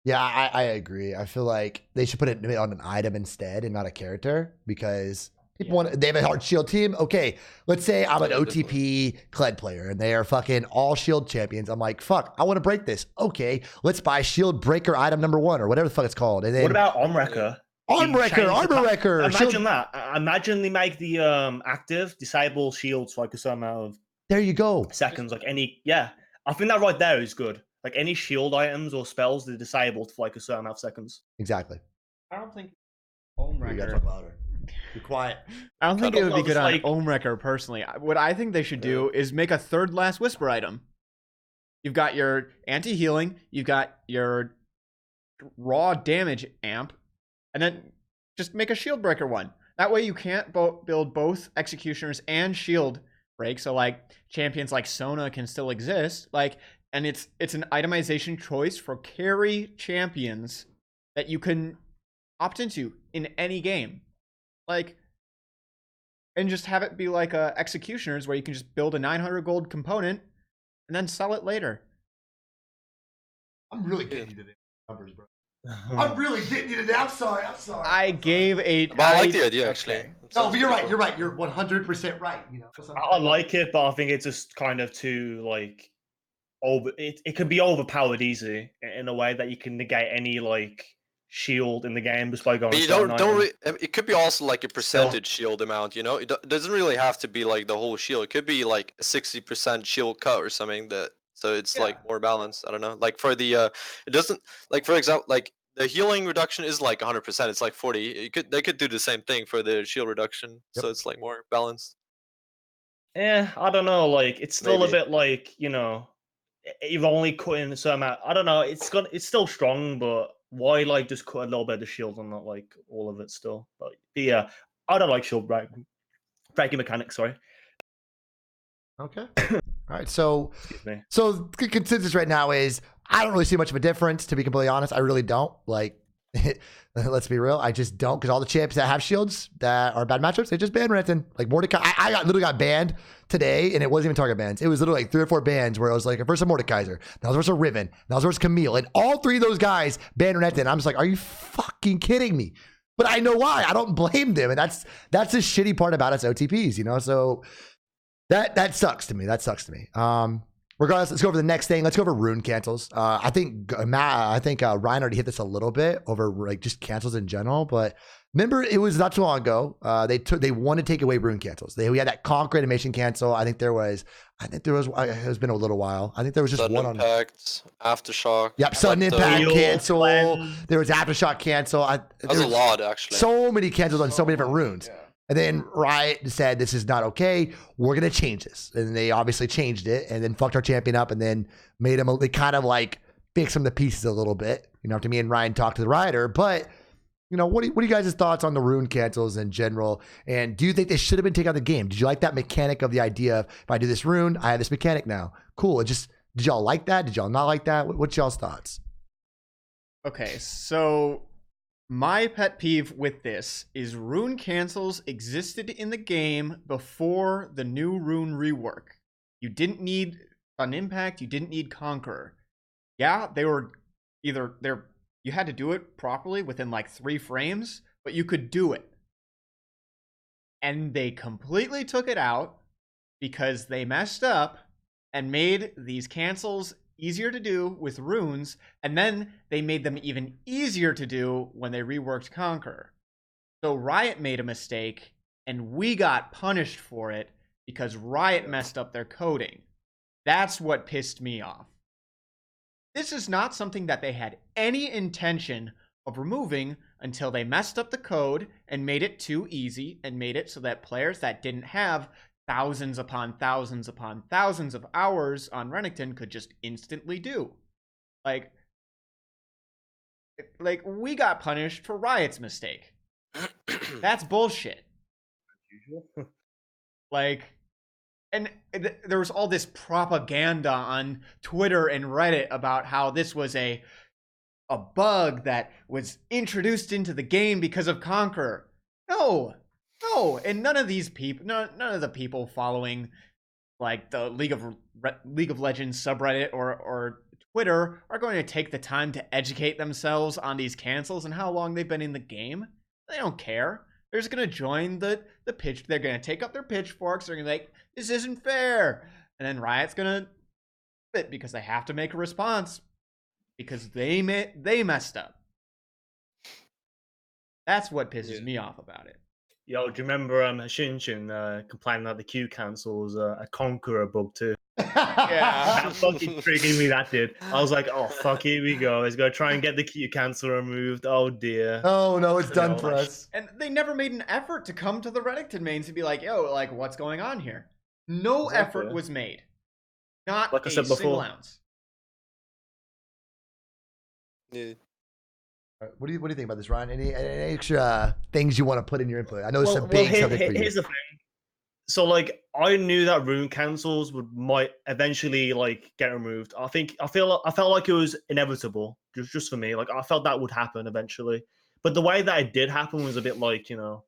Yeah, I agree. I feel like they should put it on an item instead and not a character, because people they have a hard shield team. Okay, let's say I'm an OTP Kled player and they are fucking all shield champions. I'm like, fuck, I want to break this. Okay, let's buy shield breaker item number 1 or whatever the fuck it's called. And then what about Armwrecker? Armor Wrecker. Imagine that. Imagine they make the active disable shields for like a certain amount of there you go. Seconds. Like I think that right there is good. Like any shield items or spells they're disabled for like a certain amount of seconds. Exactly. I don't think Armwrecker. You gotta talk louder. Be quiet. I don't think it would be good on like... Armwrecker personally. What I think they should do is make a third Last Whisper item. You've got your anti-healing, you've got your raw damage amp, and then just make a shield breaker one. That way you can't build both executioners and shield break. So like champions like Sona can still exist. And it's an itemization choice for carry champions that you can opt into in any game. And just have it be like executioners where you can just build a 900 gold component and then sell it later. I'm really getting you to the numbers, bro. I'm really getting you to that. I'm sorry. I gave a. But I like the idea actually. Okay. No, but you're right. You're 100% right. I like it, but I think it's just kind of too like over. It can be overpowered easy in a way that you can negate any like shield in the game just by going. But you don't it could be also like a percentage shield amount. It doesn't really have to be like the whole shield. It could be like a 60% shield cut or something so it's like more balanced. I don't know. Like for the it doesn't, like for example, like the healing reduction is like 100%. It's like 40. They could do the same thing for the shield reduction. Yep. So it's like more balanced. Yeah, I don't know. Like it's still a bit like you've only cut in a certain amount. I don't know. It's still strong, but why like just cut a little bit of the shield and not like all of it still? But yeah, I don't like shield breaking mechanics. Sorry. Okay. All right. So the consensus right now is I don't really see much of a difference, to be completely honest. I really don't. Like, let's be real. I just don't, because all the champs that have shields that are bad matchups, they just ban Renekton. Like Mordecai, I literally got banned today, and it wasn't even target bans. It was literally like 3 or 4 bans where I was like, first a Mordekaiser, that was versus a Riven, that was versus Camille, and all 3 of those guys banned Renekton. I'm just like, are you fucking kidding me? But I know why. I don't blame them, and that's the shitty part about us OTPs, So that sucks to me. Regardless, let's go over the next thing. Let's go over rune cancels. I think Ryan already hit this a little bit over like just cancels in general, but remember it was not too long ago. They wanted to take away rune cancels. We had that conk animation cancel. I think there was. It's been a little while. I think there was just sudden one impact, aftershock. Yep, sudden impact cancel. There was aftershock cancel. That was a lot actually. So many cancels on so many different runes. Yeah. And then Riot said, this is not okay. We're going to change this. And they obviously changed it and then fucked our champion up and then made him, they kind of like fixed some of the pieces a little bit, after me and Ryan talked to the Rioter. But, what are you guys' thoughts on the rune cancels in general? And do you think they should have been taken out of the game? Did you like that mechanic of the idea of, if I do this rune, I have this mechanic now? Cool. Did y'all like that? Did y'all not like that? What's y'all's thoughts? Okay, so My pet peeve with this is rune cancels existed in the game before the new rune rework. You didn't need an impact, you didn't need Conqueror. Yeah, they were either you had to do it properly within like 3 frames, but you could do it. And they completely took it out because they messed up and made these cancels easier to do with runes, and then they made them even easier to do when they reworked Conqueror. So Riot made a mistake, and we got punished for it because Riot messed up their coding. That's what pissed me off. This is not something that they had any intention of removing until they messed up the code and made it too easy and made it so that players that didn't have thousands upon thousands upon thousands of hours on Renekton could just instantly do. Like we got punished for Riot's mistake. That's bullshit. Like, and there was all this propaganda on Twitter and Reddit about how this was a bug that was introduced into the game because of Conqueror. No, and none of these people, none of the people following like the League of Legends subreddit or Twitter are going to take the time to educate themselves on these cancels and how long they've been in the game. They don't care. They're just going to join the pitch. They're going to take up their pitchforks. They're going to be like, this isn't fair. And then Riot's going to fit because they have to make a response because they messed up. That's what pisses me off about it. Yo, do you remember Shinchin complaining that the Q cancel was a Conqueror bug too? Yeah. That fucking triggered me, that did. I was like, oh, fuck, here we go. He's going to try and get the Q cancel removed. Oh, dear. Oh, no, it's done for us. And they never made an effort to come to the Renekton mains and be like, yo, like, what's going on here? No effort was made. Not like I said single before. ounce. Yeah. What do you think about this, Ryan? Any extra things you want to put in your input? I know it's a big subject for you. Here's the thing. So, like, I knew that rune cancels might eventually like get removed. I felt like it was inevitable, just for me. Like, I felt that would happen eventually. But the way that it did happen was a bit like, you know,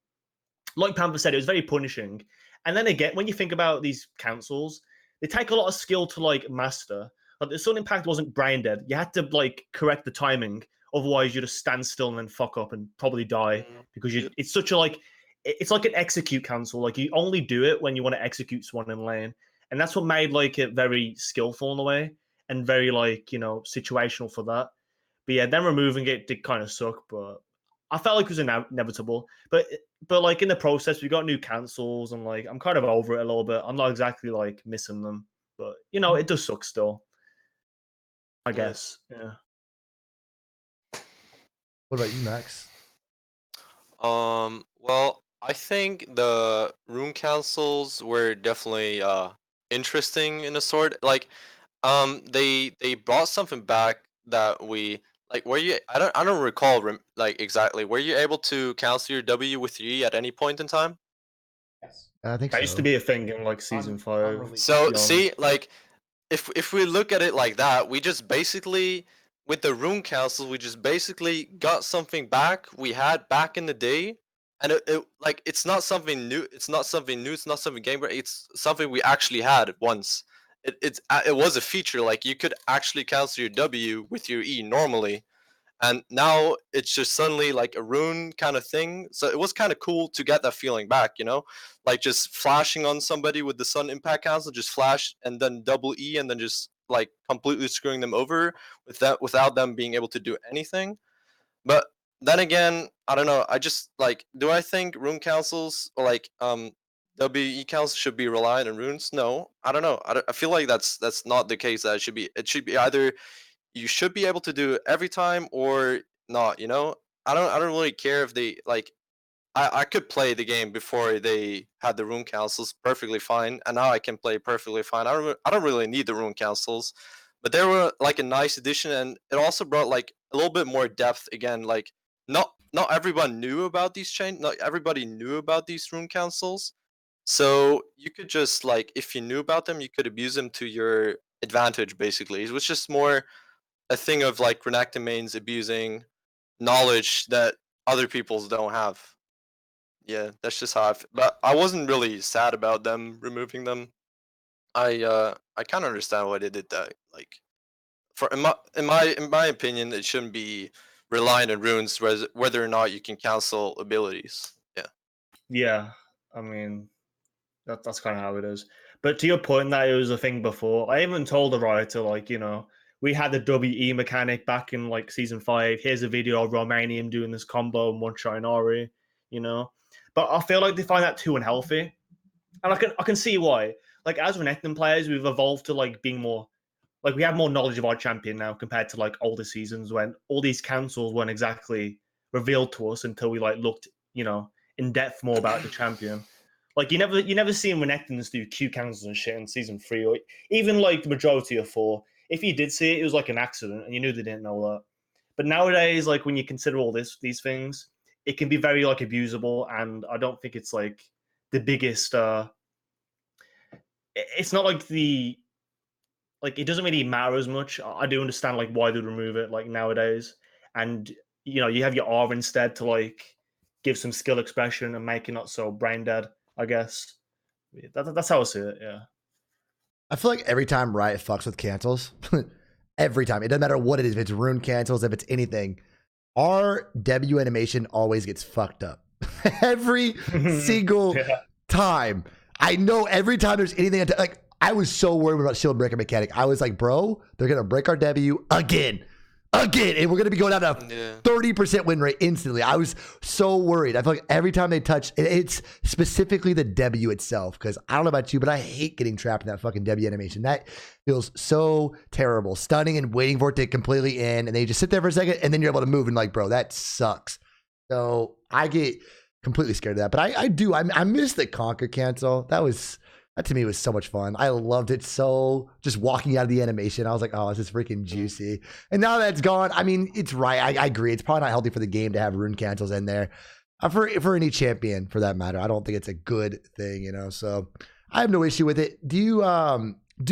like Panther said, it was very punishing. And then again, when you think about these cancels, they take a lot of skill to like master. Like, the Sun Impact wasn't brain dead. You had to like correct the timing. Otherwise, you just stand still and then fuck up and probably die because it's such a like, it's like an execute cancel. Like, you only do it when you want to execute someone in lane, and that's what made like it very skillful in a way and very like, you know, situational for that. But yeah, then removing it did kind of suck, but I felt like it was inevitable. But like in the process, we got new cancels and like I'm kind of over it a little bit. I'm not exactly like missing them, but you know, it does suck still, I guess. Yeah. What about you, Max? Well, I think the rune cancels were definitely interesting in a sort. Like, they brought something back that we like. Were you? I don't recall like exactly. Were you able to cancel your W with your E at any point in time? Yes. I think That so. used to be a thing in like season 5. So see, like, if we look at it like that, we just basically, with the rune council, we just basically got something back we had back in the day, and it like it's not something new. It's not something new. It's not something game. It's something we actually had once. It was a feature. Like, you could actually cancel your W with your E normally, and now it's just suddenly like a rune kind of thing. So it was kind of cool to get that feeling back, you know, like just flashing on somebody with the Sun Impact Cancel, just flash and then double E and then just like completely screwing them over without them being able to do anything. But then again, I don't know. I just like, do I think rune councils or like WE councils should be reliant on runes? No, I don't know. I feel like that's not the case. That it should be either you should be able to do it every time or not, you know. I don't really care if they like, I could play the game before they had the rune councils perfectly fine, and now I can play perfectly fine. I don't really need the rune councils, but they were like a nice addition, and it also brought like a little bit more depth again. Like, not everyone knew about these not everybody knew about these rune councils, so you could just like, if you knew about them, you could abuse them to your advantage. Basically, it was just more a thing of like Renekton mains abusing knowledge that other people's don't have. Yeah, that's just how but I wasn't really sad about them removing them. I kind of understand why they did that. Like, for in my opinion, it shouldn't be reliant on runes whether or not you can cancel abilities. Yeah. Yeah, I mean that's kind of how it is. But to your point, that it was a thing before. I even told the Riot to, like, we had the WE mechanic back in like season 5. Here's a video of Romanian doing this combo and one shot Ari, But I feel like they find that too unhealthy, and I can see why. Like, as Renekton players, we've evolved to like being more like, we have more knowledge of our champion now compared to like older seasons when all these cancels weren't exactly revealed to us until we like looked, in depth more about the champion. Like, you never seen Renektons do Q cancels and shit in season 3, or even like the majority of 4. If you did see it, it was like an accident, and you knew they didn't know that. But nowadays, like, when you consider all these things, it can be very like abusable, and I don't think it's like the biggest. It's not like it doesn't really matter as much. I do understand like why they remove it like nowadays, and you have your R instead to like give some skill expression and make it not so brain dead, I guess. That's how I see it. Yeah. I feel like every time Riot fucks with cancels, every time, it doesn't matter what it is, if it's rune cancels, if it's anything, our W animation always gets fucked up. Every single time. I know every time there's anything, like, I was so worried about shield breaker mechanic. I was like, bro, they're going to break our W again, and we're going to be going down to 30% win rate instantly. I was so worried. I feel like every time they touch, it's specifically the W itself, because I don't know about you, but I hate getting trapped in that fucking W animation. That feels so terrible. Stunning and waiting for it to completely end, and then you just sit there for a second, and then you're able to move, and like, bro, that sucks. So I get completely scared of that. But I miss the Conquer cancel. That to me was so much fun. I loved it so, just walking out of the animation. I was like, oh, this is freaking juicy. And now that's gone. I mean, it's right. I agree. It's probably not healthy for the game to have rune cancels in there. For any champion, for that matter. I don't think it's a good thing, So I have no issue with it. Do you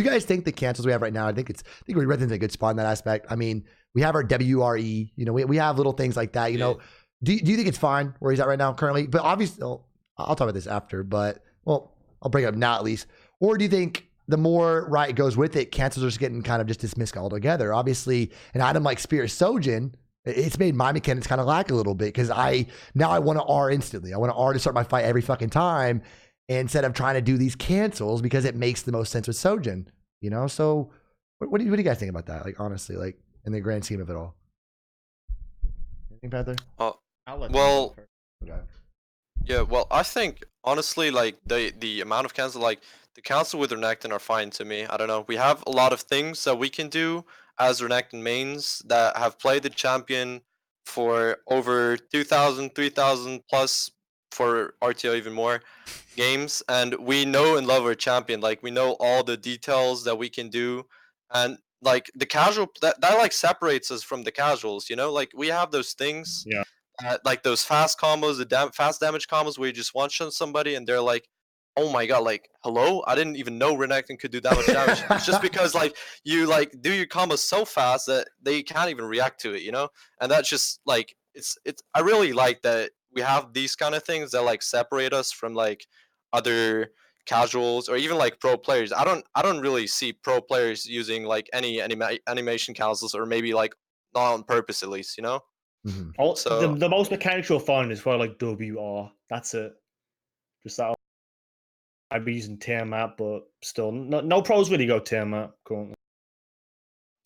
guys think the cancels we have right now, I think we're in a good spot in that aspect. I mean, we have our WRE, we have little things like that, Do you think it's fine where he's at right now currently? But obviously, I'll talk about this after, but, well, I'll bring it up now at least. Or do you think the more Riot goes with it, cancels are just getting kind of just dismissed altogether? Obviously, an item like Spear Sojin, it's made my mechanics kind of lack a little bit, because I want to R instantly. I want to R to start my fight every fucking time instead of trying to do these cancels, because it makes the most sense with Sojin, So what do you guys think about that? Like, honestly, like, in the grand scheme of it all. Anything, Panther? Well, Okay. yeah, well, I think honestly, like, the amount of cancel, like, the cancel with Renekton are fine to me. I don't know. We have a lot of things that we can do as Renekton mains that have played the champion for over 2,000, 3,000 plus, for RTO even more games, and we know and love our champion. Like, we know all the details that we can do, and like the casual that like separates us from the casuals. Like, we have those things. Yeah. Like those fast combos, the fast damage combos where you just one-shot somebody and they're like, oh my god, like, hello? I didn't even know Renekton could do that much damage. It's just because, like, you, like, do your combos so fast that they can't even react to it, And that's just, like, it's I really like that we have these kind of things that, like, separate us from, like, other casuals or even, like, pro players. I don't really see pro players using, like, any animation cancels, or maybe, like, not on purpose at least, Mm-hmm. So The most mechanics you'll find is probably like WR. That's it. Just that. I'd be using Tiamat, but still, no pros really go Tiamat currently.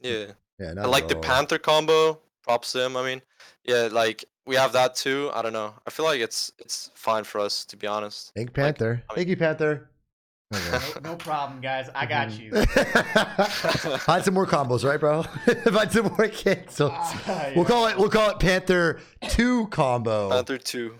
yeah. Yeah, I like the Panther combo. Props to him. I mean, yeah, like, we have that too. I don't know. I feel like it's fine for us, to be honest. Thank Panther. Thank you, Panther. No problem, guys. I got you. Find some more combos, right, bro? Find some more cancels. Yeah. We'll call it Panther 2 combo. Panther 2.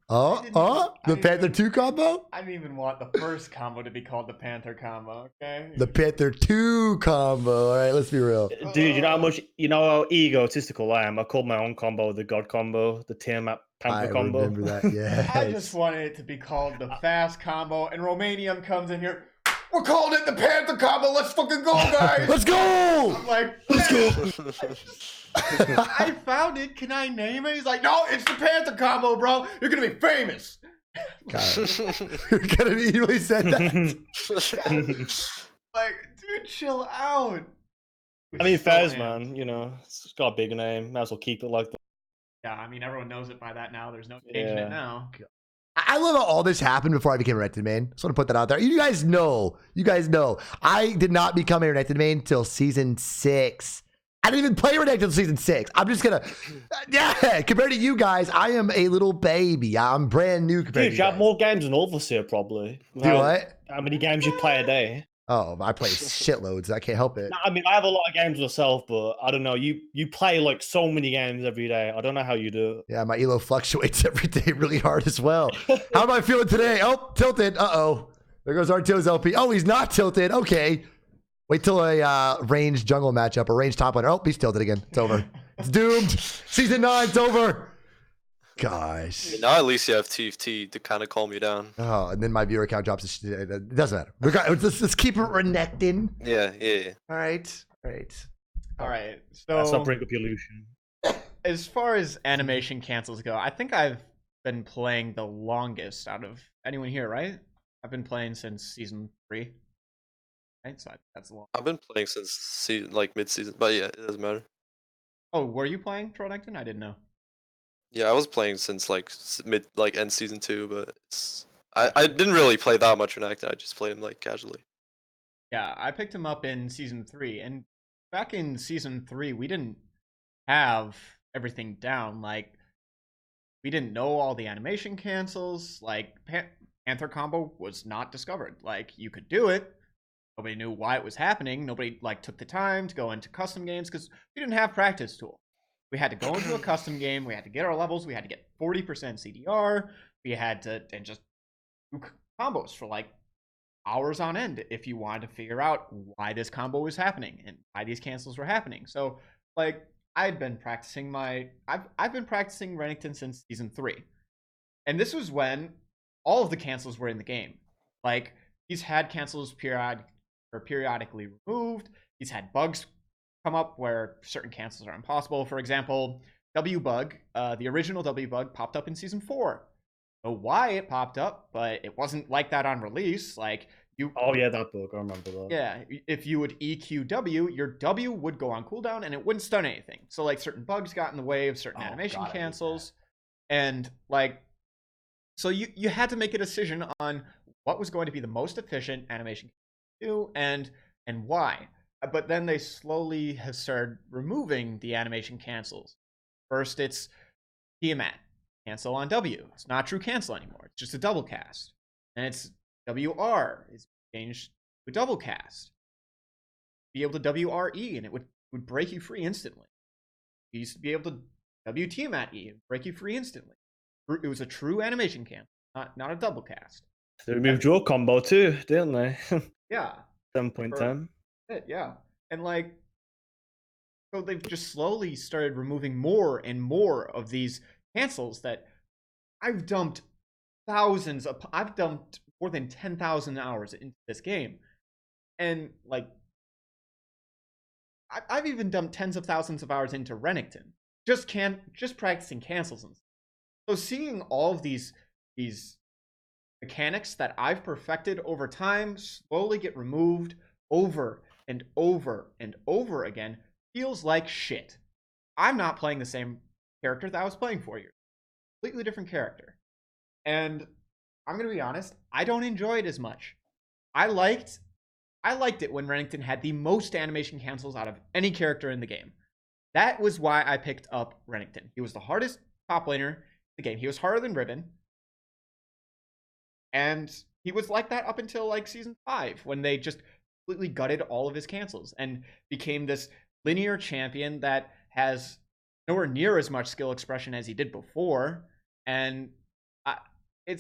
The Panther 2 combo? I didn't even want the first combo to be called the Panther combo, okay? The Panther 2 combo. All right, let's be real. Dude, you know how egotistical I am. I called my own combo the God combo, the Tiamat Panther combo. Remember that, yeah. I just wanted it to be called the fast combo, and Romanian comes in here. we're calling it the Panther combo. Let's fucking go, guys. Let's go. I'm like, Let's go. I found it. Can I name it? He's like, no, it's the Panther combo, bro. You're gonna be famous. You're gonna be. He really said that. Like, dude, chill out. I mean, So Fez, amped. man, you know, it's got a big name. Might as well keep it like that. Yeah, I mean, everyone knows it by that now. There's no changing Yeah. it now. I love how all this happened before I became a Renekton main. Just want to put that out there. You guys know. You guys know. I did not become a Renekton main until season 6. I didn't even play Renekton until season 6. I'm just gonna, yeah. Compared to you guys, I am a little baby. I'm brand new compared Dude, to you you have guys. more games than Overseer, probably. Do what? How many games you play a day? Oh, I play shitloads. I can't help it. No, I mean, I have a lot of games myself, but I don't know. You play like so many games every day. I don't know how you do it. Yeah, my elo fluctuates every day really hard as well. How am I feeling today? Oh, tilted. Uh-oh. There goes Artio's LP. Oh, he's not tilted. Okay. Wait till a ranged jungle matchup or ranged top laner. Oh, he's tilted again. It's over. It's doomed. Season 9, it's over. Gosh. Now at least you have TFT to kind of calm you down. Oh, and then my viewer count drops. It doesn't matter. Let's keep it Renekton. Yeah. All right. All right. All right. That's So not bring up your illusion. as far as animation cancels go, I think I've been playing the longest out of anyone here, right? I've been playing since season 3. Right, so that's long. I've been playing since like mid-season, but yeah, it doesn't matter. Oh, were you playing Trollnekton? I didn't know. Yeah, I was playing since like end season 2, but I didn't really play that much Renekton. I just played him like casually. Yeah, I picked him up in season 3, and back in season 3, we didn't have everything down. Like, we didn't know all the animation cancels. Like, Panther combo was not discovered. Like, you could do it. Nobody knew why it was happening. Nobody like took the time to go into custom games because we didn't have practice tool. We had to go into a custom game. We had to get our levels. We had to get 40% CDR. We had to and just do combos for like hours on end if you wanted to figure out why this combo was happening and why these cancels were happening. So like I've been practicing I've been practicing Renekton since season 3, and this was when all of the cancels were in the game. Like he's had cancels periodically removed. He's had bugs come up where certain cancels are impossible. For example, W bug, the original W bug popped up in season 4. I don't know why it popped up, but it wasn't like that on release. Like you. Oh yeah, that book. I remember that. Yeah, if you would EQ W, your W would go on cooldown and it wouldn't stun anything. So like certain bugs got in the way of certain animation cancels, and like, so you had to make a decision on what was going to be the most efficient animation to do and why. But then they slowly have started removing the animation cancels. First, it's Tiamat, cancel on W. It's not true cancel anymore. It's just a double cast. And it's WR is changed to a double cast. Be able to WRE and it would break you free instantly. You used to be able to W Tiamat E and break you free instantly. It was a true animation cancel, not a double cast. They removed draw combo too, didn't they? Yeah. 7.10. Yeah. And like, so they've just slowly started removing more and more of these cancels that I've dumped I've dumped more than 10,000 hours into this game. And like, I've even dumped tens of thousands of hours into Renekton. Just practicing cancels. And so seeing all of these mechanics that I've perfected over time slowly get removed over and over and over again feels like shit. I'm not playing the same character that I was playing 4 years. Completely different character. And I'm going to be honest, I don't enjoy it as much. I liked it when Renekton had the most animation cancels out of any character in the game. That was why I picked up Renekton. He was the hardest top laner in the game. He was harder than Ribbon. And he was like that up until like season 5 when they just completely gutted all of his cancels and became this linear champion that has nowhere near as much skill expression as he did before. And it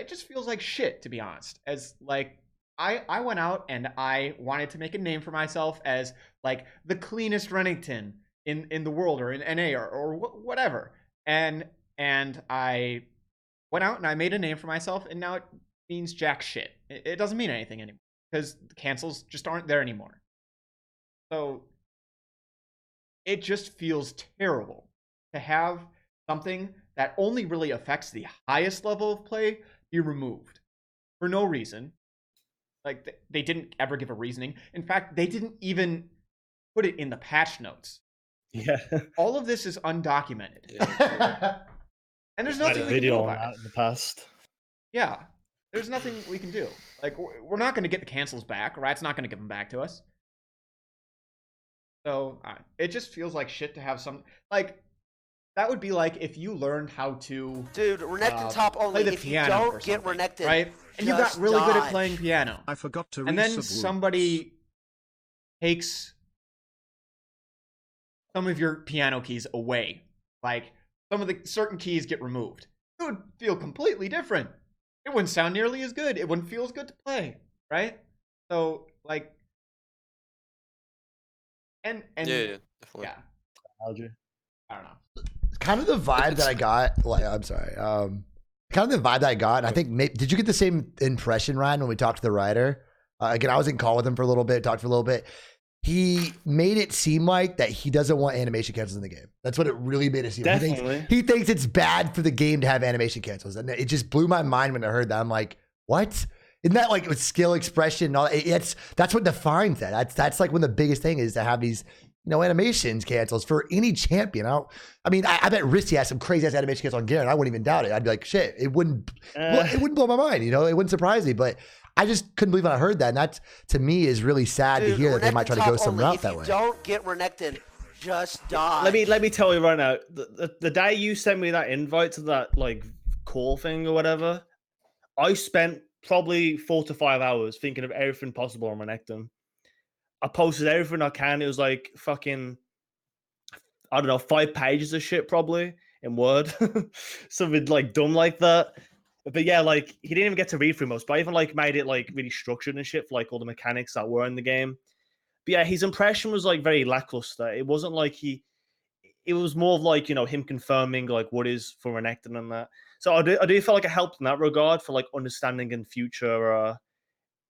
just feels like shit, to be honest. As like I went out and I wanted to make a name for myself as like the cleanest Renekton in the world or in NA or whatever. And I went out and I made a name for myself, and now it means jack shit. It doesn't mean anything anymore. because cancels just aren't there anymore. So it just feels terrible to have something that only really affects the highest level of play be removed for no reason. Like, they didn't ever give a reasoning. In fact, they didn't even put it in the patch notes. Yeah. All of this is undocumented. And there's nothing we can do video on about that it. in the past. Yeah. There's nothing we can do. Like, we're not going to get the cancels back. Riot's not going to give them back to us. So, it just feels like shit to have some... Like, that would be like if you learned how to... Dude, Renekton top only. play the If you piano or don't get something, Renekton, right? And you got just really good at dodge. playing piano. I forgot to And then resubroot. somebody takes some of your piano keys away. Like, some of the certain keys get removed. It would feel completely different. It wouldn't sound nearly as good. It wouldn't feel as good to play, right? So, like, and yeah, definitely. yeah, I don't know. Kind of the vibe that I got. Like, I'm sorry. Kind of the vibe that I got. And I think, did you get the same impression, Ryan, when we talked to the writer? Again, I was in call with him for a little bit, talked for a little bit. He made it seem like that he doesn't want animation cancels in the game. That's what it really made it seem. Definitely. He thinks it's bad for the game to have animation cancels. And it just blew my mind when I heard that. I'm like, what? Isn't that like with skill expression and all? That's what defines that. That's like one of the biggest thing is to have these, you know, animations cancels for any champion. I mean, I bet Risty has some crazy ass animation cancel on Garen. I wouldn't even doubt it. I'd be like, shit, it wouldn't blow my mind. You know, it wouldn't surprise me. But I just couldn't believe when I heard that. And that, to me, is really sad to hear that they might try to go some route that way. If you don't get Renekton, just die. Let me tell you right now. The day you sent me that invite to that like call thing or whatever, I spent probably 4 to 5 hours thinking of everything possible on Renekton. I posted everything I can. It was like fucking, I don't know, 5 pages of shit probably in Word. Something like dumb like that. But yeah, like he didn't even get to read through most, but I even like made it like really structured and shit for like all the mechanics that were in the game. But yeah, his impression was like very lackluster. It wasn't like it was more of like, you know, him confirming like what is for Renekton and that. So I do feel like it helped in that regard for like understanding in future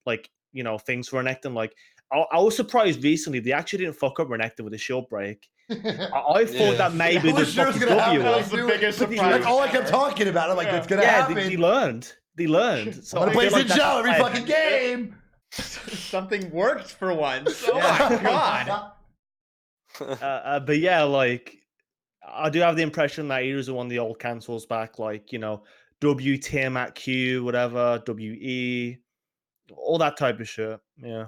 like, you know, things for Renekton. Like I was surprised recently they actually didn't fuck up Renekton with a shield break. I thought that maybe the fucking W That was the biggest surprise. That's all I kept talking about. I'm like, it's gonna happen. They learned. They learned. So I'm gonna play feel like Sid Show that's- every fucking game. Something worked for once. Oh my god. But yeah, like I do have the impression that he doesn't want the old cancels back, like, you know, W Tim at Q, whatever, WE, all that type of shit. Yeah.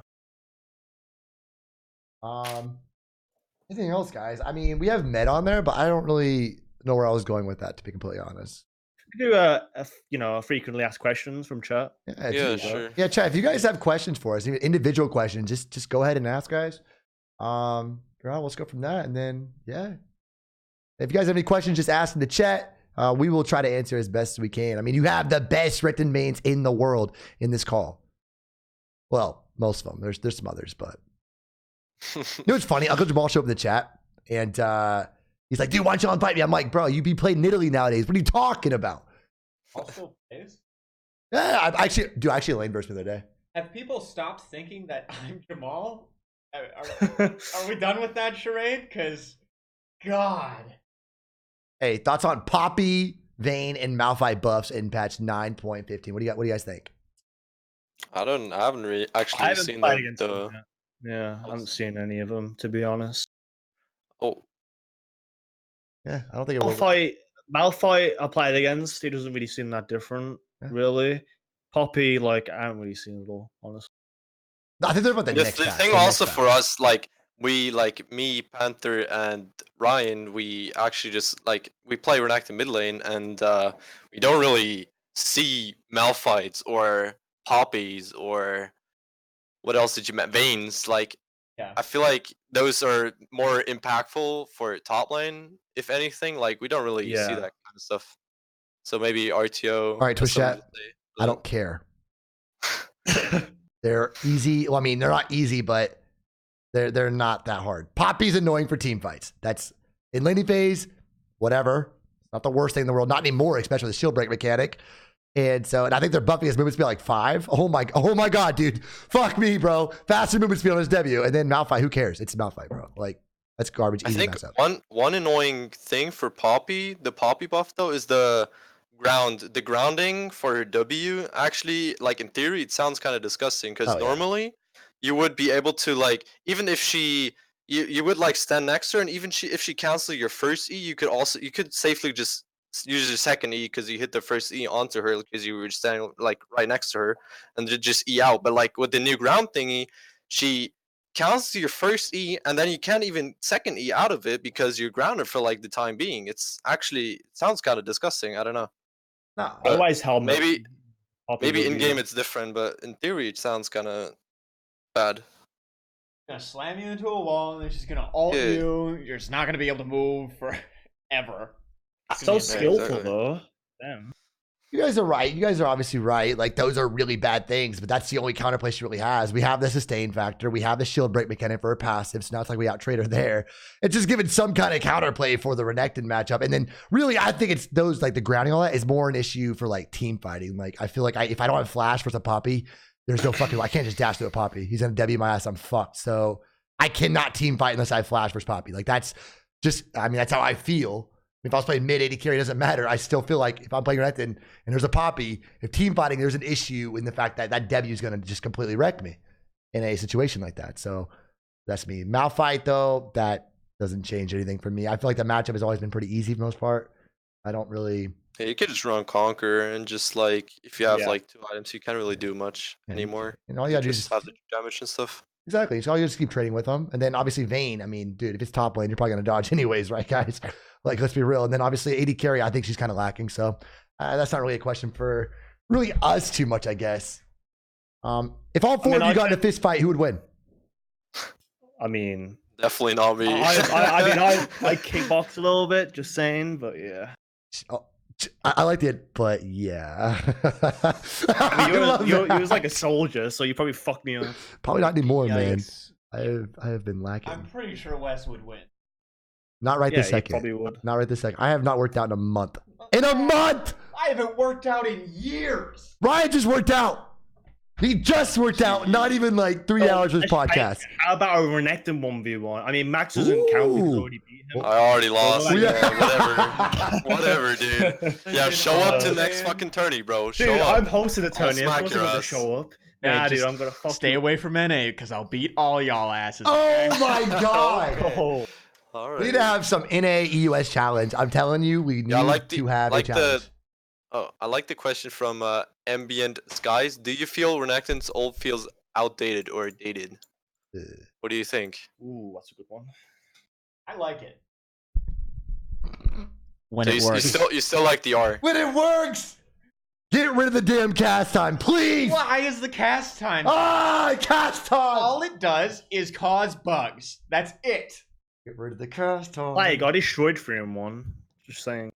Anything else, guys? I mean, we have Med on there, but I don't really know where I was going with that, to be completely honest. We do a you know, a frequently asked questions from chat. Yeah, sure. Yeah, chat. If you guys have questions for us, even individual questions, just go ahead and ask, guys. Let's go from that, and then yeah. If you guys have any questions, just ask in the chat. We will try to answer as best as we can. I mean, you have the best Renekton mains in the world in this call. Well, most of them. There's some others, but you know what's funny? Uncle Jamal showed up in the chat, and he's like, "Dude, why don't you invite me?" I'm like, "Bro, you be playing in Italy nowadays. What are you talking about?" Also plays? Yeah, I actually lane burst me the other day. Have people stopped thinking that I'm Jamal? Are we done with that charade? Because, God. Hey, thoughts on Poppy, Vayne, and Malphite buffs in patch 9.15? What do you guys think? I haven't really actually I haven't seen played the, against them yet. Yeah, I haven't seen any of them, to be honest. oh Yeah, I don't think it will. Malphite I played against, he doesn't really seem that different, really. Poppy, like, I haven't really seen it all, honestly. I think they're about the the next the patch, thing the next also patch. for us, like me, Panther, and Ryan, we actually just like we play Renekton mid lane, and we don't really see Malphites or Poppies or what else did you mention? Veins. Like, Yeah. I feel like those are more impactful for top lane, if anything. Like, we don't really see Yeah. that kind of stuff. So maybe RTO. All right, Twitch something chat. to say, I don't care. They're easy. Well, I mean, they're not easy, but they're not that hard. Poppy's annoying for team fights. That's in laning phase, whatever. It's not the worst thing in the world. Not anymore, especially with the shield break mechanic. And I think they're buffing his movement speed like 5. Oh my god, dude. Fuck me, bro. Faster movement speed on his debut. And then Malphite, who cares? It's Malphite, bro. Like, that's garbage. I Easy think mess up. one annoying thing for Poppy, the Poppy buff though, is the grounding for her W. Actually, like in theory, it sounds kind of disgusting because Oh, yeah. normally you would be able to like, even if you would like stand next to her, and even if she cancel your first E, you could safely just use your second E because you hit the first E onto her because you were standing like right next to her and just E out. But like with the new ground thingy, she counts your first E and then you can't even second E out of it because you're grounded for like the time being. It sounds kind of disgusting. I don't know. No. But Otherwise, helmet. maybe in game it's different, but in theory it sounds kind of bad. Gonna slam you into a wall, and then she's gonna ult Yeah. you. You're just not gonna be able to move forever. It's So gonna be skillful exactly. though. Damn. You guys are right. You guys are obviously right. Like, those are really bad things, but that's the only counterplay she really has. We have the sustain factor. We have the shield break mechanic for her passive, so now it's like we out-trade her there. It's just giving some kind of counterplay for the Renekton matchup. And then, really, I think it's those, like, the grounding, all that is more an issue for, like, team fighting. Like, I feel like if I don't have Flash versus a Poppy, there's no fucking... I can't just dash to a Poppy. He's going to W my ass. I'm fucked. So, I cannot team fight unless I have Flash versus Poppy. Like, that's just... I mean, that's how I feel. If I was playing mid 80 carry, it doesn't matter. I still feel like if I'm playing Renekton and there's a Poppy, if team fighting, there's an issue in the fact that that W is going to just completely wreck me in a situation like that. So that's me. Malphite, though, that doesn't change anything for me. I feel like the matchup has always been pretty easy for the most part. I don't really... Yeah, you could just run Conquer and just like, if you have Yeah. like 2 items, you can't really do much anymore. And all you got to do is Just have the damage and stuff. Exactly. So all you just keep trading with them. And then obviously Vayne, I mean, dude, if it's top lane, you're probably going to dodge anyways, right, guys? Like, let's be real. And then obviously AD carry, I think she's kind of lacking. So that's not really a question for really us too much, I guess. If all four of you got in a fist fight, who would win? I mean, Definitely not me. I kickbox a little bit, just saying, but yeah. Oh, I liked it, but yeah. I mean, you was like a soldier, so you probably fucked me up. Probably not anymore, man. Yikes. I have been lacking. I'm pretty sure Wes would win. Not right Yeah, this you second. probably would. Not right this second. I have not worked out in a month. In a month! I haven't worked out in years. Ryan just worked out. He just worked out. Not even like 3 hours of his podcast. How about a Renekton 1v1? I mean, Max doesn't count because Ooh. I already beat him. I already lost. Well, Yeah, whatever, dude. Yeah, show up to next fucking tourney, bro. Show Dude, up. I'm hosting the tourney. Of smack course I'm your gonna ass. show up. Hey, Nah, dude, just I'm gonna fuck Stay you. away from NA because I'll beat all y'all asses. Oh okay? my god. Oh. All We right. need to have some NA EUS challenge. I'm telling you, we need Yeah, I like to have like a challenge. I like the question from Ambient Skies. Do you feel Renekton's ult feels outdated or dated? What do you think? Ooh, that's a good one. I like it. When So it works. you still like the R? When it works, get rid of the damn cast time, please. Why is the cast time? Ah, cast time. All it does is cause bugs. That's it. Get rid of the cast time. Like, I destroyed 3-1. Just saying.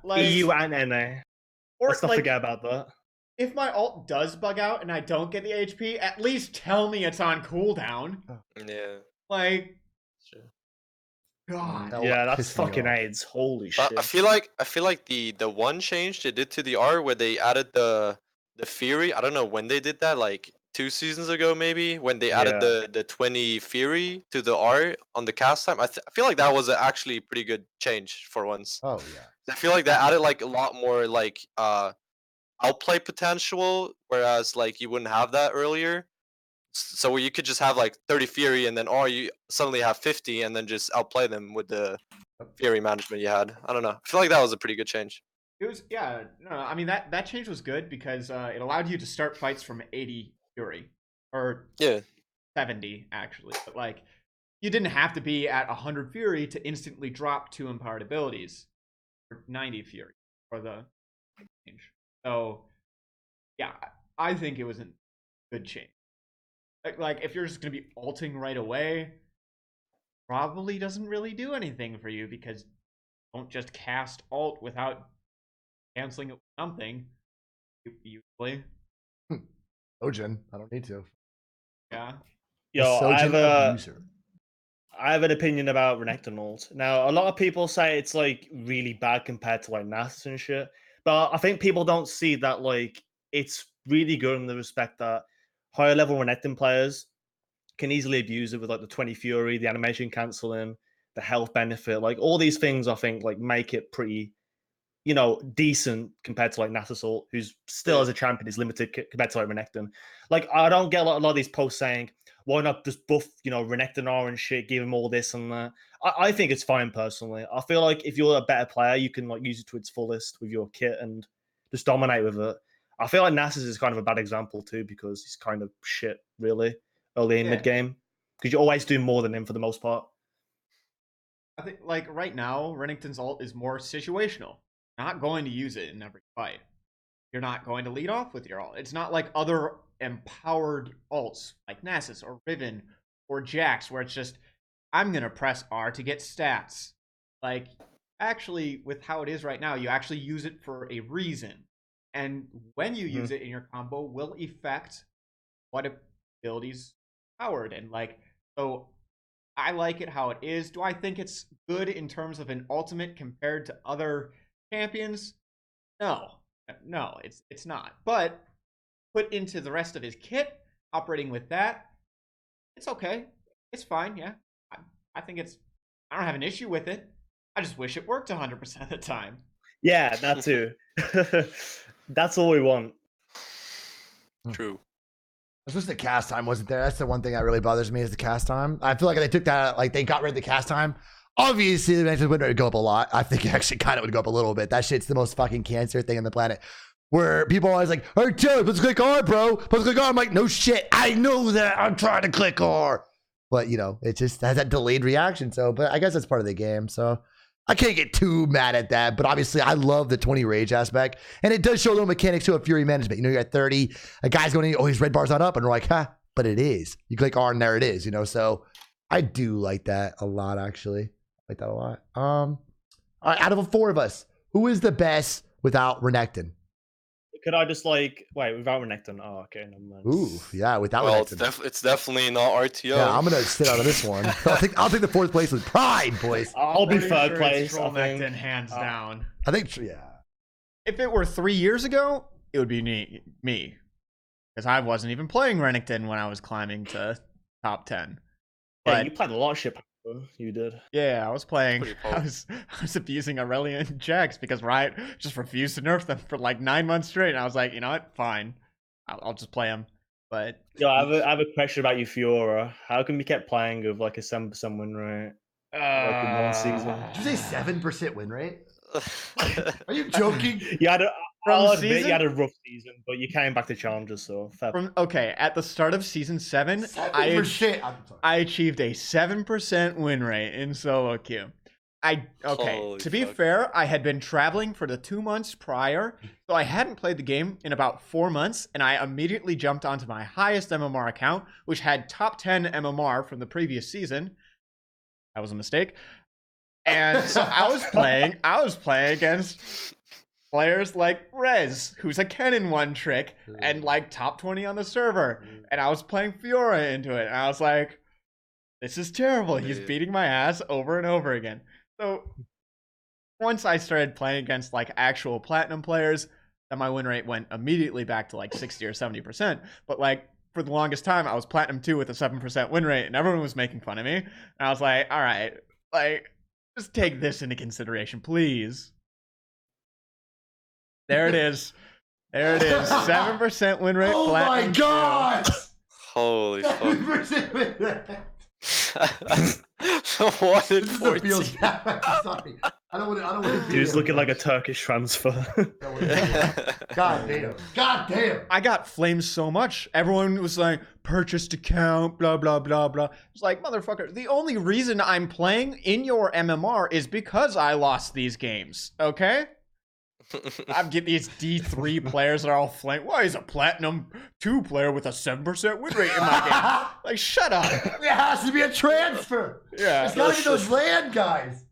Like, EU and NA. or Let's not like, forget about that. if my ult does bug out and I don't get the HP, at least tell me it's on cooldown. Yeah. Like, Sure. God. That Yeah, will that's piss me fucking off. AIDS. Holy But shit. I feel like the one change they did to the R where they added the Fury. I don't know when they did that, like 2 seasons ago maybe, when they added the 20 Fury to the R on the cast time. I feel like that was actually a pretty good change for once. Oh yeah. I feel like that added like a lot more like outplay potential, whereas like you wouldn't have that earlier. So you could just have like 30 Fury and then or you suddenly have 50 and then just outplay them with the Fury management you had. I don't know. I feel like that was a pretty good change. It was, yeah, no, I mean, that change was good because it allowed you to start fights from 80 Fury. Or Yeah. 70, actually. But, like, you didn't have to be at 100 Fury to instantly drop 2 empowered abilities. Or 90 Fury for the change. So, yeah, I think it was a good change. Like, if you're just going to be ulting right away, probably doesn't really do anything for you because you don't just cast ult without canceling it with something. Usually. Ojin, I don't need to. Yeah. Yo, Sojin abuser. I have an opinion about Renekton ult. Now, a lot of people say it's like really bad compared to like Nasus and shit, But I think people don't see that like it's really good in the respect that higher level Renekton players can easily abuse it with like the 20 Fury, the animation canceling, the health benefit, like all these things. I think like make it pretty, decent compared to like Nass Assault, who's still as a champion is limited compared to like Renekton. Like I don't get a lot of these posts saying why not just buff, Renekton R and shit, give him all this and that. I think it's fine personally. I feel like if you're a better player, you can like use it to its fullest with your kit and just dominate with it. I feel like Nasus is kind of a bad example too because he's kind of shit really early in mid game because you always do more than him for the most part. I think like right now, Renekton's ult is more situational. Not going to use it in every fight. You're not going to lead off with your ult. It's not like other empowered ults like Nasus or Riven or Jax where it's just I'm gonna press R to get stats. Like actually with how it is right now, you actually use it for a reason. And when you use it in your combo will affect what abilities powered. And like so I like it how it is. Do I think it's good in terms of an ultimate compared to other champions? No, it's not. But put into the rest of his kit, operating with that, it's okay. It's fine. Yeah, I think it's. I don't have an issue with it. I just wish it worked 100% of the time. Yeah, that too. That's all we want. True. It's just the cast time wasn't there. That's the one thing that really bothers me is the cast time. I feel like they took that, like they got rid of the cast time. Obviously, the Renekton wouldn't go up a lot. I think it actually kind of would go up a little bit. That shit's the most fucking cancer thing on the planet. Where people are always like, "Hey, Joe, let's click R, bro. Let's click R." I'm like, no shit. I know that. I'm trying to click R. But, it just has that delayed reaction. So, but I guess that's part of the game. So I can't get too mad at that. But obviously, I love the 20 rage aspect. And it does show little mechanics to a Fury management. You're at 30. A guy's going, oh, his red bar's not up. And we're like, but it is. You click R and there it is, So I do like that a lot, actually. I like that a lot. All right, out of the four of us, who is the best without Renekton? Could I just wait without Renekton? Oh, okay, never mind. Ooh, yeah, without Well, Renekton. it's definitely not RTO. Yeah, I'm gonna sit out of this one. I'll take the fourth place with pride, boys. I'll be Pretty third sure place. it's I think. Trollnekton, hands down. I think, yeah. If it were 3 years ago, it would be me. Because I wasn't even playing Renekton when I was climbing to top 10. Yeah, But you played a lot of shit. You did. yeah, I was playing. Pretty I was abusing Aurelion and Jax because Riot just refused to nerf them for like 9 months straight. And I was like, you know what? Fine, I'll just play them. But Yo, I have a question about you, Fiora. How come you kept playing with like a 7% win rate? Like in one season. Did you say 7% win rate? Are you joking? You had I'll admit season? you had a rough season, but you came back to challenges, so fair. Okay, at the start of season 7, 7%. I'm sorry. I achieved a 7% win rate in solo queue. Holy to be fuck. fair, I had been traveling for the 2 months prior, so I hadn't played the game in about 4 months, and I immediately jumped onto my highest MMR account, which had top 10 MMR from the previous season. That was a mistake. And so I was playing against players like Rez, who's a Kennen one trick, and like top 20 on the server. And I was playing Fiora into it, and I was like, this is terrible. He's beating my ass over and over again. So once I started playing against like actual platinum players, then my win rate went immediately back to like 60 or 70%. But like for the longest time, I was platinum 2 with a 7% win rate, and everyone was making fun of me. And I was like, all right, like just take this into consideration, please. There it is. There it is. 7% win rate. Oh my platinum god! Holy fuck. 7% win rate. What did This is a 14? feels bad. I'm sorry. I don't want to be Dude's looking like a Turkish transfer. God damn. God damn. I got flamed so much. Everyone was like, purchased account, blah, blah, blah, blah. It's like, motherfucker, the only reason I'm playing in your MMR is because I lost these games, okay? I get these D3 players that are all flamed. Why is a Platinum 2 player with a 7% win rate in my game? Like, shut up. There has to be a transfer. Yeah. It's gotta be those land guys.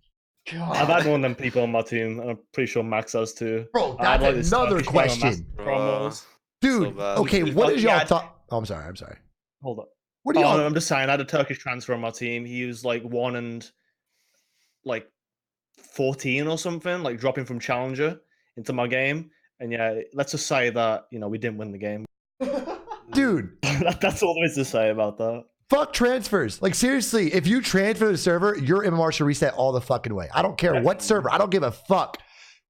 God. I've had one of them people on my team, and I'm pretty sure Max has too. Bro, I had, that's this another Turkish player on question. promos. Dude, So bad. okay, what Like, is y'all yeah, thought? Oh, I'm sorry. Hold on. What do y'all? I'm just saying, I had a Turkish transfer on my team. He was like 1 and like 14 or something, like dropping from Challenger into my game. And yeah, let's just say that we didn't win the game. Dude, That's all there is to say about that. fuck transfers. Like, seriously, if you transfer to the server, your MMR should reset all the fucking way. I don't care what server. I don't give a fuck.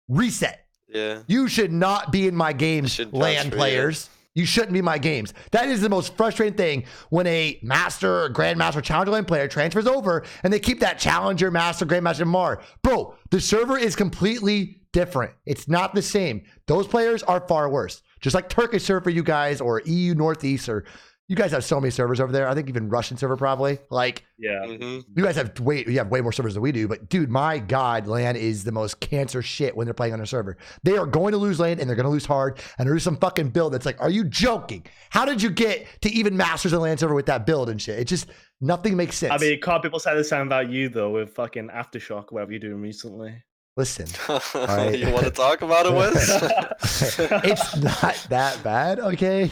Reset. Yeah. You should not be in my games, Should LAN transfer, players. You shouldn't be in my games. That is the most frustrating thing when a master or grandmaster challenger LAN player transfers over and they keep that challenger, master, grandmaster, MAR. Bro, the server is completely different. It's not the same. Those players are far worse. Just like Turkish server for you guys or EU Northeast, or you guys have so many servers over there. I think even Russian server probably. Like, Yeah. you guys have way more servers than we do. But dude, my God, LAN is the most cancer shit when they're playing on a server. They are going to lose LAN and they're going to lose hard. And there's some fucking build that's like, are you joking? How did you get to even masters and LAN server with that build and shit? It just, nothing makes sense. I mean, can't people say the same about you though with fucking Aftershock, whatever you're doing recently? Listen, right. You want to talk about it, Wes? it's not that bad, okay?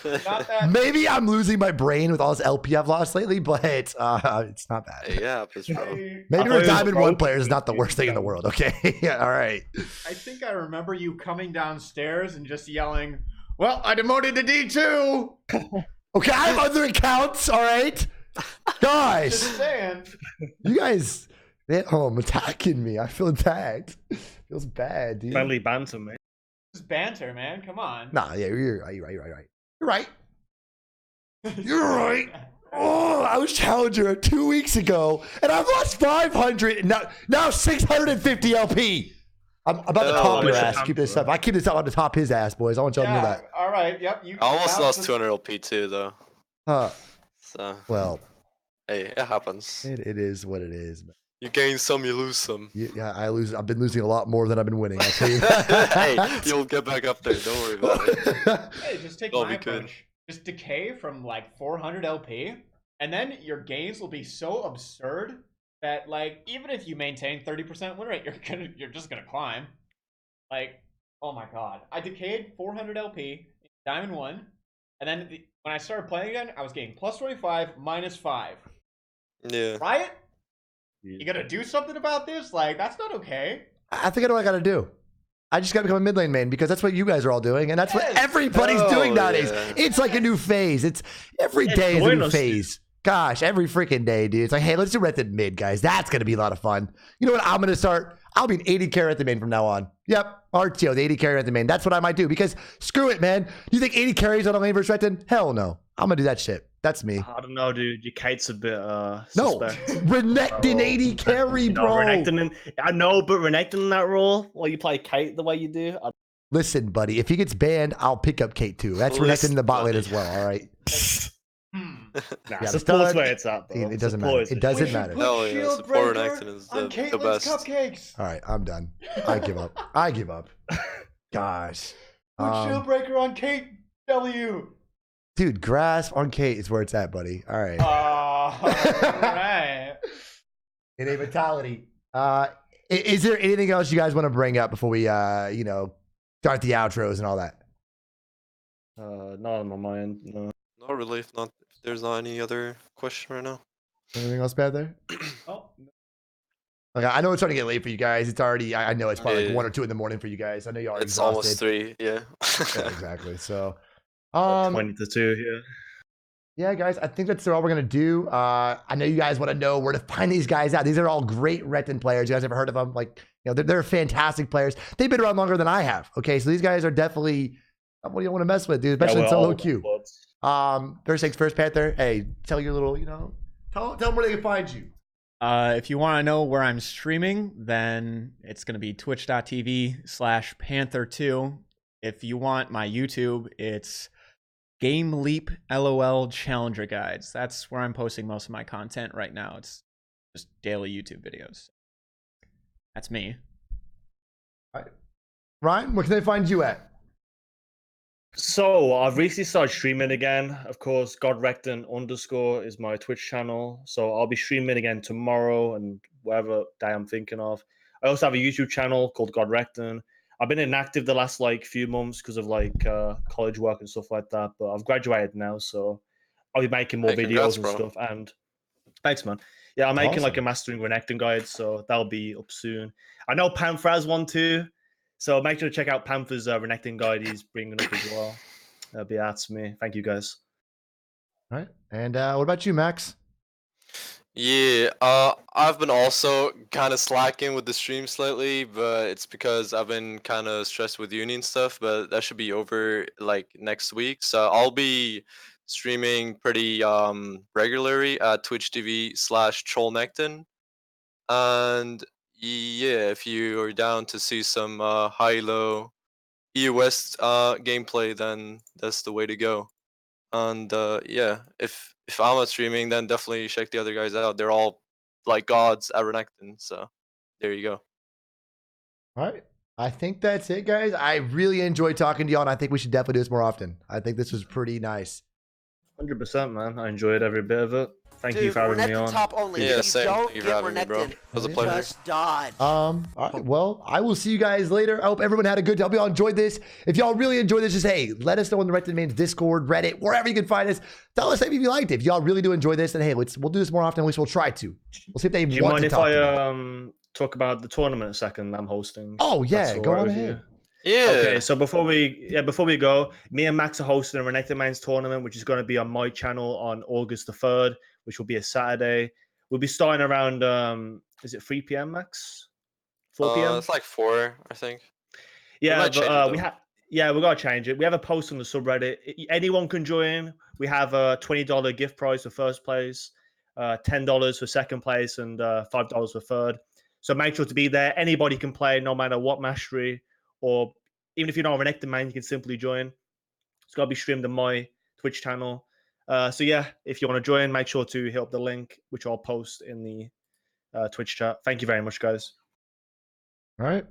Not that. Maybe I'm losing my brain with all this LP I've lost lately, but it's not bad. Hey, yeah, it's bro. Maybe I for thought it was Diamond a 1 pro- player is not the worst thing in the world, okay? Yeah, all right. I think I remember you coming downstairs and just yelling, "Well, I demoted to D2." Okay, I have other accounts, all right? Guys, Just saying. you guys at home attacking me. I feel attacked. Feels bad, dude. Friendly banter, mate. Just banter, man. Come on. Nah, yeah, you're right. You're right. You're right. Oh, I was challenger 2 weeks ago, and I've lost 500, and now 650 LP. I'm about to Oh, top your Mr. ass. Keep this up. I keep this up on the top his ass, boys. I want y'all to know that. All right. Yep. You I almost now lost just- 200 LP too, though. So, Well, hey, it happens. it is what it is, man. You gain some, you lose some. Yeah, I lose. I've been losing a lot more than I've been winning. I'll tell you. Hey, you'll get back up there. Don't worry about it. Hey, just take Oh, my we could. approach. Just decay from like 400 LP, and then your gains will be so absurd that like even if you maintain 30% win rate, you're just gonna climb. Like, oh my god, I decayed 400 LP in Diamond 1, and then when I started playing again, I was getting plus 25, -5. Yeah. Riot, you gotta do something about this. Like, that's not okay. I think I know what I got to do. I just got to become a mid lane main because that's what you guys are all doing, and that's what Yes. everybody's Oh, doing nowadays. yeah. It's like a new phase. It's every It's day is a join new us, phase. Gosh, every freaking day, dude. It's like, hey, let's do Renekton mid, guys. That's gonna be a lot of fun. You know what? I'm gonna start. I'll be an 80 carry at the main from now on. Yep, RTO, the 80 carry at the main. That's what I might do because screw it, man. You think 80 carries on a lane versus Renekton? Hell no. I'm gonna do that shit. That's me. I don't know, dude. Your Kate's a bit No, suspect. Renekton 80 carry, No, bro. I know, but Renekton in that role, while you play Kate the way you do, Listen, buddy, if he gets banned, I'll pick up Kate too. That's Renekton in the bot lane as well. All right. nah, Yeah, support's stud. where it's at, bro. It doesn't Support matter. is It the doesn't shit. matter. Hell yeah, support Renekton is on the Caitlin's best. cupcakes. All right, I'm done. I give up. I give up. Gosh. Put Shieldbreaker on Kate W. Dude, grasp on Kate is where it's at, buddy. All right. All right. In a vitality. Is there anything else you guys want to bring up before we, start the outros and all that? Not on my mind. No. Not really. If there's not any other question right now. Anything else bad there? Oh, Okay, I know it's starting to get late for you guys. It's already, I know it's probably like Yeah. 1 or 2 in the morning for you guys. I know you are It's exhausted. almost 3. Yeah. Yeah, exactly. So, 20 to 2 here. yeah, guys, I think that's all we're gonna do. I know you guys want to know where to find these guys out. These are all great Renekton players. You guys ever heard of them? Like, they're fantastic players. They've been around longer than I have. Okay, so these guys are definitely what you want to mess with, dude. Especially in solo queue. First things first, Panther. Hey, tell your little, tell them where they can find you. if you want to know where I'm streaming, then it's going to be twitch.tv/Panther2. If you want my YouTube, it's Game Leap LOL Challenger Guides. That's where I'm posting most of my content right now. It's just daily YouTube videos. That's me. Ryan, where can they find you at? So I've recently started streaming again. Of course, Godrekton_ is my Twitch channel. So I'll be streaming again tomorrow and whatever day I'm thinking of. I also have a YouTube channel called Godrekton. I've been inactive the last few months because of college work and stuff like that. But I've graduated now, so I'll be making more Hey, videos congrats, and bro. stuff. And thanks, man. Yeah, I'm making Awesome. a mastering Renekton guide, so that'll be up soon. I know Panther has one too. So make sure to check out Panther's Renekton guide he's bringing up as well. That'll be that's me. Thank you guys. All right. And what about you, Max? Yeah, I've been also kind of slacking with the streams lately, but it's because I've been kind of stressed with uni and stuff, but that should be over like next week. So I'll be streaming pretty regularly at Twitch TV/Trollnekton. And yeah, if you are down to see some high-low EOS gameplay, then that's the way to go. And yeah, if I'm not streaming, then definitely check the other guys out. They're all like gods at Renekton. So there you go. All right. I think that's it, guys. I really enjoyed talking to y'all, and I think we should definitely do this more often. I think this was pretty nice. 100%, man. I enjoyed every bit of it. Thank Dude, you for having me Renekton on. top only. Yeah, If you same. don't Thank you for get having me, bro. Renekton, It was a pleasure. just dodge. All right, well, I will see you guys later. I hope everyone had a good time. I hope y'all enjoyed this. If y'all really enjoyed this, just hey, let us know in the Renektons mains Discord, Reddit, wherever you can find us. Tell us if you liked it. If y'all really do enjoy this, then hey, we'll do this more often. At least we'll try to. We'll see if they Do you want mind to if talk to I me. talk about the tournament a second I'm hosting? Oh yeah, That's all go right on with ahead. Yeah. Okay, so before we go, me and Max are hosting a Renekton mains tournament, which is going to be on my channel on August the 3rd, which will be a Saturday. We'll be starting around is it 3 p.m. Max? 4 p.m. It's like 4, I think. Yeah, might change it, but we though. have we gotta change it. We have a post on the subreddit. Anyone can join. We have a $20 gift prize for first place, $10 for second place, and $5 for third. So make sure to be there. Anybody can play, no matter what mastery, or even if you're not a Renekton main, you can simply join. It's gotta be streamed on my Twitch channel. So yeah, if you want to join, make sure to hit up the link, which I'll post in the Twitch chat. Thank you very much, guys. All right.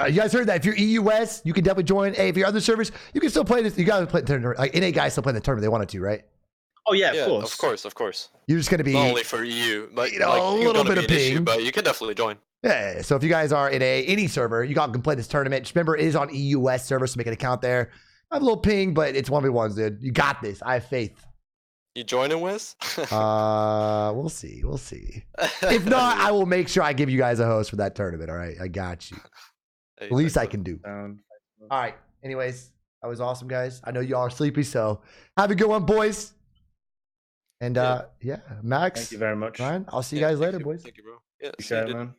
You guys heard that. If you're EUS, you can definitely join. Hey, if you're other servers, you can still play this. You got to play the tournament. Like NA guys still playing the tournament. They wanted to, right? Oh yeah, Yeah, of course. of course. You're just going to be Not only for you, but you know, like, a it's little gonna bit be of an issue, ping. but you can definitely join. Yeah. So if you guys are in any server, you can play this tournament. Just remember, it is on EUS server, so make an account there. I have a little ping, but it's 1v1s, dude. You got this. I have faith. You joining with? We'll see. We'll see. If not, I will make sure I give you guys a host for that tournament. All right. I got you. Hey, The least I thanks, can do. Down. All right. Anyways, that was awesome, guys. I know y'all are sleepy, so have a good one, boys. And yeah, Max. Thank you very much. Ryan, I'll see you Yeah, guys thank later, you. boys. Thank you, bro. Yeah, see you, Appreciate it, dude. man.